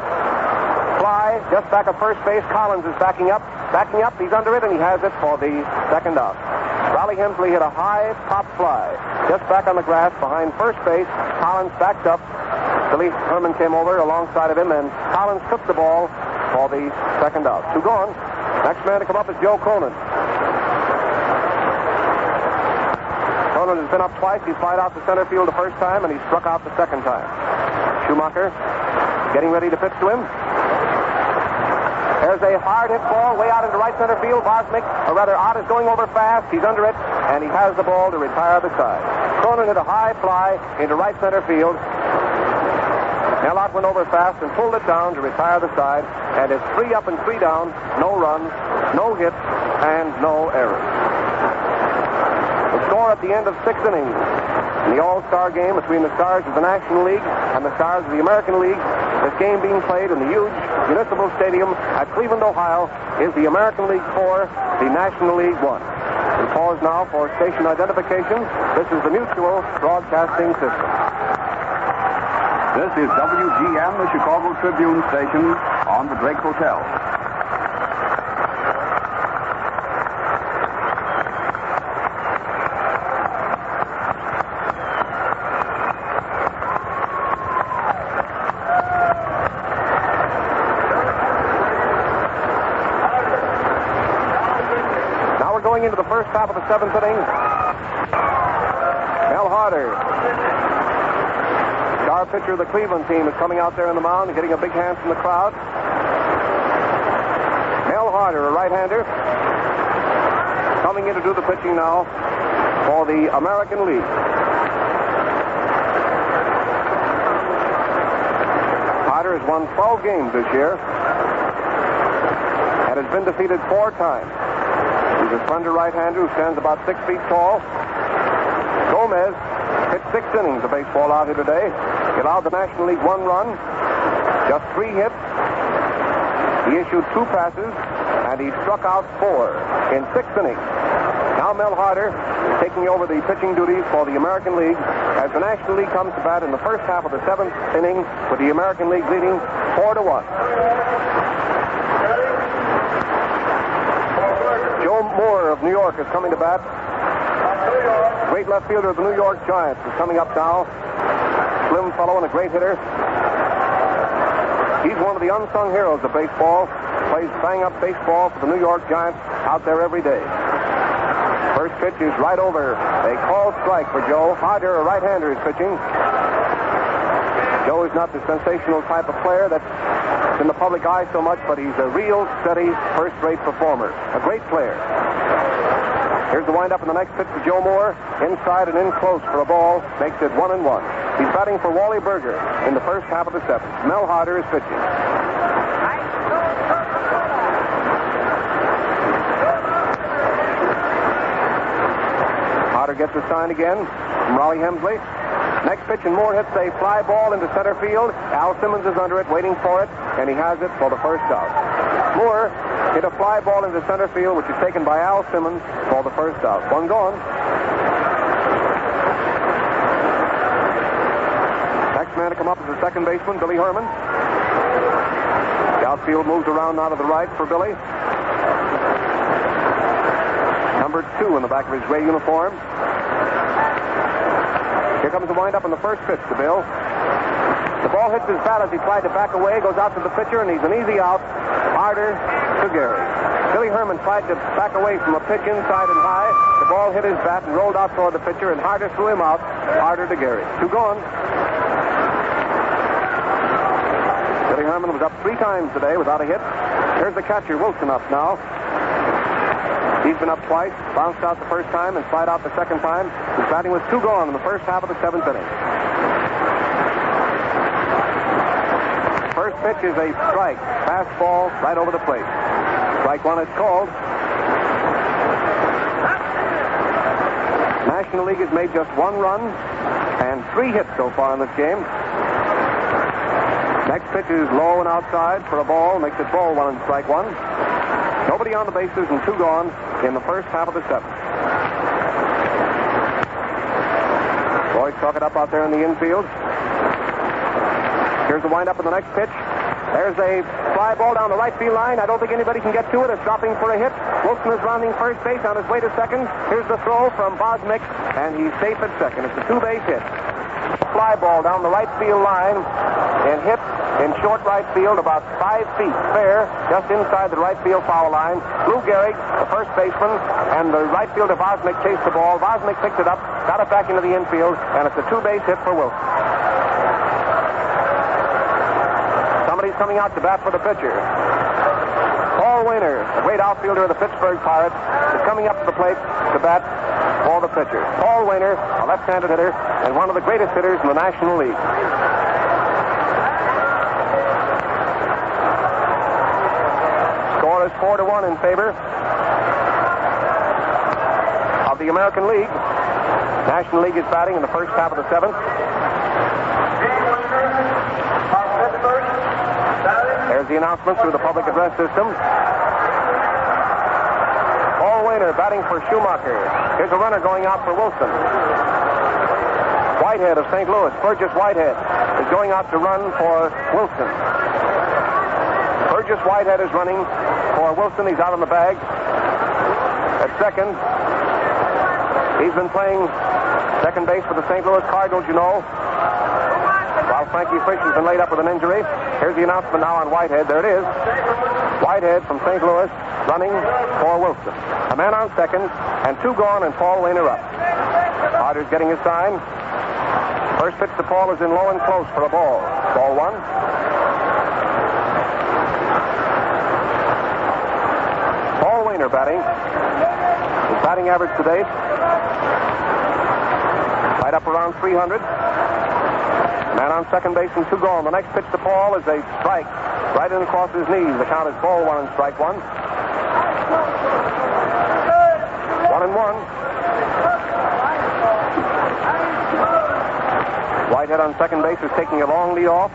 fly just back of first base. Collins is backing up. He's under it, and he has it for the second out. Wally Hensley hit a high pop fly just back on the grass behind first base. Collins backed up. Billy Herman came over alongside of him, and Collins took the ball for the second out. 2 gone. Next man to come up is Joe Cronin. Cronin has been up twice. He flied out to center field the first time, and he struck out the second time. Schumacher getting ready to pitch to him. There's a hard hit ball way out into right center field. Bosmick, or rather Ott, is going over fast. He's under it, and he has the ball to retire the side. Cronin hit a high fly into right center field. Ott went over fast and pulled it down to retire the side, and it's 3 up and 3 down, no runs, no hits, and no errors. The score at the end of 6 innings in the All-Star game between the Stars of the National League and the Stars of the American League. This game being played in the huge Municipal Stadium at Cleveland, Ohio, is the American League 4, the National League 1. We pause now for station identification. This is the Mutual Broadcasting System. This is WGM, the Chicago Tribune station on the Drake Hotel. Now we're going into the first half of the 7th inning. Mel Harder, our pitcher of the Cleveland team, is coming out there on the mound and getting a big hand from the crowd. Mel Harder, a right-hander, coming in to do the pitching now for the American League. Harder has won 12 games this year and has been defeated 4 times. He's a slender right-hander who stands about 6 feet tall. Gomez pitched 6 innings of baseball out here today. He allowed the National League 1 run, just 3 hits. He issued 2 passes, and he struck out 4 in 6 innings. Now Mel Harder is taking over the pitching duties for the American League as the National League comes to bat in the first half of the 7th inning with the American League leading 4-1. Joe Moore of New York is coming to bat. Great left fielder of the New York Giants is coming up now. Slim fellow and a great hitter. He's one of the unsung heroes of baseball. Plays bang-up baseball for the New York Giants out there every day. First pitch is right over. They call strike for Joe. Harder, a right-hander, is pitching. Joe is not the sensational type of player that's in the public eye so much, but he's a real, steady, first-rate performer. A great player. Here's the windup in the next pitch to Joe Moore. Inside and in close for a ball. Makes it 1-1. He's batting for Wally Burger in the first half of the 7th. Mel Harder is pitching. Harder gets the sign again from Robbie Hensley. Next pitch, and Moore hits a fly ball into center field. Al Simmons is under it, waiting for it, and he has it for the first out. Moore hit a fly ball into center field, which is taken by Al Simmons for the first out. 1 gone. Next man to come up is the second baseman, Billy Herman. The outfield moves around now to the right for Billy. Number 2 in the back of his gray uniform. Here comes the windup on the first pitch to Bill. The ball hits his bat as he tried to back away, goes out to the pitcher, and he's an easy out. Harder to Gehrig. Billy Herman tried to back away from a pitch inside and high. The ball hit his bat and rolled out toward the pitcher, and Harder threw him out. Harder to Gehrig. 2 gone. Billy Herman was up 3 times today without a hit. Here's the catcher, Wilson, up now. He's been up twice, bounced out the first time, and slid out the second time. He's batting with 2 gone in the first half of the 7th inning. First pitch is a strike. Fastball right over the plate. Strike 1 is called. National League has made just 1 run and 3 hits so far in this game. Next pitch is low and outside for a ball. Makes it ball 1 and strike 1. Nobody on the bases and 2 gone in the first half of the 7th. Boys talk it up out there in the infield. Here's the windup in the next pitch. There's a fly ball down the right field line. I don't think anybody can get to it. It's dropping for a hit. Wilson is rounding first base on his way to second. Here's the throw from Bosmick, and he's safe at second. It's a two-base hit. Fly ball down the right field line and hit in short right field about 5 feet. Fair, just inside the right field foul line. Lou Gehrig, the first baseman, and the right fielder Vosmich chased the ball. Vosmich picked it up, got it back into the infield, and it's a two-base hit for Wilson. Somebody's coming out to bat for the pitcher. Paul Wainer, the great outfielder of the Pittsburgh Pirates, is coming up to the plate to bat for the pitcher. Paul Wainer, a left-handed hitter, and one of the greatest hitters in the National League. Score is 4-1 in favor of the American League. National League is batting in the first half of the seventh. There's the announcement through the public address system. Paul Wainer batting for Schumacher. Here's a runner going out for Wilson. Whitehead of St. Louis, Burgess Whitehead, is going out to run for Wilson. Burgess Whitehead is running for Wilson. He's out on the bag. At second, he's been playing second base for the St. Louis Cardinals, you know, while Frankie Fish has been laid up with an injury. Here's the announcement now on Whitehead. There it is. Whitehead from St. Louis running for Wilson. A man on second, and 2 gone, and Paul Wainer up. Carter's getting his sign. First pitch to Paul is in low and close for a ball. Ball 1. Paul Wainer batting. His batting average to date, right up around 300. Man on second base and 2 gone. The next pitch to Paul is a strike right in across his knees. The count is ball 1 and strike 1. 1-1. Whitehead on second base is taking a long lead off.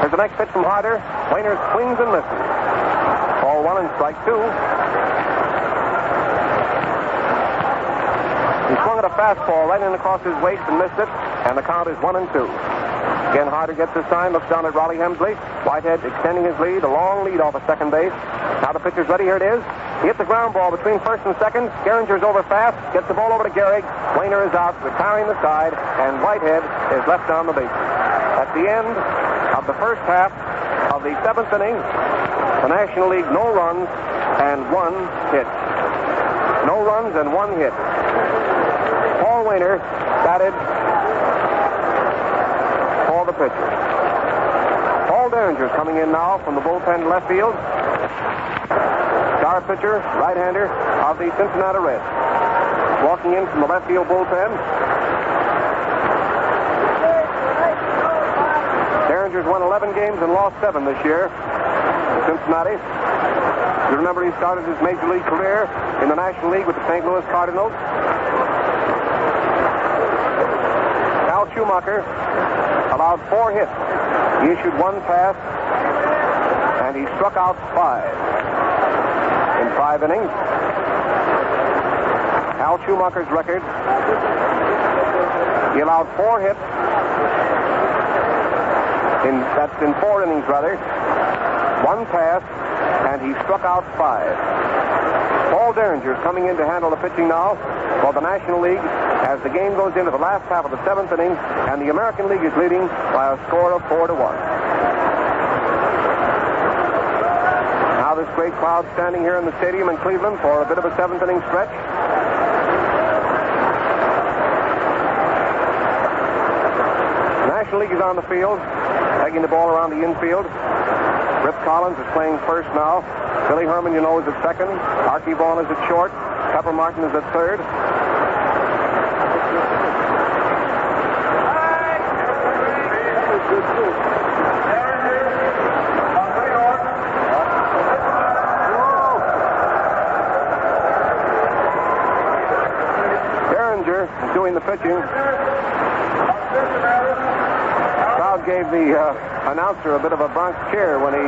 Here's the next pitch from Harder. Wainer swings and misses. Ball 1 and strike 2. He swung at a fastball right in across his waist and missed it, and the count is 1-2. Again, Harder gets his sign, looks down at Robbie Hensley. Whitehead extending his lead, a long lead off of second base. Now the pitcher's ready, here it is. He hits the ground ball between first and second. Gehringer's over fast, gets the ball over to Gehrig. Wainer is out, retiring the side, and Whitehead is left down the base. At the end of the first half of the 7th inning, the National League, no runs and 1 hit. No runs and 1 hit. Paul Wainer batted for the pitcher. Paul Derringer's coming in now from the bullpen left field. Star pitcher, right-hander of the Cincinnati Reds. Walking in from the left field bullpen. Derringer's won 11 games and lost 7 this year in Cincinnati. You remember he started his major league career in the National League with the St. Louis Cardinals. Hal Schumacher allowed 4 hits. He issued 1 pass, and he struck out 5 in 5 innings. Hal Schumacher's record, he allowed 4 hits. That's in 4 innings, rather. 1 pass, and he struck out 5. Paul Derringer's coming in to handle the pitching now for the National League as the game goes into the last half of the 7th inning, and the American League is leading by a score of 4-1. Now this great crowd standing here in the stadium in Cleveland for a bit of a 7th inning stretch. The National League is on the field, taking the ball around the infield. Rip Collins is playing first now. Billy Herman, you know, is at second. Arkey Vaughan is at short. Pepper Martin is at third. Gehringer is doing the pitching. Crowd gave the announcer a bit of a Bronx cheer when he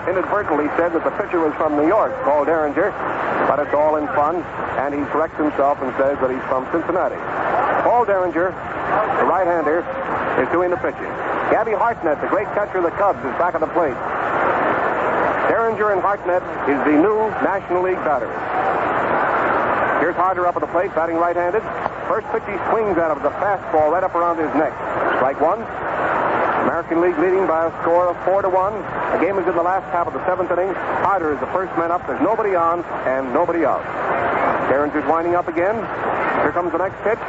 inadvertently said that the pitcher was from New York, Paul Derringer, but it's all in fun, and he corrects himself and says that he's from Cincinnati. Derringer, the right-hander, is doing the pitching. Gabby Hartnett, the great catcher of the Cubs, is back at the plate. Derringer and Hartnett is the new National League batter. Here's Harder up at the plate, batting right-handed. First pitch he swings at him, the fastball right up around his neck. Strike one. American League leading by a score of 4-1. The game is in the last half of the seventh inning. Harder is the first man up. There's nobody on and nobody out. Derringer's winding up again. Here comes the next pitch.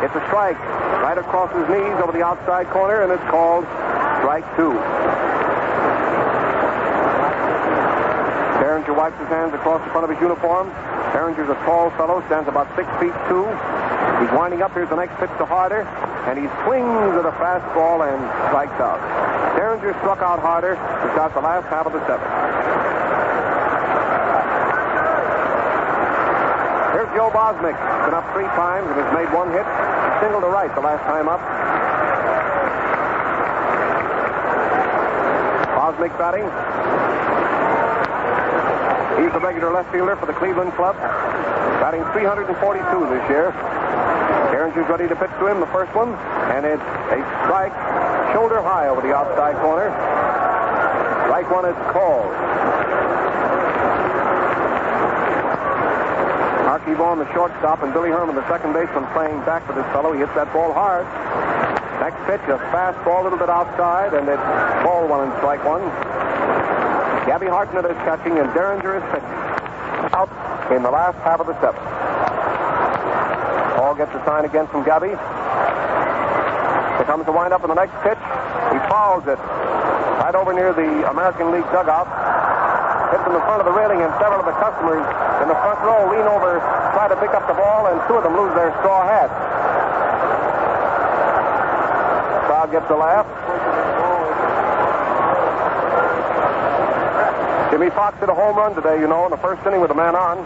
It's a strike right across his knees over the outside corner, and it's called strike two. Derringer wipes his hands across the front of his uniform. Derringer's a tall fellow, stands about 6'2". He's winding up. Here's the next pitch to Harder, and he swings at a fastball and strikes out. Derringer struck out Harder to start the last half of the seventh. Here's Joe Bosmick. He's been up 3 times and has made 1 hit. Single to right the last time up. Bosmick batting. He's the regular left fielder for the Cleveland Club, batting .342 this year. Derringer's ready to pitch to him, the first one, and it's a strike shoulder high over the outside corner. Strike one is called. Arkey Vaughan, the shortstop, and Billy Herman, the second baseman, playing back for this fellow. He hits that ball hard. Next pitch, a fastball a little bit outside, and it's ball one and strike one. Gabby Hartnett is catching, and Derringer is pitching. Out in the last half of the seventh. Paul gets a sign again from Gabby. Here comes the windup in the next pitch. He fouls it right over near the American League dugout. Hits in the front of the railing, and several of the customers in the front row lean over, try to pick up the ball, and 2 of them lose their straw hats. The crowd gets a laugh. Jimmy Fox hit a home run today, in the first inning with a man on.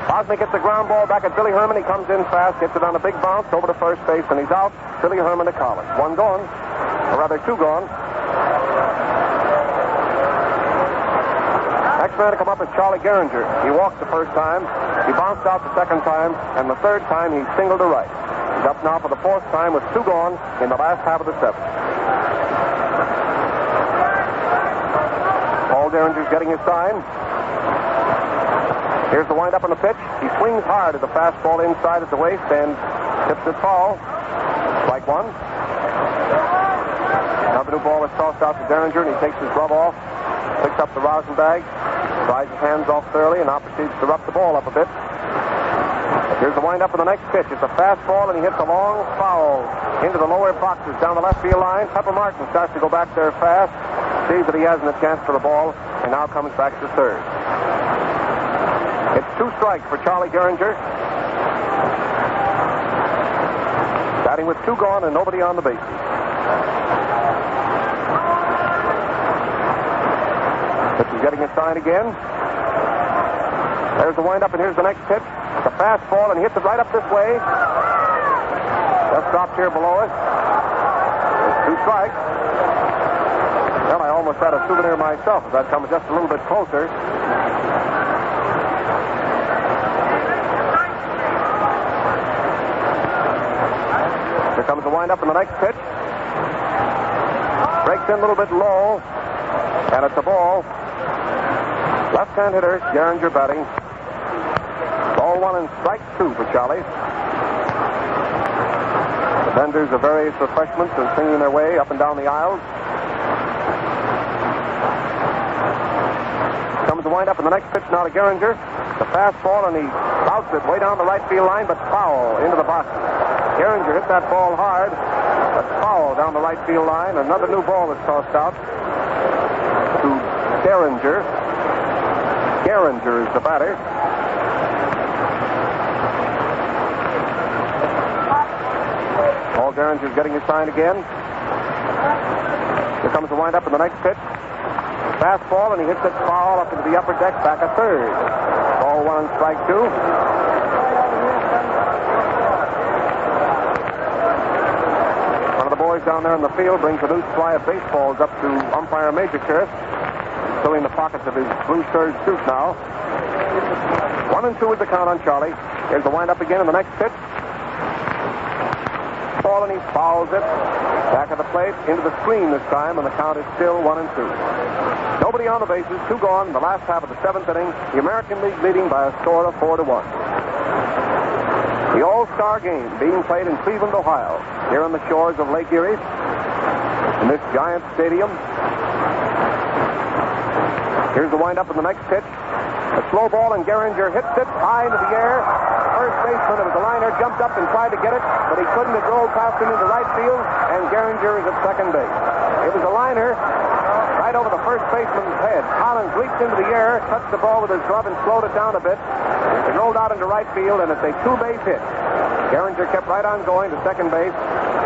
Bosmick gets a ground ball back at Billy Herman. He comes in fast, gets it on a big bounce over to first base, and he's out. Billy Herman to Collins. 1 gone, or rather 2 gone. Next man to come up is Charlie Gehringer. He walked the first time. He bounced out the second time, and the third time he singled to right. He's up now for the 4th time with 2 gone in the last half of the seventh. Derringer's getting his sign. Here's the windup on the pitch. He swings hard at the fastball inside at the waist and tips it foul. Strike one. Now the new ball is tossed out to Derringer, and he takes his glove off, picks up the rosin bag, dries his hands off thoroughly, and now proceeds to rough the ball up a bit. Here's the windup on the next pitch. It's a fastball, and he hits a long foul into the lower boxes down the left field line. Pepper Martin starts to go back there fast. Sees that he hasn't a chance for the ball, and now comes back to third. It's 2 strikes for Charlie Gehringer. Batting with 2 gone and nobody on the bases. This is getting a sign again. There's the windup, and here's the next pitch. It's a fastball, and he hits it right up this way. Just stopped here below us. It's 2 strikes. Well, I almost had a souvenir myself if I'd come just a little bit closer. Here comes the windup in the next pitch. Breaks in a little bit low, and it's a ball. Left-hand hitter, Gehringer batting. Ball one and strike 2 for Charlie. The vendors of various refreshments are singing their way up and down the aisles. Comes the windup in the next pitch now to Gehringer. The fastball, and he bounced it way down the right field line, but foul into the boxes. Gehringer hit that ball hard, but foul down the right field line. Another new ball is tossed out to Derringer. Gehringer is the batter. Paul Derringer's getting his sign again. Here comes the windup in the next pitch. Fastball, and he hits it foul up into the upper deck, back at third. Ball one and strike 2. One of the boys down there in the field brings a new supply of baseballs up to umpire Major Kirk, filling the pockets of his blue serge suit now. 1-2 is the count on Charlie. Here's the windup again in the next pitch. ball, and he fouls it. Back of the plate, into the screen this time, and the count is still 1-2. Nobody on the bases, 2 gone. The last half of the 7th inning. The American League leading by a score of 4-1. The All-Star game being played in Cleveland, Ohio, here on the shores of Lake Erie, in this giant stadium. Here's the windup in the next pitch. A slow ball, and Gehringer hits it high into the air. The first baseman, it was a liner, jumped up and tried to get it, but he couldn't. It rolled past him into right field, and Gehringer is at second base. It was a liner right over the first baseman's head. Collins reached into the air, touched the ball with his glove, and slowed it down a bit. It rolled out into right field, and it's a 2-base hit. Gehringer kept right on going to second base.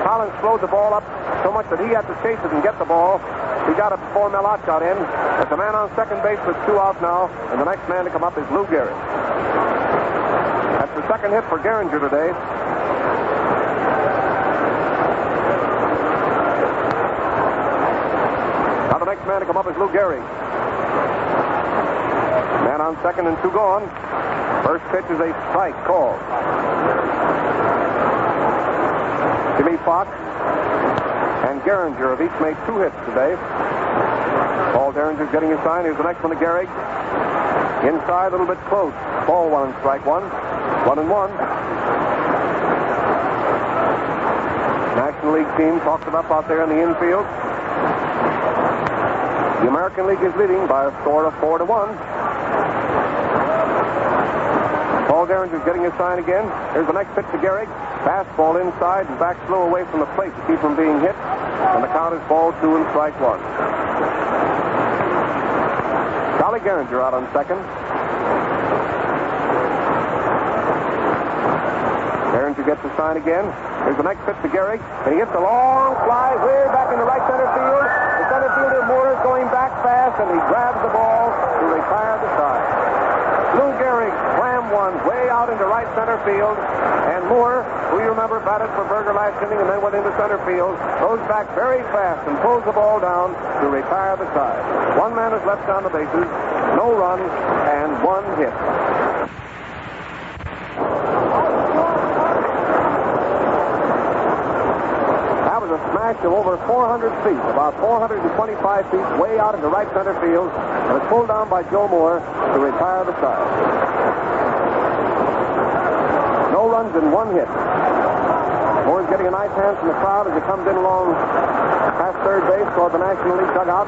Collins slowed the ball up so much that he had to chase it and get the ball. He got it before Mellott got in. But the man on second base with 2 out now, and the next man to come up is Lou Gehrig. That's the second hit for Gehringer today. Now the next man to come up is Lou Gehrig. Man on second and 2 gone. First pitch is a strike called. Jimmy Fox and Gehringer have each made 2 hits today. Paul Derringer's getting his sign. Here's the next one to Gehrig. Inside, a little bit close. Ball 1 and strike 1. 1-1. National League team talked it up out there in the infield. The American League is leading by a score of 4-1. Paul Derringer's getting his sign again. Here's the next pitch to Gehrig. Fastball inside and back slow away from the plate to keep from being hit. And the count is ball 2 and strike 1. Wally Gehringer out on second. Gehringer gets the sign again. Here's the next pitch to Gehrig. And he hits a long fly way back into right center field. The center fielder Moore is going back fast, and he grabs the ball to retire the side. Lou Gehrig slammed one way out into right center field, and Moore, who you remember batted for Burger last inning and then went into center field, goes back very fast and pulls the ball down to retire the side. 1 man is left on the bases, no runs, and 1 hit. That was a smash of over 400 feet, about 425 feet way out into right center field, and it's pulled down by Joe Moore to retire the side. No runs and 1 hit. Moore's getting a nice hand from the crowd as he comes in along past third base toward the National League dugout.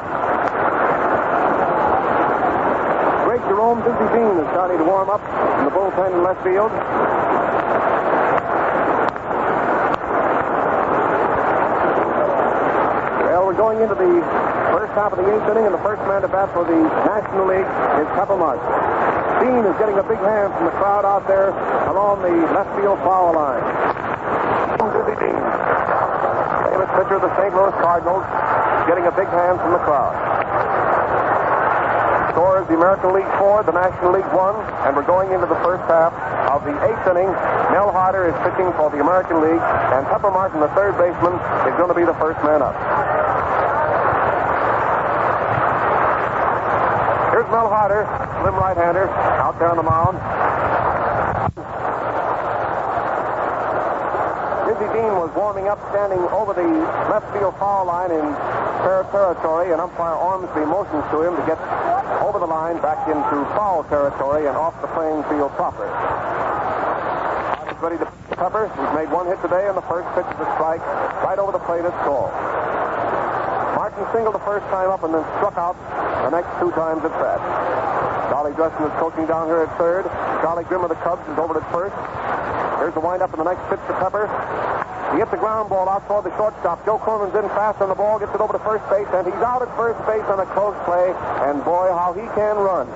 Great Jerome Dizzy Dean is starting to warm up in the bullpen in left field. Well, we're going into the first half of the 8th inning, and the first man to bat for the National League is Pepper Martin. Dean is getting a big hand from the crowd out there along the left field foul line. Dizzy Dean, famous pitcher of the St. Louis Cardinals, getting a big hand from the crowd. Score is the American League 4, the National League 1, and we're going into the first half of the 8th inning. Mel Harder is pitching for the American League, and Pepper Martin, the third baseman, is going to be the first man up. Here's Mel Harder, slim right-hander, out there on the mound. Dizzy Dean was warming up, standing over the left field foul line in fair territory, and umpire Ormsby motions to him to get over the line back into foul territory and off the playing field proper. He's ready to Pepper. He's made 1 hit today, and the first pitch is a strike right over the plate. It's called. Martin singled the first time up and then struck out the next 2 times at bat. Charlie Dresden is coaching down here at third. Charlie Grimm of the Cubs is over at first. Here's the windup in the next pitch to Pepper. He hits the ground ball out toward the shortstop. Joe Cronin's in fast on the ball, gets it over to first base, and he's out at first base on a close play. And boy, how he can run.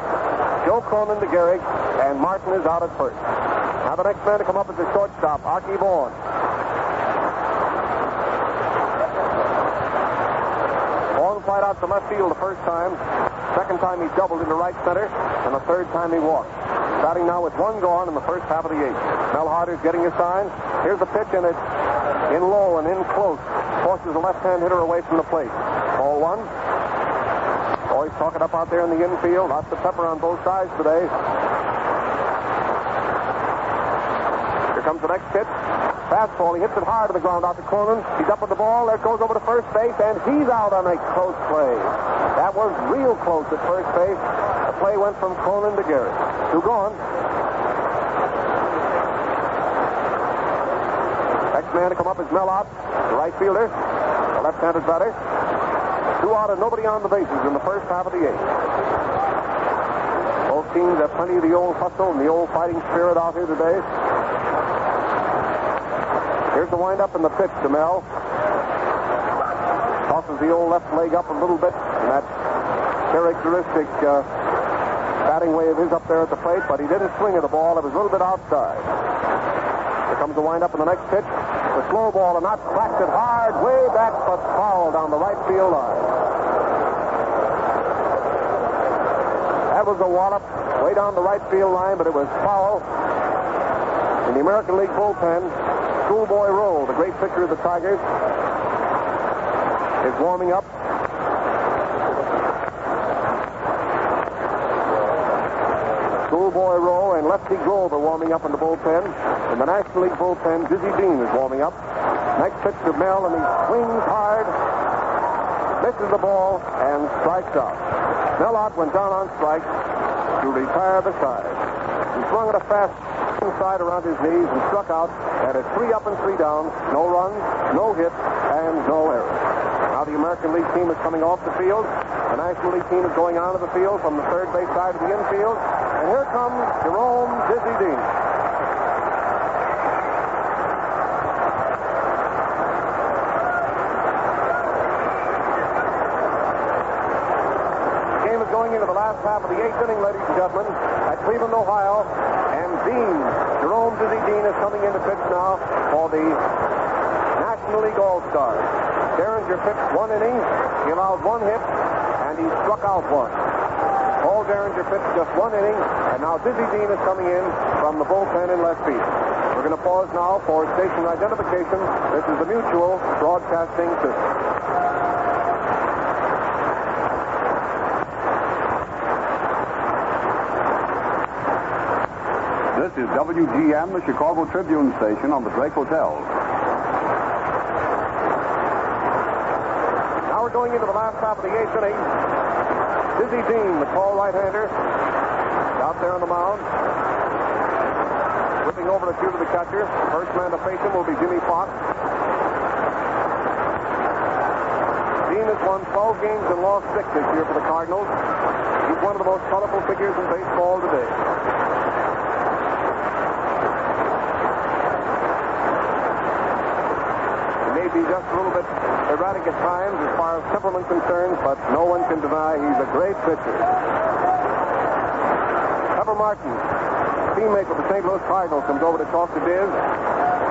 Joe Cronin to Gehrig, and Martin is out at first. Now the next man to come up is the shortstop, Arkey Vaughan. Vaughan flied out to left field the first time. Second time he doubled into right center, and the third time he walked. Batting now with 1 gone in the first half of the 8th. Mel Harder's getting his sign. Here's the pitch, and it's in low and in close. Forces the left-hand hitter away from the plate. Ball 1. Boys talking up out there in the infield. Lots of pepper on both sides today. Here comes the next pitch. Fastball. He hits it hard to the ground out to Cronin. He's up with the ball. There it goes over to first base, and he's out on a close play. That was real close at first base. The play went from Cronin to Gehrig. Two gone. Next man to come up is Mellott, the right fielder, the left-handed batter. 2 out and nobody on the bases in the first half of the 8th. Both teams have plenty of the old hustle and the old fighting spirit out here today. Here's the windup and the pitch to Mel. Tosses the old left leg up a little bit in that characteristic batting way of his up there at the plate, but he didn't swing at the ball. It was a little bit outside. Here comes the windup in the next pitch. The slow ball, and not cracked it hard, way back, but foul down the right field line. That was a wallop way down the right field line, but it was foul. In the American League bullpen, Schoolboy Roll, the great pitcher of the Tigers, is warming up. Schoolboy Rowe and Lefty Grove are warming up in the bullpen. In the National League bullpen, Dizzy Dean is warming up. Next pitch to Mel, and he swings hard, misses the ball, and strikes out. Mellott went down on strike to retire the side. He swung at a fast inside around his knees and struck out. And it's 3 up and 3 down. No runs, no hits, and no errors. Now the American League team is coming off the field. The National League team is going onto the field from the third base side of the infield. And here comes Jerome Dizzy Dean. The game is going into the last half of the 8th inning, ladies and gentlemen, at Cleveland, Ohio. And Jerome Dizzy Dean is coming into pitch now for the National League All-Stars. Derringer pitched 1 inning. He allowed 1 hit, and he struck out 1. Paul Derringer pitched just 1 inning, and now Dizzy Dean is coming in from the bullpen in left field. We're going to pause now for station identification. This is the Mutual Broadcasting System. This is WGM, the Chicago Tribune station on the Drake Hotel. Now we're going into the last half of the 8th inning. Dizzy Dean, the tall right-hander, out there on the mound. Flipping over the cue to the catcher. First man to face him will be Jimmy Fox. Dean has won 12 games and lost 6 this year for the Cardinals. He's one of the most colorful figures in baseball today. Be just a little bit erratic at times as far as temperament concerns, but no one can deny he's a great pitcher. Pepper Martin, teammate with the St. Louis Cardinals, comes over to talk to Diz,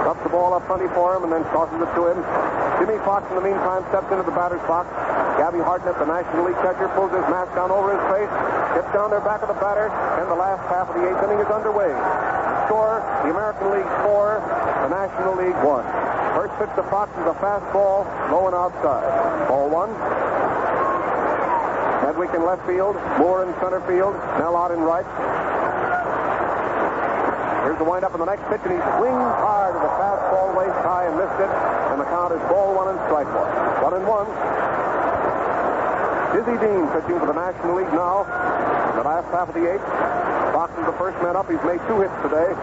ducks the ball up plenty for him, and then tosses it to him. Jimmy Fox, in the meantime, steps into the batter's box. Gabby Hartnett, the National League catcher, pulls his mask down over his face, gets down there back of the batter, and the last half of the 8th inning is underway. Score, the American League 4, the National League 1. First pitch to Fox is a fastball, low and outside. Ball 1. Medwick in left field, Moore in center field, Mellott in right. Here's the windup in the next pitch, and he swings hard at the fastball waist high and missed it. And the count is ball 1 and strike 1. 1-1. Dizzy Dean pitching for the National League now. In the last half of the 8th. Fox is the first man up. He's made 2 hits today.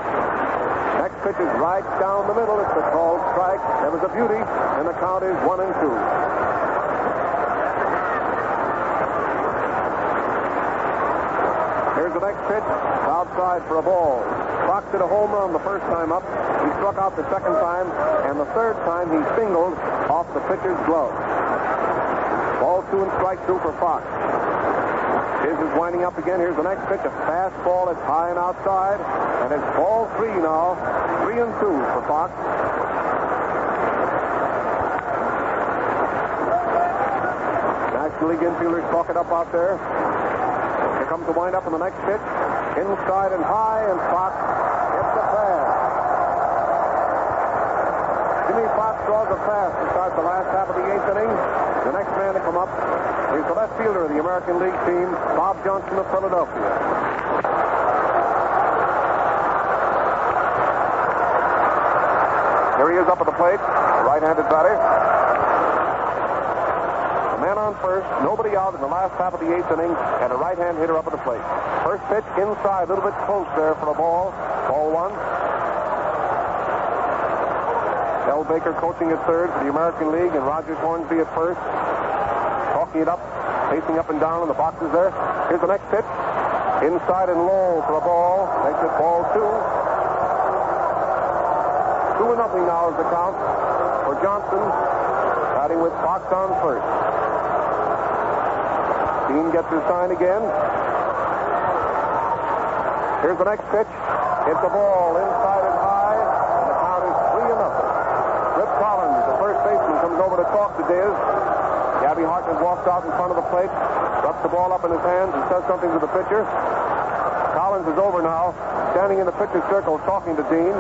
Next pitch is right down the middle. It's a called strike. There was a beauty, and the count is 1-2. Here's the next pitch. Outside for a ball. Fox hit a home run the first time up. He struck out the second time, and the third time he singled off the pitcher's glove. Ball 2 and strike 2 for Fox. His is winding up again. Here's the next pitch. A fastball. It's high and outside. And it's ball 3 now. 3-2 for Fox. National League infielders talk it up out there. Here comes the windup in the next pitch. Inside and high, and Fox hits the pass. Jimmy Fox draws a pass to start the last half of the 8th inning. The next man to come up is the left fielder of the American League team, Bob Johnson of Philadelphia. he is up at the plate. Right-handed batter. A man on first, nobody out in the last half of the 8th inning, and a right-hand hitter up at the plate. First pitch inside, a little bit close there for a ball. Ball 1. Del Baker coaching at third for the American League, and Rogers Hornsby at first. Talking it up, pacing up and down in the boxes there. Here's the next pitch. Inside and low for a ball. Makes it ball 2. 2-0 now is the count for Johnson, batting with Fox on first. Dean gets his sign again. Here's the next pitch. It's a ball inside and high, and the count is 3-0. Rip Collins, the first baseman, comes over to talk to Diz. Gabby Hartnett walks out in front of the plate, rubs the ball up in his hands, and says something to the pitcher. Collins is over now, standing in the pitcher's circle, talking to Dean.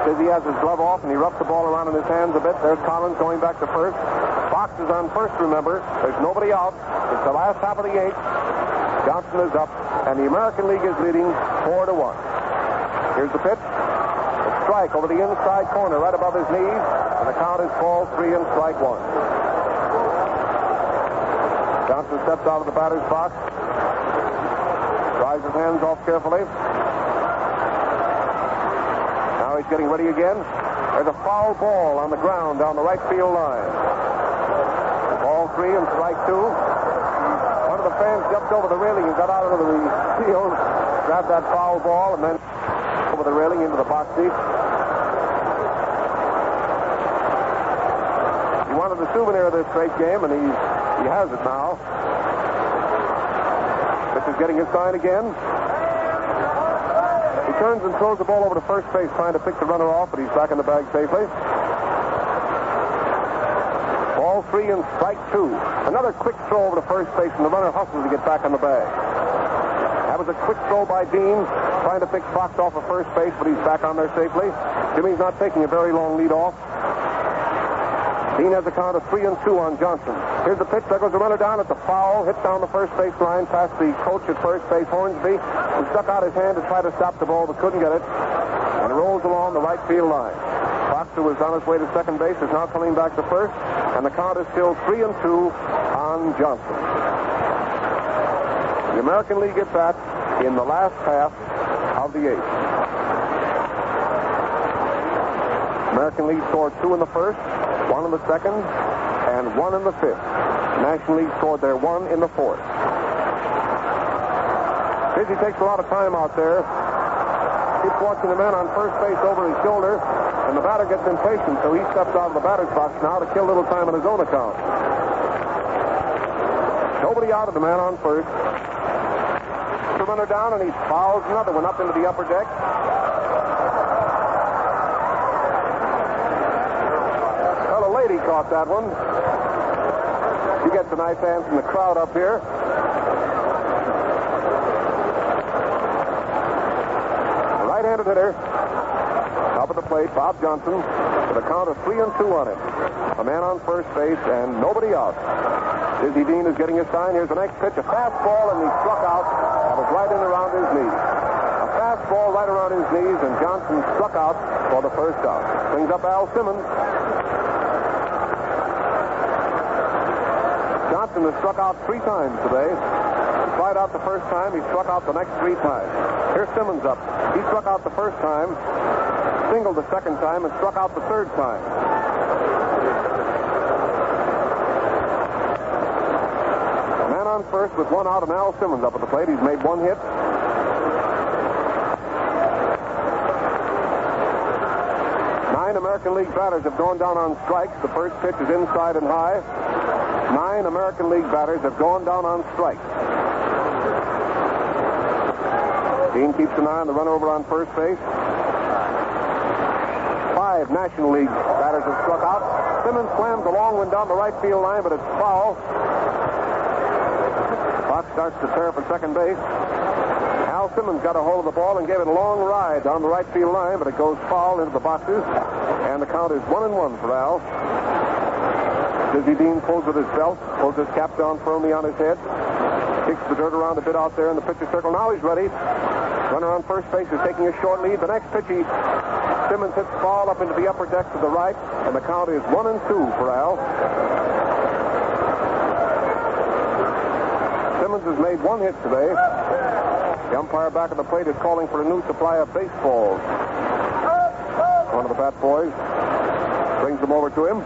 Says he has his glove off, and he rubs the ball around in his hands a bit. There's Collins going back to first. Fox is on first, remember. There's nobody out. It's the last half of the 8th. Johnson is up, and the American League is leading 4-1. Here's the pitch. A strike over the inside corner, right above his knees, and the count is ball 3 and strike 1. Johnson steps out of the batter's box, dries his hands off carefully. Now he's getting ready again. There's a foul ball on the ground down the right field line. Ball 3 and strike 2. One of the fans jumped over the railing and got out of the field, grabbed that foul ball, and then over the railing into the box seat. He wanted the souvenir of this great game, and he has it now. Pitcher's getting his sign again. He turns and throws the ball over to first base, trying to pick the runner off, but he's back in the bag safely. Ball 3 and strike 2. Another quick throw over to first base, and the runner hustles to get back on the bag. That was a quick throw by Dean, trying to pick Fox off of first base, but he's back on there safely. Jimmy's not taking a very long lead off. Dean has a count of 3-2 on Johnson. Here's the pitch. There goes the runner down. It's a foul. Hits down the first base line past the coach at first base, Hornsby, who stuck out his hand to try to stop the ball but couldn't get it. And it rolls along the right field line. Fox, who was on his way to second base, is now coming back to first. And the count is still 3-2 on Johnson. The American League gets that in the last half of the 8th. American League scored 2 in the first, 1 in the second, and 1 in the 5th. National League scored their 1 in the 4th. Dizzy takes a lot of time out there. Keeps watching the man on first base over his shoulder, and the batter gets impatient, so he steps out of the batter's box now to kill a little time on his own account. Nobody out of the man on first. The runner down, and he fouls another one up into the upper deck. Well, a lady caught that one. She gets a nice hand from the crowd up here. The right-handed hitter up at the plate, Bob Johnson, with a count of 3-2 on him. A man on first base and nobody out. Dizzy Dean is getting his sign. Here's the next pitch, a fastball, and he struck out. That was right in around his knees. A fastball right around his knees, and Johnson struck out for the first out. Brings up Hal Simmons. Johnson has struck out 3 times today. He tried out the first time. He struck out the next 3 times. Here's Simmons up. He struck out the first time, singled the second time, and struck out the third time. Man on first with 1 out, and Hal Simmons up at the plate. He's made 1 hit. Nine American League batters have gone down on strikes. The first pitch is inside and high. 9 American League batters have gone down on strikes. Dean keeps an eye on the runner over on first base. 5 National League batters have struck out. Simmons slams a long one down the right field line, but it's foul. Fox starts to tear for second base. Hal Simmons got a hold of the ball and gave it a long ride down the right field line, but it goes foul into the boxes. And the count is 1-1 for Hal. Dizzy Dean pulls with his belt, pulls his cap down firmly on his head, kicks the dirt around a bit out there in the pitcher's circle. Now he's ready. Runner on first base is taking a short lead. The next pitch he Simmons hits the ball up into the upper deck to the right, and the count is 1-2 for Al. Simmons has made 1 hit today. The umpire back at the plate is calling for a new supply of baseballs. One of the fat boys brings them over to him.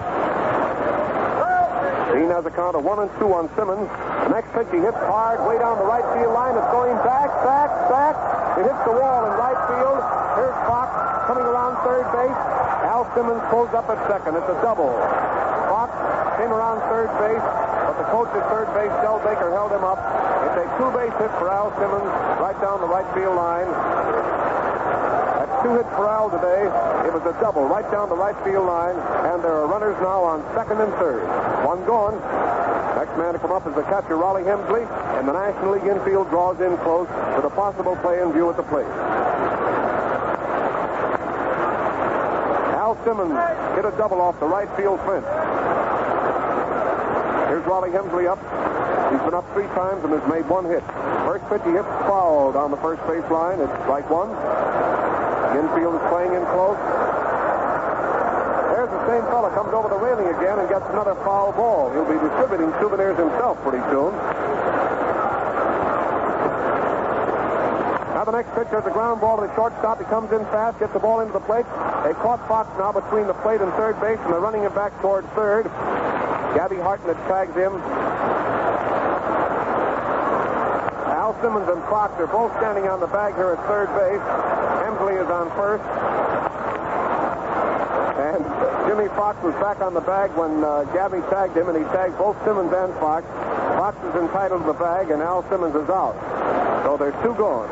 Dean has a count of 1-2 on Simmons. The next pitch he hits hard way down the right field line. It's going back. It hits the wall in right field. Here's Fox coming around third base. Al Simmons pulls up at second. It's a double. Fox came around third base, but the coach at third base, Del Baker, held him up. It's a 2-base hit for Al Simmons right down the right field line. That's 2 hits for Al today. It was a double right down the right field line, and there are runners now on second and third. 1 gone. Next man to come up is the catcher, Wally Hensley, and the National League infield draws in close with a possible play in view at the plate. Al Simmons hit a double off the right field fence. Here's Wally Hensley up. He's been up 3 times and has made 1 hit. First pitch he hits foul down the first base line. It's strike 1. The infield is playing in close. There's the same fella, comes over the railing again and gets another foul ball. He'll be distributing souvenirs himself pretty soon. Now the next pitch is a ground ball to the shortstop. He comes in fast, gets the ball into the plate. They caught Fox now between the plate and third base, and they're running him back toward third. Gabby Hartnett tags him. Al Simmons and Fox are both standing on the bag here at third base. Hensley is on first. And Jimmy Fox was back on the bag when Gabby tagged him, and he tagged both Simmons and Fox. Fox is entitled to the bag, and Al Simmons is out. So there's 2 gone.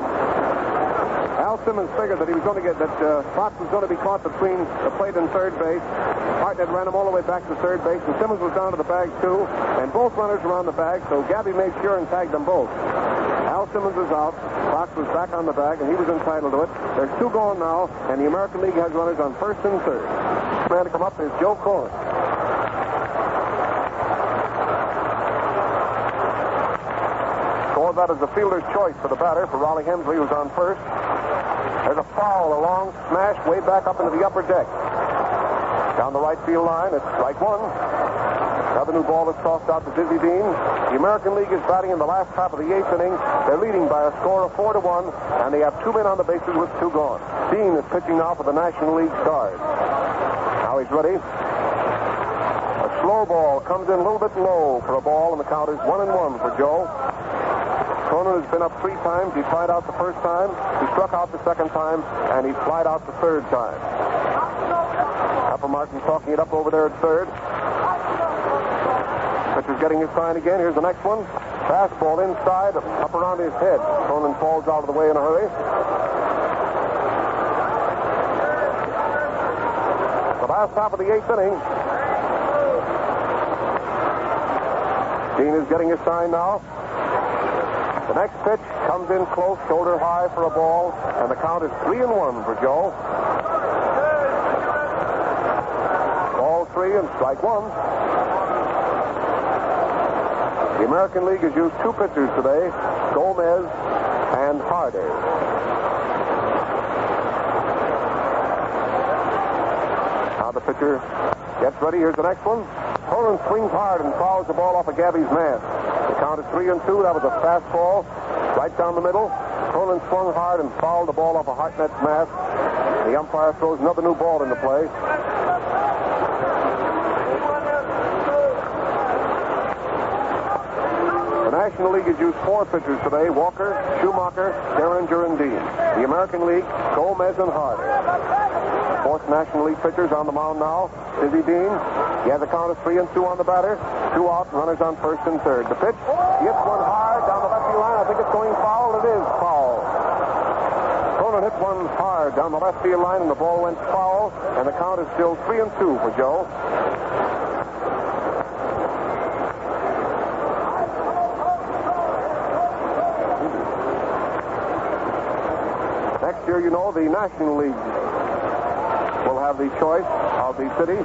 Al Simmons figured that he was going to get that Fox was going to be caught between the plate and third base. Hartnett ran him all the way back to third base, and Simmons was down to the bag too, and both runners were on the bag, so Gabby made sure and tagged them both. Al Simmons is out. Fox was back on the bag, and he was entitled to it. There's 2 gone now, and the American League has runners on first and third. The man to come up is Joe Cronin. Score that is the fielder's choice for the batter, for Wally Hensley, who's on first. There's a foul, a long smash way back up into the upper deck. Down the right field line, it's strike 1. Another new ball is tossed out to Dizzy Dean. The American League is batting in the last half of the 8th inning. They're leading by a score of 4-1, and they have 2 men on the bases with 2 gone. Dean is pitching now for the National League Stars. Now he's ready. A slow ball comes in a little bit low for a ball, and the count is 1-1 for Joe. Cronin has been up 3 times. He flied out the first time. He struck out the second time, and he flied out the third time. Upper Martin talking it up over there at third. Pitcher's getting his sign again. Here's the next one. Fastball inside, up around his head. Cronin falls out of the way in a hurry. The last half of the 8th inning. Dean is getting his sign now. The next pitch comes in close, shoulder high for a ball, and the count is 3-1 for Joe. Ball 3 and strike 1. The American League has used 2 pitchers today, Gomez and Hardy. Now the pitcher gets ready. Here's the next one. Cronin swings hard and fouls the ball off of Gabby's man. The count is 3-2. That was a fastball right down the middle. Cronin swung hard and fouled the ball off of Hartnett's mask. The umpire throws another new ball into play. The National League has used 4 pitchers today: Walker, Schumacher, Gehrig, and Dean. The American League, Gomez and Hardy. 4th National League pitchers on the mound now. Dizzy Dean. He has a count of 3-2 on the batter. 2 out, runners on first and third. The pitch, he hits one hard down the left field line. I think it's going foul. It is foul. Cronin hit one hard down the left field line, and the ball went foul, and the count is still 3-2 for Joe. Next year, you know, the National League will have the choice of the city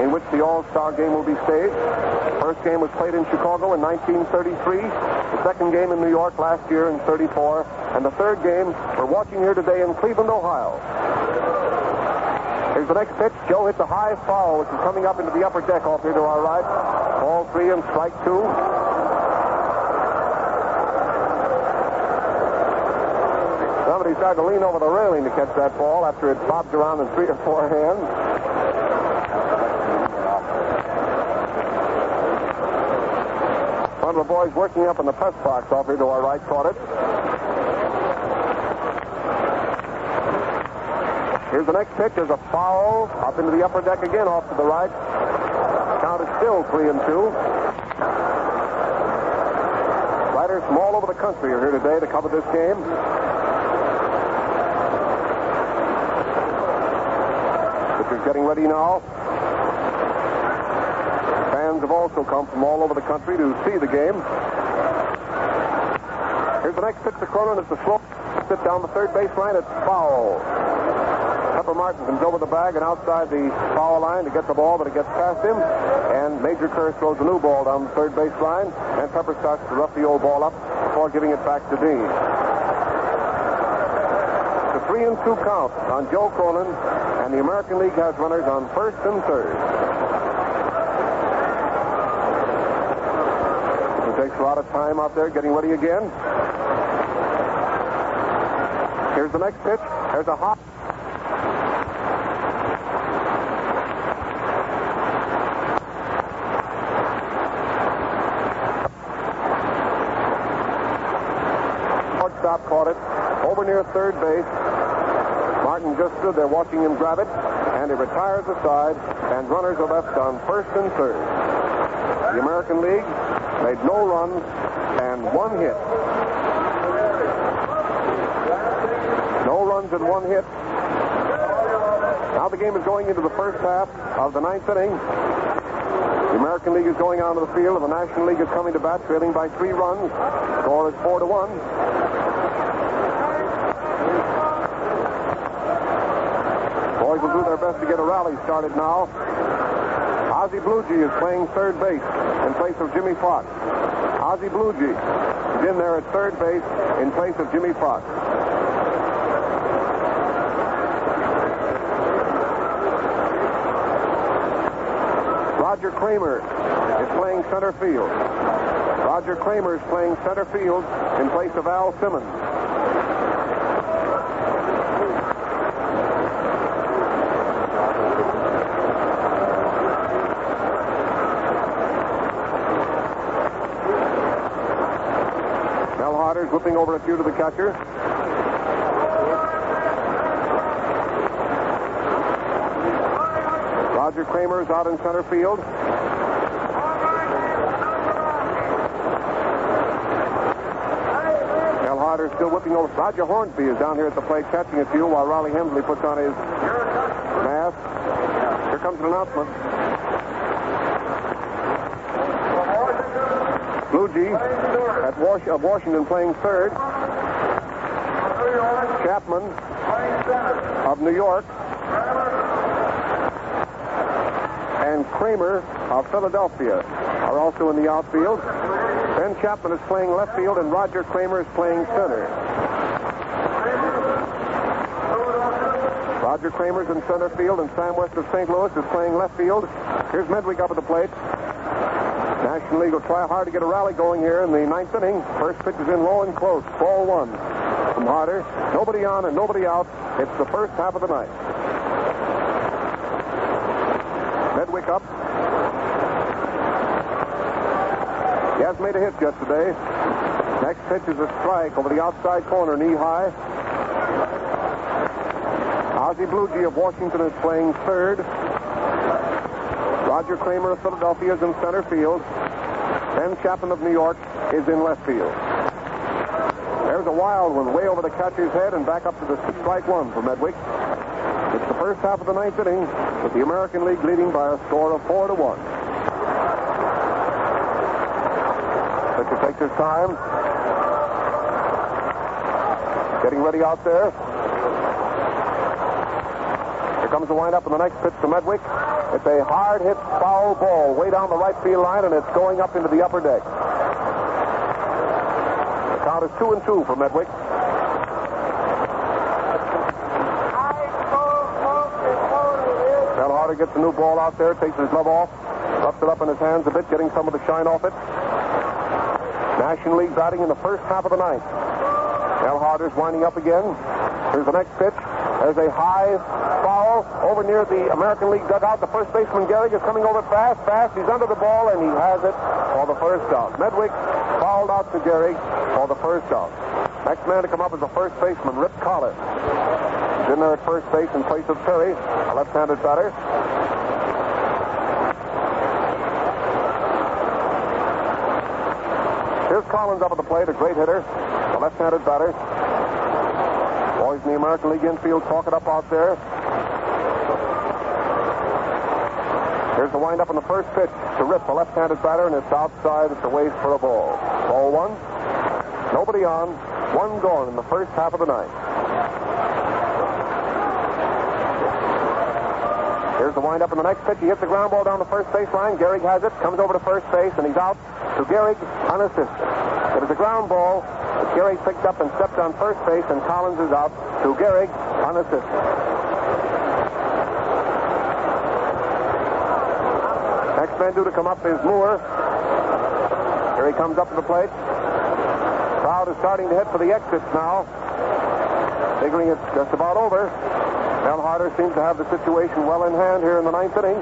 in which the All-Star game will be staged. The first game was played in Chicago in 1933. The second game in New York last year in 34. And the third game we're watching here today in Cleveland, Ohio. Here's the next pitch. Joe hits a high foul, which is coming up into the upper deck off here to our right. Ball 3 and strike 2. Somebody started to lean over the railing to catch that ball after it bobbed around in 3 or 4 hands. One of the boys working up in the press box off here to our right caught it. Here's the next pitch. There's a foul up into the upper deck again off to the right. Count is still 3 and 2. Writers from all over the country are here today to cover this game. Pitcher's getting ready now. Fans have also come from all over the country to see the game. Here's the next pitch to Cronin. It's a slow sit down the third base line. It's foul. Pepper Martin comes over the bag and outside the foul line to get the ball, but it gets past him. And Major Kerr throws a new ball down the third base line. And Pepper starts to rough the old ball up before giving it back to Dean. It's a 3 and 2 count on Joe Cronin. And the American League has runners on first and third. It takes a lot of time out there getting ready again. Here's the next pitch. There's a hop. Shortstop caught it over near third base. Martin just stood there watching him grab it, and he retires aside, and runners are left on first and third. The American League made no runs and 1 hit. No runs and 1 hit. Now the game is going into the first half of the 9th inning. The American League is going out of the field, and the National League is coming to bat, trailing by 3 runs. Score is 4-1. Boys will do their best to get a rally started now. Ozzie Bluegee is playing third base in place of Jimmy Fox. Ozzie Bluegee is in there at third base in place of Jimmy Fox. Roger Kramer is playing center field. Roger Kramer is playing center field in place of Al Simmons. Whipping over a few to the catcher. Roger Kramer is out in center field. Mel Harder still whipping over. Roger Hornsby is down here at the plate catching a few while Wally Hensley puts on his mask. Here comes an announcement. Bluegee of Washington playing third. Chapman of New York. And Kramer of Philadelphia are also in the outfield. Ben Chapman is playing left field, and Roger Kramer is playing center. Roger Kramer's in center field, and Sam West of St. Louis is playing left field. Here's Medwick up at the plate. National League will try hard to get a rally going here in the 9th inning. First pitch is in low and close. Ball 1 from Harder. Nobody on and nobody out. It's the first half of the ninth. Medwick up. He has made a hit yesterday. Next pitch is a strike over the outside corner, knee high. Ozzie Bluegee of Washington is playing third. Roger Kramer of Philadelphia is in center field. Ben Chapman of New York is in left field. There's a wild one way over the catcher's head and back up to the strike 1 for Medwick. It's the first half of the 9th inning with the American League leading by a score of 4-1. Pitcher takes his time. Getting ready out there. Here comes the windup in the next pitch to Medwick. It's a hard-hit foul ball way down the right field line, and it's going up into the upper deck. The count is 2-2 for Medwick. Carter gets the new ball out there, takes his glove off, rubs it up in his hands a bit, getting some of the shine off it. National League batting in the first half of the ninth. Hal Harder's winding up again. Here's the next pitch. There's a high foul over near the American League dugout. The first baseman, Gehrig, is coming over fast. He's under the ball, and he has it for the first out. Medwick fouled out to Gehrig for the first out. Next man to come up is the first baseman, Rip Collar. He's in there at first base in place of Carey, a left-handed batter. Here's Collins up at the plate, a great hitter, a left-handed batter. Boys in the American League infield talk it up out there. Here's the windup on the first pitch to Rip, a left-handed batter, and it's outside at the waist for a ball. Ball one. Nobody on. One gone in the first half of the ninth. Here's the windup in the next pitch. He hits the ground ball down the first base line. Gehrig has it, comes over to first base, and he's out to Gehrig unassisted. It was a ground ball that Gehrig picked up and stepped on first base, and Collins is out to Gehrig unassisted. Next man due to come up is Moore. Here he comes up to the plate. Crowd is starting to hit for the exits now, figuring it's just about over. Hal Harder seems to have the situation well in hand here in the ninth inning,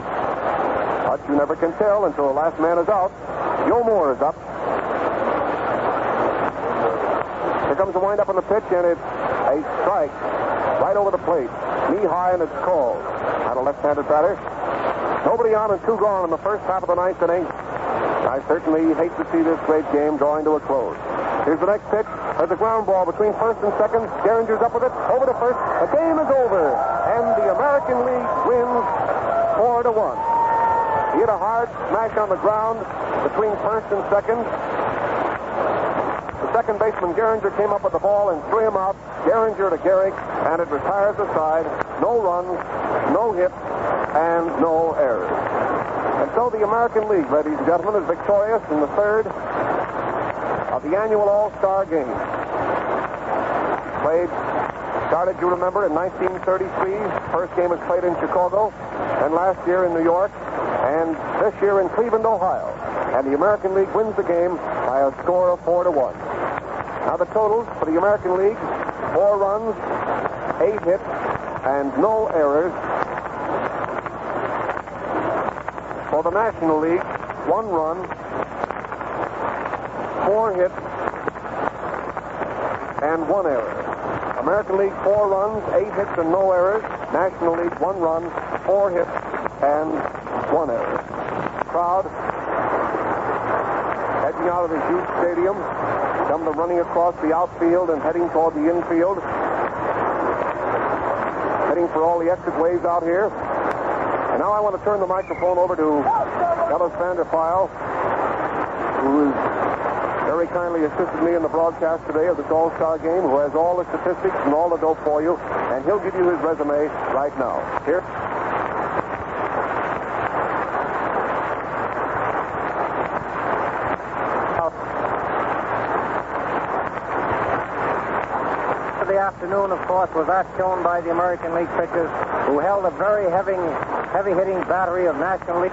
but you never can tell until the last man is out. Joe Moore is up. Here comes the windup on the pitch, and it's a strike right over the plate, knee high, and it's called. Not a left-handed batter. Nobody on and two gone in the first half of the ninth inning. I certainly hate to see this great game drawing to a close. Here's the next pitch. There's a ground ball between first and second. Gehringer's up with it. Over to first. The game is over. And the American League wins 4-1. He hit a hard smash on the ground between first and second. The second baseman, Gehringer, came up with the ball and threw him out. Gehringer to Gehrig, and it retires the side. No runs, no hits, and no errors. And so the American League, ladies and gentlemen, is victorious in the third of the annual All-Star Game. Started, you remember, in 1933. First game was played in Chicago, and last year in New York, and this year in Cleveland, Ohio. And the American League wins the game by a score of 4-1. Now the totals for the American League: 4 runs, 8 hits, and no errors. For the National League, 1 run, 4 hits, and 1 error. American League, 4 runs, 8 hits, and no errors. National League, 1 run, 4 hits, and 1 error. Crowd edging out of the huge stadium. Some of them running across the outfield and heading toward the infield. Heading for all the exit ways out here. And now I want to turn the microphone over to Ellis Vanderfile, who very kindly assisted me in the broadcast today of this All-Star Game, who has all the statistics and all the dope for you, and he'll give you his resume right now. Here. The afternoon, of course, was that shown by the American League pitchers, who held a very heavy-hitting battery of National League.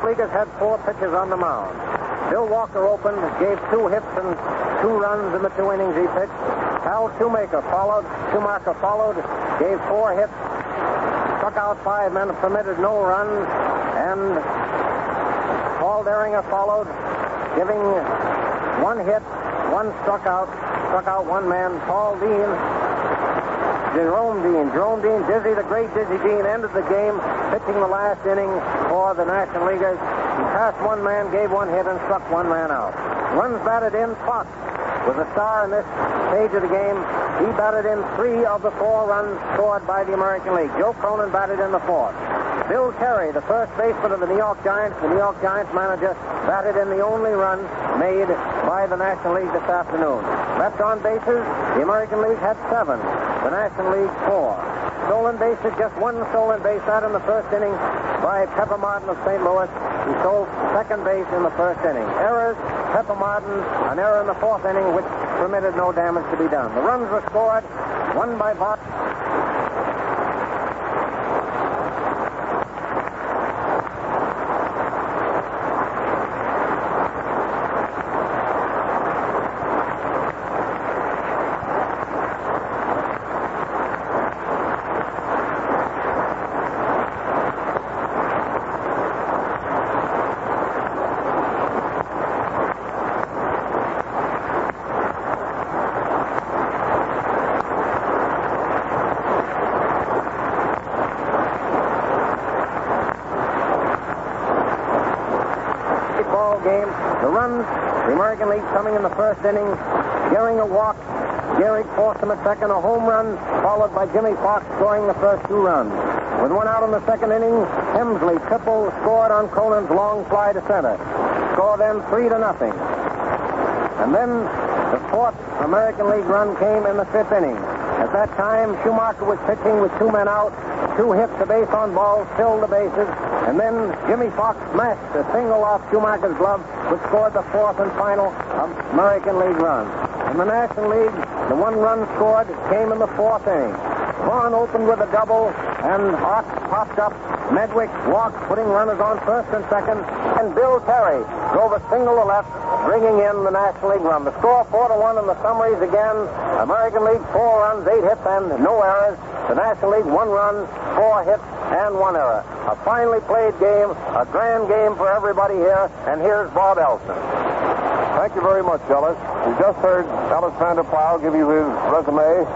Leaguers had 4 pitchers on the mound. Bill Walker opened, gave 2 hits and 2 runs in the 2 innings he pitched. Hal Schumacher followed, gave 4 hits, struck out 5 men, permitted no runs, and Paul Deringer followed, giving 1 hit, 1 struck out 1 man. Jerome Dean, Dizzy, the great Dizzy Dean, ended the game pitching the last inning for the National Leaguers. He passed 1 man, gave 1 hit, and struck 1 man out. Runs batted in. Fox was a star in this stage of the game. He batted in 3 of the 4 runs scored by the American League. Joe Cronin batted in the 4th. Bill Carey, the first baseman of the New York Giants, the New York Giants manager, batted in the only run made by the National League this afternoon. Left on bases, the American League had 7. The National League 4. Stolen bases, just one stolen base out in the first inning by Pepper Martin of St. Louis. He stole second base in the first inning. Errors, Pepper Martin, an error in the fourth inning, which permitted no damage to be done. The runs were scored, one by Vaughan. Game. The runs, the American League coming in the first inning. Gehrig a walk. Gehrig forced him at second. A home run, followed by Jimmy Fox scoring the first two runs. With one out in the second inning, Hensley triple scored on Cronin's long fly to center. Score then 3-0. And then the fourth American League run came in the fifth inning. At that time, Schumacher was pitching with two men out. Two hits, a base on balls, filled the bases. And then Jimmy Fox smashed a single off Schumacher's glove, which scored the fourth and final American League run. In the National League, the one run scored came in the fourth inning. Vaughan opened with a double, and Hawk popped up. Medwick walked, putting runners on first and second. And Bill Carey drove a single to left, bringing in the National League run. The score 4-1 in the summaries again. American League 4 runs, 8 hits, and no errors. The National League 1 run, 4 hits, and 1 error. A finely played game, a grand game for everybody here. And here's Bob Elson. Thank you very much, Ellis. We just heard Ellis Vanderplow give you his resume.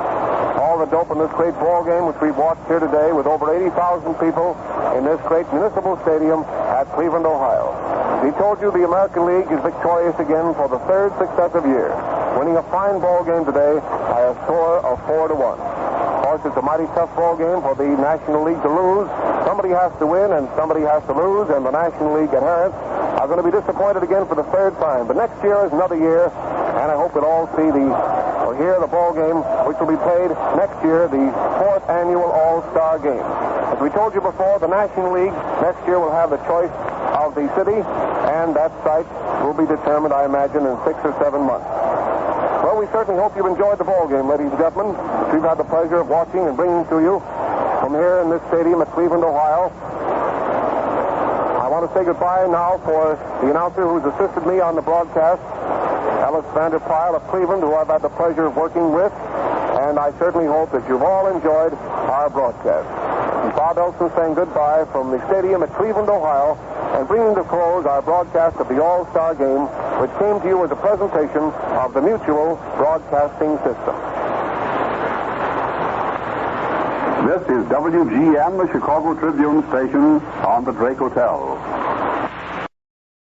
All the dope in this great ball game, which we've watched here today with over 80,000 people in this great municipal stadium at Cleveland, Ohio. He told you the American League is victorious again for the third successive year, winning a fine ball game today by a score of 4-1. Of course, it's a mighty tough ball game for the National League to lose. Somebody has to win and somebody has to lose, and the National League adherents are going to be disappointed again for the third time. But next year is another year, and I hope we'll all see or hear the ball game, which will be played next year, the fourth annual All-Star Game. As we told you before, the National League next year will have the choice of the city, and that site will be determined, I imagine, in 6 or 7 months. Well, we certainly hope you've enjoyed the ball game, ladies and gentlemen, which we've had the pleasure of watching and bringing to you from here in this stadium at Cleveland, Ohio. I want to say goodbye now for the announcer who's assisted me on the broadcast, Ellis Vanderplow of Cleveland, who I've had the pleasure of working with, and I certainly hope that you've all enjoyed our broadcast. And Bob Elson saying goodbye from the stadium at Cleveland, Ohio, and bringing to close our broadcast of the All-Star Game, which came to you as a presentation of the Mutual Broadcasting System. This is WGN, the Chicago Tribune station on the Drake Hotel.